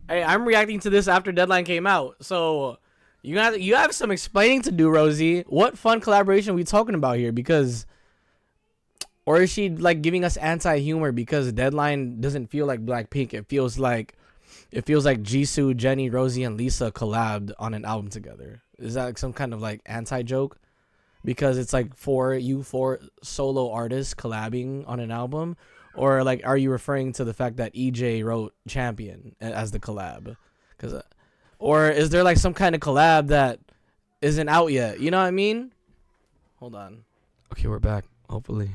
hey, I'm reacting to this after Deadline came out, so you have some explaining to do, Rosie. What fun collaboration are we talking about here? Because, or is she like giving us anti-humor because Deadline doesn't feel like Blackpink? It feels like Jisoo, Jennie, Rosie, and Lisa collabed on an album together. Is that like some kind of like anti-joke? Because it's like four solo artists collabing on an album? Or like, are you referring to the fact that EJ wrote Champion as the collab? Or is there like some kind of collab that isn't out yet? You know what I mean? Hold on. Okay, we're back. Hopefully.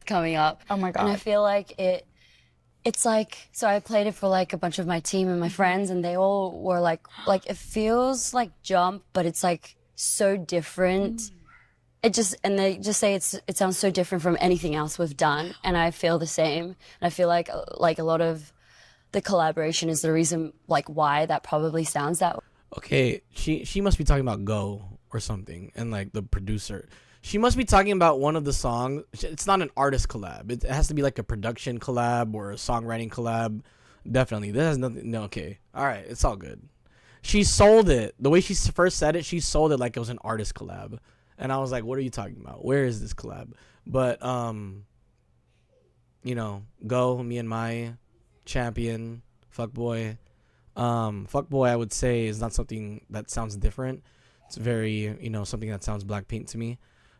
Coming up. Oh my god. And I feel like it's like, so I played it for like a bunch of my team and my friends, and they all were like it feels like Jump, but it's like so different. And they just say it sounds so different from anything else we've done, and I feel the same. And I feel like a lot of the collaboration is the reason like why that probably sounds that way. Okay, she must be talking about Go or something, and like the producer. She must be talking about one of the songs. It's not an artist collab. It has to be like a production collab or a songwriting collab. Definitely. This has nothing. No, okay. All right. It's all good. She sold it. The way she first said it, she sold it like it was an artist collab. And I was like, what are you talking about? Where is this collab? But, Go, Me and My, Champion, Fuckboy. Fuckboy, I would say, is not something that sounds different. It's very, something that sounds Blackpink to me.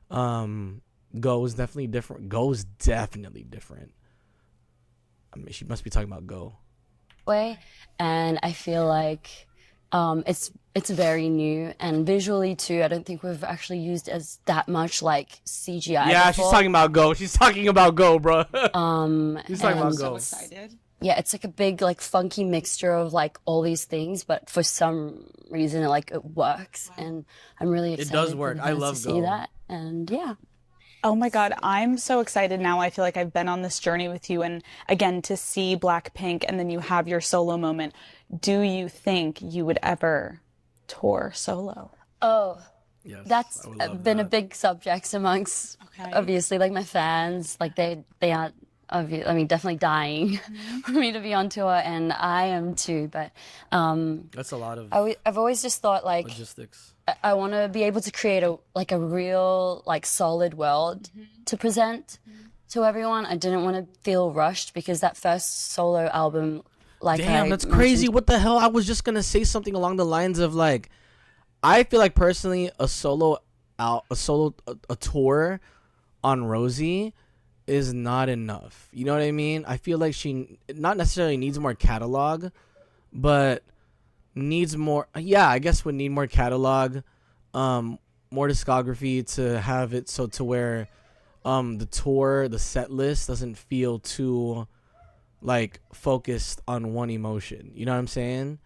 Go is definitely different. Go is definitely different. I mean, she must be talking about Go. Way, and I feel like it's very new, and visually too. I don't think we've actually used as that much like CGI. Yeah, before. she's talking about Go. She's talking about Go, bro. She's talking about Go. So excited. Yeah, it's like a big like funky mixture of like all these things, but for some reason it works, and I'm really excited. It does work. I love to Go. see that, and yeah. Oh my God, I'm so excited now. I feel like I've been on this journey with you, and again, to see Blackpink and then you have your solo moment. Do you think you would ever tour solo? Oh, yes, that's been a big subject amongst obviously like my fans. Like they are definitely dying for me to be on tour, and I am too. But that's a lot of. I've always just thought like logistics. I want to be able to create a real like solid world to present to everyone. I didn't want to feel rushed because that first solo album, like damn, that's crazy. What the hell? I was just gonna say something along the lines of like, I feel like personally a tour on Rosie is not enough. You know what I mean? I feel like she not necessarily needs more catalog, but needs more. Yeah, I guess would need more catalog, more discography to have it so to where the set list doesn't feel too like focused on one emotion. You know what I'm saying?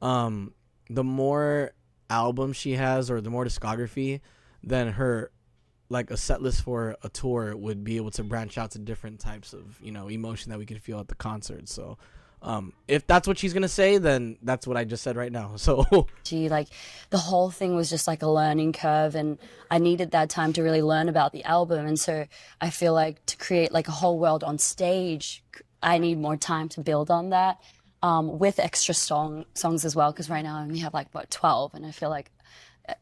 The more albums she has or the more discography, then her like a set list for a tour would be able to branch out to different types of emotion that we could feel at the concert. So if that's what she's gonna say, then that's what I just said right now. So like the whole thing was just like a learning curve, and I needed that time to really learn about the album. And so I feel like to create like a whole world on stage, I need more time to build on that, with extra songs as well, because right now I only have like 12, and I feel like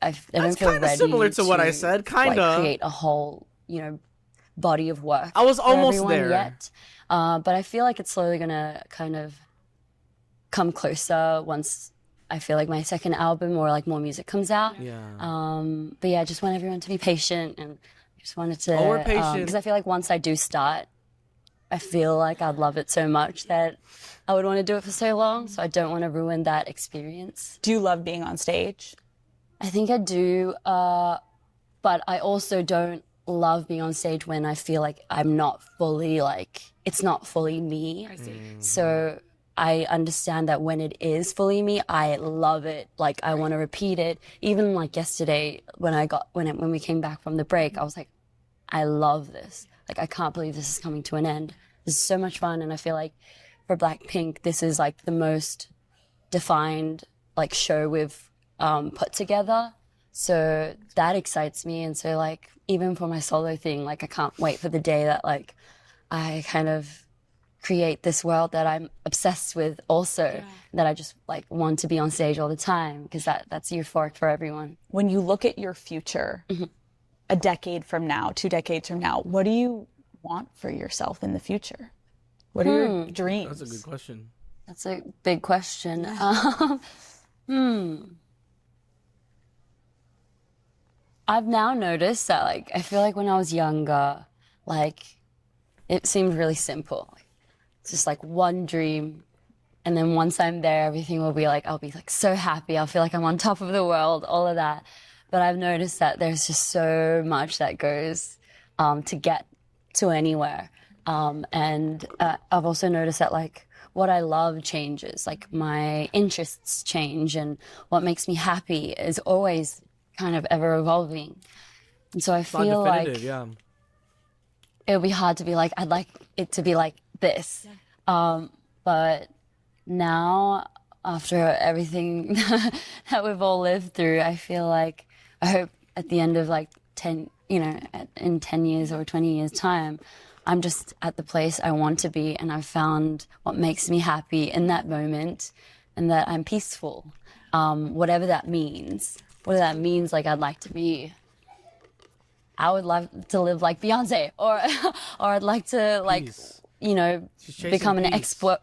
I don't feel ready similar to what I said, kind of create a whole body of work. I was almost there yet. But I feel like it's slowly gonna kind of come closer once I feel like my second album or like more music comes out. Yeah. But yeah, I just want everyone to be patient, and just wanted to. Oh, we're patient. Because I feel like once I do start, I feel like I'd love it so much that I would want to do it for so long. So I don't want to ruin that experience. Do you love being on stage? I think I do, but I also don't love being on stage when I feel like I'm not fully it's not fully me. I see. So I understand that when it is fully me, I love it. Like I want to repeat it. Even like yesterday when we came back from the break, I was like, I love this. Like I can't believe this is coming to an end. This is so much fun, and I feel like for Blackpink, this is like the most defined like show we've put together. So that excites me. And so like even for my solo thing, like I can't wait for the day that like I kind of create this world that I'm obsessed with also, that I just like want to be on stage all the time, because that's euphoric for everyone. When you look at your future, a decade from now, 2 decades from now, what do you want for yourself in the future? What are your dreams? That's a good question. That's a big question. I've now noticed that, like, I feel like when I was younger, like, it seemed really simple. Like, it's just like one dream, and then once I'm there, everything will be like, I'll be like so happy. I'll feel like I'm on top of the world, all of that. But I've noticed that there's just so much that goes to get to anywhere. And I've also noticed that, like, what I love changes. Like, my interests change, and what makes me happy is always kind of ever evolving. And so I feel like it would be hard to be like, I'd like it to be like this. But now, after everything that we've all lived through, I feel like, I hope at the end of like 10, in 10 years or 20 years time, I'm just at the place I want to be, and I've found what makes me happy in that moment, and that I'm peaceful. Whatever that means. Whether that means like I'd like to be, I would love to live like Beyonce, or I'd like to like you know, become an expert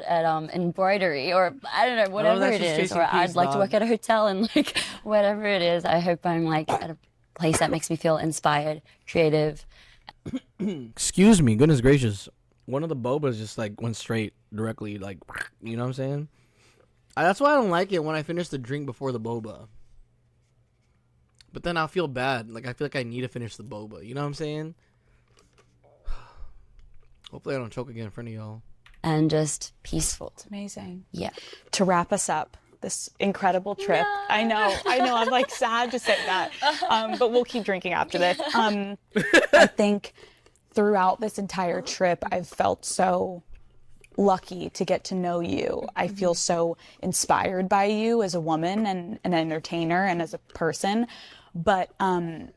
at embroidery, or I don't know, whatever it is, or I'd like to work at a hotel, and like whatever it is, I hope I'm like at a place that makes me feel inspired, creative. Excuse me, goodness gracious. One of the bobas just like went straight directly, like, you know what I'm saying? That's why I don't like it when I finish the drink before the boba. But then I'll feel bad. Like, I feel like I need to finish the boba. You know what I'm saying? Hopefully I don't choke again in front of y'all. And just peaceful. It's amazing. Yeah. To wrap us up, this incredible trip. No. I know. I'm like sad to say that. But we'll keep drinking after this. I think throughout this entire trip, I've felt so lucky to get to know you. I feel so inspired by you as a woman and an entertainer and as a person. But I'm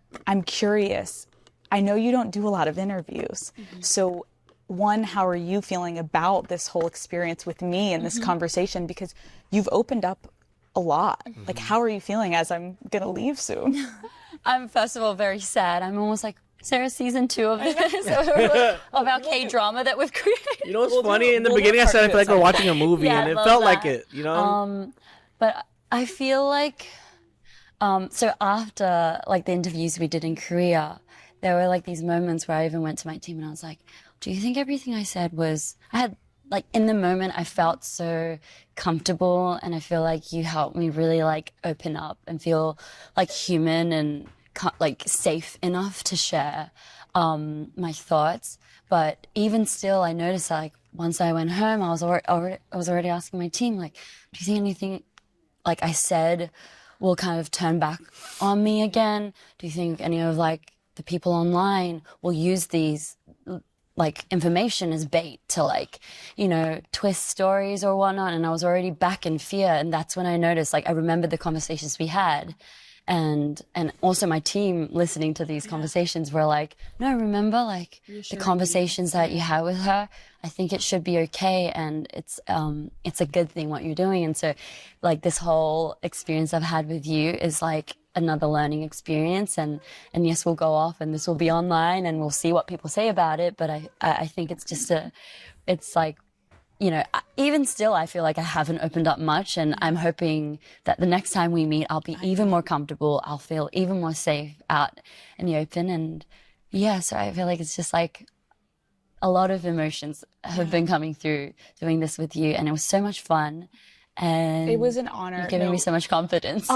curious. I know you don't do a lot of interviews. So one, how are you feeling about this whole experience with me and this conversation? Because you've opened up a lot. Like, how are you feeling as I'm going to leave soon? I'm, first of all, very sad. I'm almost like, is there a season 2 of this? Of our K-drama that we've created? You know what's funny? In the beginning, I said I feel like we're watching a movie, and it felt like it, you know? But I feel like, so after, like, the interviews we did in Korea, there were, like, these moments where I even went to my team and I was like, do you think everything I said was, I had, like, in the moment, I felt so comfortable, and I feel like you helped me really, like, open up and feel, like, human and, like, safe enough to share my thoughts. But even still, I noticed, like, once I went home, I was already asking my team, like, do you think anything, like, I said will kind of turn back on me again? Do you think any of, like, the people online will use these, like, information as bait to, like, you know, twist stories or whatnot? And I was already back in fear. And that's when I noticed, like, I remembered the conversations we had. And also my team listening to these conversations were like, no, remember, like, the conversations that you had with her? I think it should be okay. And it's a good thing what you're doing. And so, like, this whole experience I've had with you is like another learning experience. And yes, we'll go off and this will be online and we'll see what people say about it. But I think it's just it's like, you know, even still, I feel like I haven't opened up much, and I'm hoping that the next time we meet, I'll be even more comfortable. I'll feel even more safe out in the open. And yeah, so I feel like it's just like a lot of emotions have been coming through doing this with you, and it was so much fun. And it was an honor. You've given me so much confidence.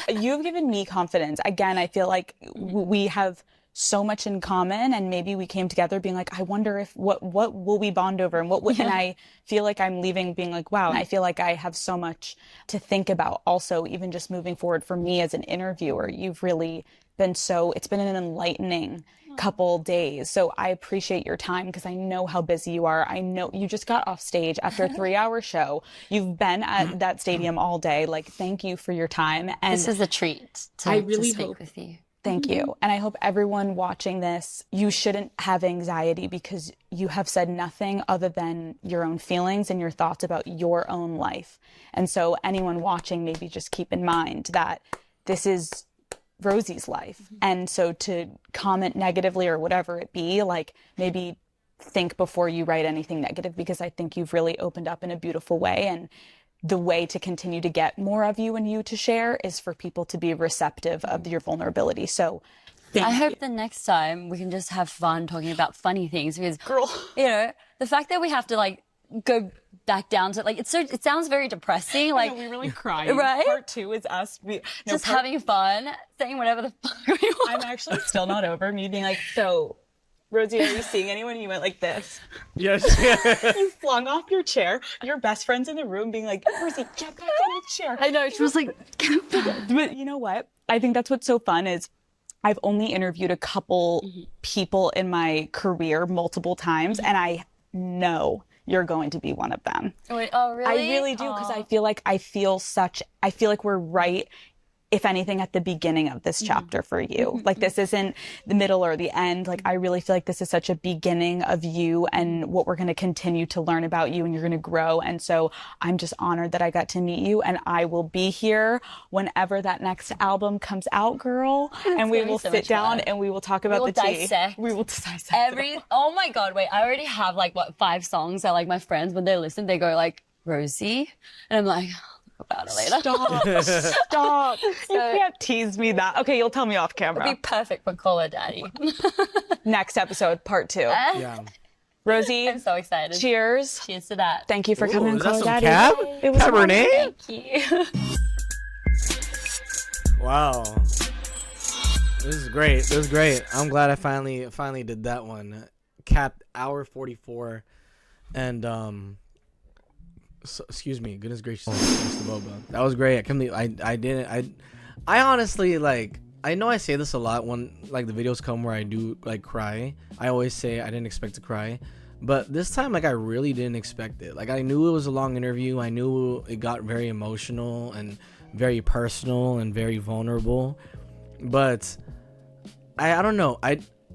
You've given me confidence. Again, I feel like we have so much in common, and maybe we came together being like, I wonder if what will we bond over, and and I feel like I'm leaving being like, wow, I feel like I have so much to think about also, even just moving forward for me as an interviewer. You've really been it's been an enlightening couple days. So I appreciate your time, because I know how busy you are. I know you just got off stage after a 3-hour show. You've been at that stadium all day. Like, thank you for your time. And this is a treat to speak with you. Thank you. And I hope everyone watching this, you shouldn't have anxiety, because you have said nothing other than your own feelings and your thoughts about your own life. And so anyone watching, maybe just keep in mind that this is Rosie's life. And so to comment negatively or whatever it be, like, maybe think before you write anything negative, because I think you've really opened up in a beautiful way. And the way to continue to get more of you and you to share is for people to be receptive of your vulnerability. So I hope the next time we can just have fun talking about funny things, because, you know, the fact that we have to, like, go back down to, like, it sounds very depressing. Like, we really crying. Right? Part 2 is us. Having fun, saying whatever the fuck we want. I'm actually still not over me being like, so, Rosie, are you seeing anyone? You went like this. Yes. You flung off your chair. Your best friend's in the room being like, Rosie, get back on the chair. I know. She was like, but you know what? I think that's what's so fun is I've only interviewed a couple people in my career multiple times, and I know you're going to be one of them. Oh, really? I really do, because I feel like we're right if anything, at the beginning of this chapter for you. Like, this isn't the middle or the end. Like, I really feel like this is such a beginning of you and what we're going to continue to learn about you, and you're going to grow. And so I'm just honored that I got to meet you, and I will be here whenever that next album comes out, girl. And we will sit down and we will talk about the tea. We will dissect oh my God, wait, I already have like, what, 5 songs that like my friends, when they listen, they go like, Rosie? And I'm like, about it later. Stop. You can't tease me that. Okay, you'll tell me off camera. It'd be perfect for Call Her Daddy. Next episode, part 2. Yeah. Rosie, I'm so excited. Cheers. Cheers to that. Thank you for coming on Call Her Daddy. Cab? It was Cabernet? Thank you. Wow. This is great. This is great. I'm glad I finally did that one. Capped hour 44. And so, excuse me, goodness gracious, Mr. Boba. That was great. I can't believe I honestly, like, I know I say this a lot when like the videos come where I do like cry. I always say I didn't expect to cry, but this time, like, I really didn't expect it. Like, I knew it was a long interview. I knew it got very emotional and very personal and very vulnerable, but I don't know.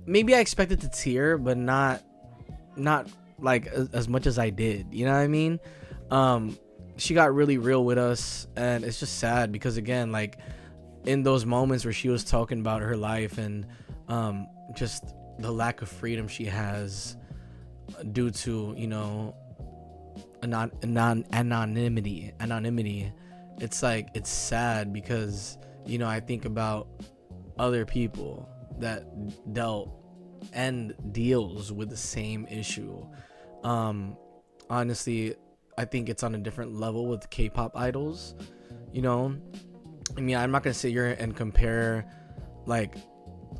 Maybe I expected to tear, but not like as much as I did. You know what I mean? She got really real with us, and it's just sad because, again, like, in those moments where she was talking about her life and just the lack of freedom she has due to, you know, anonymity, it's like, it's sad because, you know, I think about other people that dealt and deals with the same issue. Honestly, I think it's on a different level with K-pop idols, you know. I mean, I'm not gonna sit here and compare like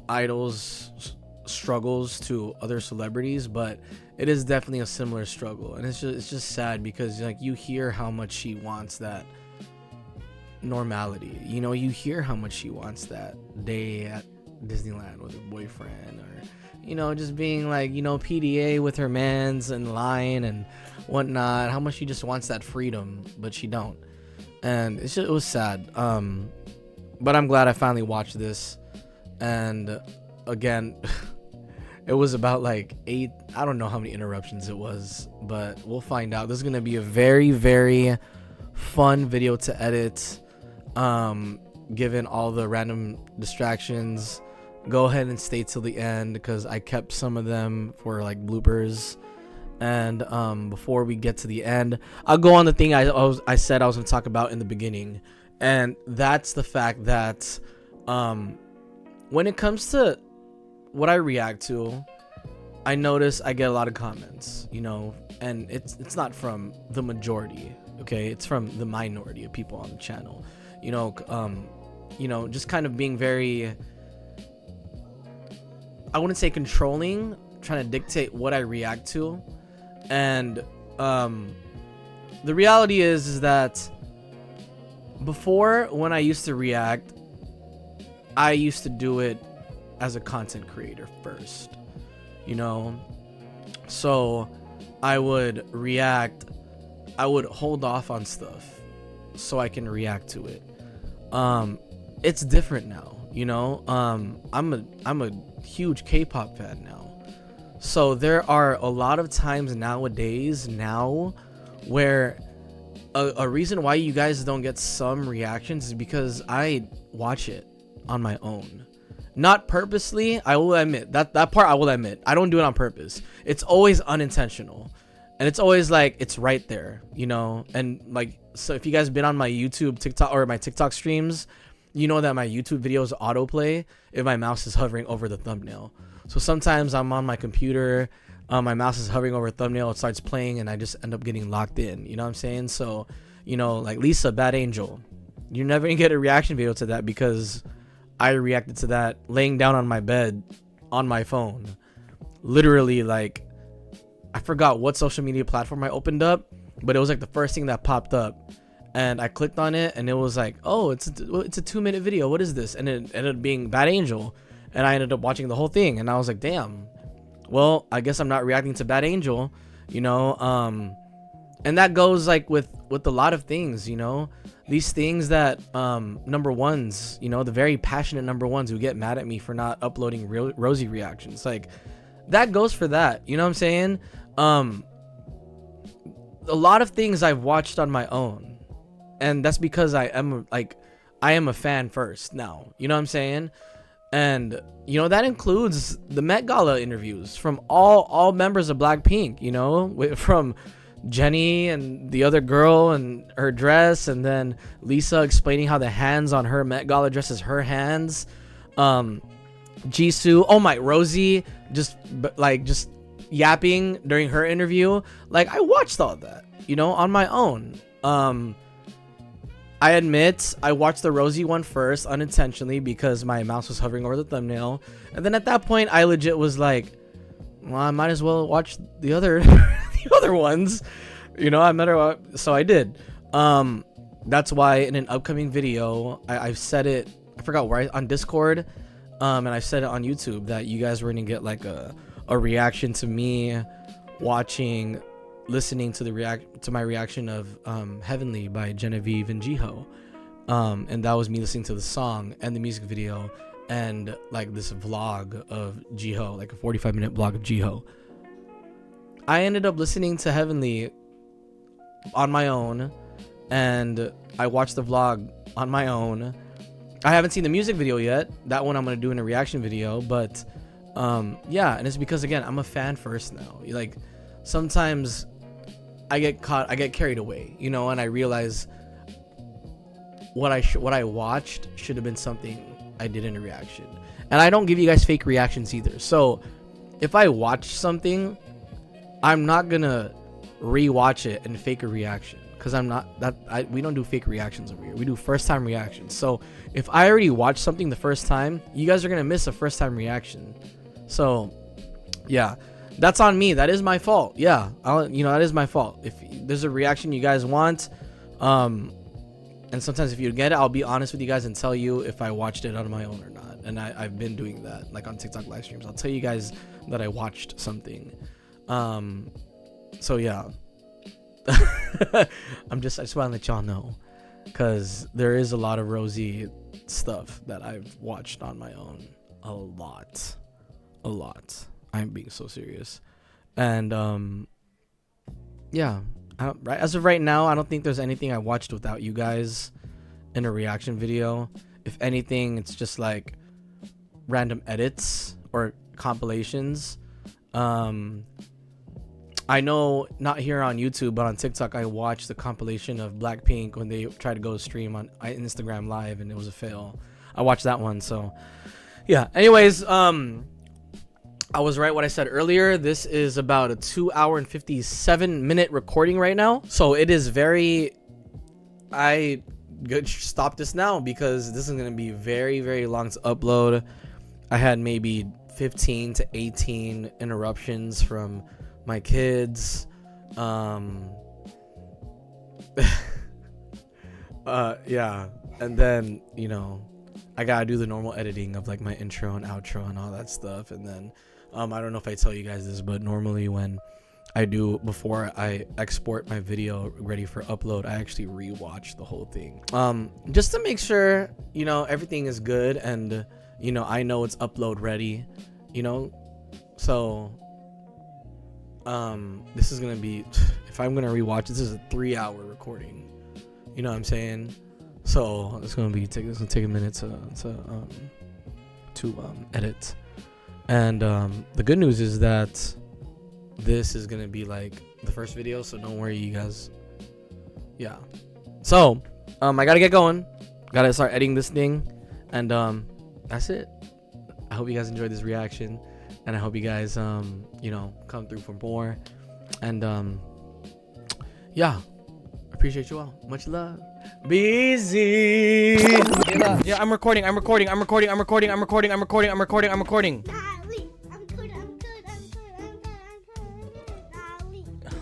idols' struggles to other celebrities, but it is definitely a similar struggle, and it's just sad because, like, you hear how much she wants that normality, you know. You hear how much she wants that day at Disneyland with her boyfriend, or, you know, just being like, you know, PDA with her mans and line and whatnot, how much she just wants that freedom, but she don't. And it was sad. But I'm glad I finally watched this. And again, it was about like 8, I don't know how many interruptions it was, but we'll find out. This is gonna be a very, very fun video to edit, given all the random distractions. Go ahead and stay till the end because I kept some of them for like bloopers. And before we get to the end, I'll go on the thing I said I was going to talk about in the beginning, and that's the fact that when it comes to what I react to, I notice I get a lot of comments, you know, and it's not from the majority, okay? It's from the minority of people on the channel, you know, just kind of being very, I wouldn't say controlling, trying to dictate what I react to. And the reality is that before, when I used to react, I used to do it as a content creator first, you know. So I would react, I would hold off on stuff so I can react to it. It's different now, you know. I'm a huge K-pop fan now. So there are a lot of times nowadays where a reason why you guys don't get some reactions is because I watch it on my own. Not purposely, I will admit. That part I will admit. I don't do it on purpose. It's always unintentional. And it's always like, it's right there, you know? And like, so if you guys been on my YouTube, TikTok, or my TikTok streams, you know that my YouTube videos autoplay if my mouse is hovering over the thumbnail. So sometimes I'm on my computer, my mouse is hovering over a thumbnail, it starts playing, and I just end up getting locked in. You know what I'm saying? So, you know, like Lisa, Bad Angel, you're never gonna get a reaction video to that because I reacted to that laying down on my bed on my phone. Literally, like, I forgot what social media platform I opened up, but it was like the first thing that popped up. And I clicked on it, and it was like, oh, it's a 2-minute video. What is this? And it ended up being Bad Angel. And I ended up watching the whole thing, and I was like, damn, well, I guess I'm not reacting to Bad Angel, you know. And that goes like with with a lot of things, you know, these things that number ones, you know, the very passionate number ones who get mad at me for not uploading Rosie reactions, like that goes for that, you know what I'm saying? A lot of things I've watched on my own, and that's because I am a fan first now, you know what I'm saying? And you know, that includes the Met Gala interviews from all members of Blackpink, you know, from Jennie and the other girl and her dress, and then Lisa explaining how the hands on her Met Gala dress is her hands. Jisoo, oh my, Rosie just yapping during her interview. Like, I watched all that, you know, on my own. I admit I watched the Rosie one first unintentionally because my mouse was hovering over the thumbnail, and then at that point I legit was like, well, I might as well watch the other the other ones, you know. So I did. That's why in an upcoming video I've said it, I forgot where, on Discord, and I said it on YouTube, that you guys were gonna get like a reaction to me listening to my reaction of Heavenly by Genevieve and Jiho, and that was me listening to the song and the music video and like this vlog of Jiho, like a 45-minute vlog of Jiho. I ended up listening to Heavenly on my own, and I watched the vlog on my own. I haven't seen the music video yet. That one I'm gonna do in a reaction video, but yeah, and it's because, again, I'm a fan first now. Like, sometimes I get carried away, you know, and I realize what I watched should have been something I did in a reaction. And I don't give you guys fake reactions either. So if I watch something, I'm not gonna rewatch it and fake a reaction, because we don't do fake reactions over here. We do first time reactions. So if I already watched something the first time, you guys are gonna miss a first time reaction. So yeah, that's on me. That is my fault. Yeah, that is my fault. If there's a reaction you guys want, and sometimes if you get it, I'll be honest with you guys and tell you if I watched it on my own or not. And I've been doing that, like on TikTok live streams. I'll tell you guys that I watched something. So yeah, I just want to let y'all know, because there is a lot of Rosie stuff that I've watched on my own. A lot. I'm being so serious. And yeah, as of right now, I don't think there's anything I watched without you guys in a reaction video. If anything, it's just like random edits or compilations. I know, not here on YouTube, but on TikTok, I watched the compilation of Blackpink when they tried to go stream on Instagram Live and it was a fail. I watched that one. So yeah, anyways, I was right what I said earlier. This is about a 2 hour and 57 minute recording right now. So it is I could stop this now because this is going to be very, very long to upload. I had maybe 15 to 18 interruptions from my kids. Yeah. And then, you know, I gotta do the normal editing of like my intro and outro and all that stuff. And then I don't know if I tell you guys this, but normally when I do, before I export my video ready for upload, I actually rewatch the whole thing, just to make sure, you know, everything is good and, you know, I know it's upload ready, you know. So this is gonna be, if I'm gonna rewatch, this is a 3 hour recording, you know what I'm saying? So it's gonna take a minute to edit. And the good news is that this is gonna be like the first video, so don't worry, you guys. Yeah. So I gotta get going. Gotta start editing this thing, and that's it. I hope you guys enjoyed this reaction, and I hope you guys you know, come through for more. And yeah, appreciate you all. Much love. Be easy. Yeah, I'm recording.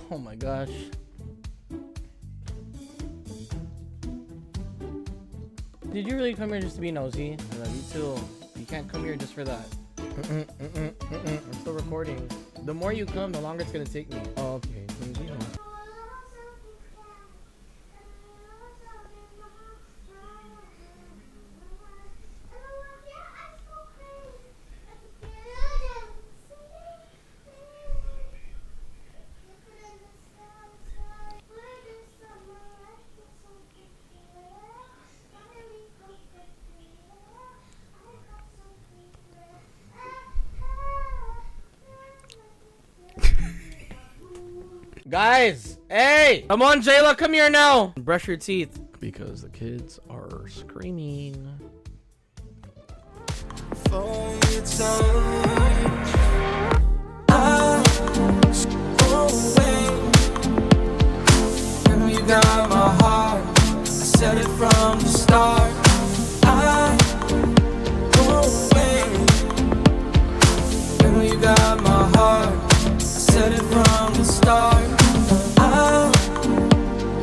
Oh my gosh. Did you really come here just to be nosy? I love you too. You can't come here just for that. I'm still recording. The more you come, the longer it's gonna take me. Oh, okay. Guys, hey! Come on, Jayla, come here now! Brush your teeth. Because the kids are screaming. You got my heart, I said it from the start.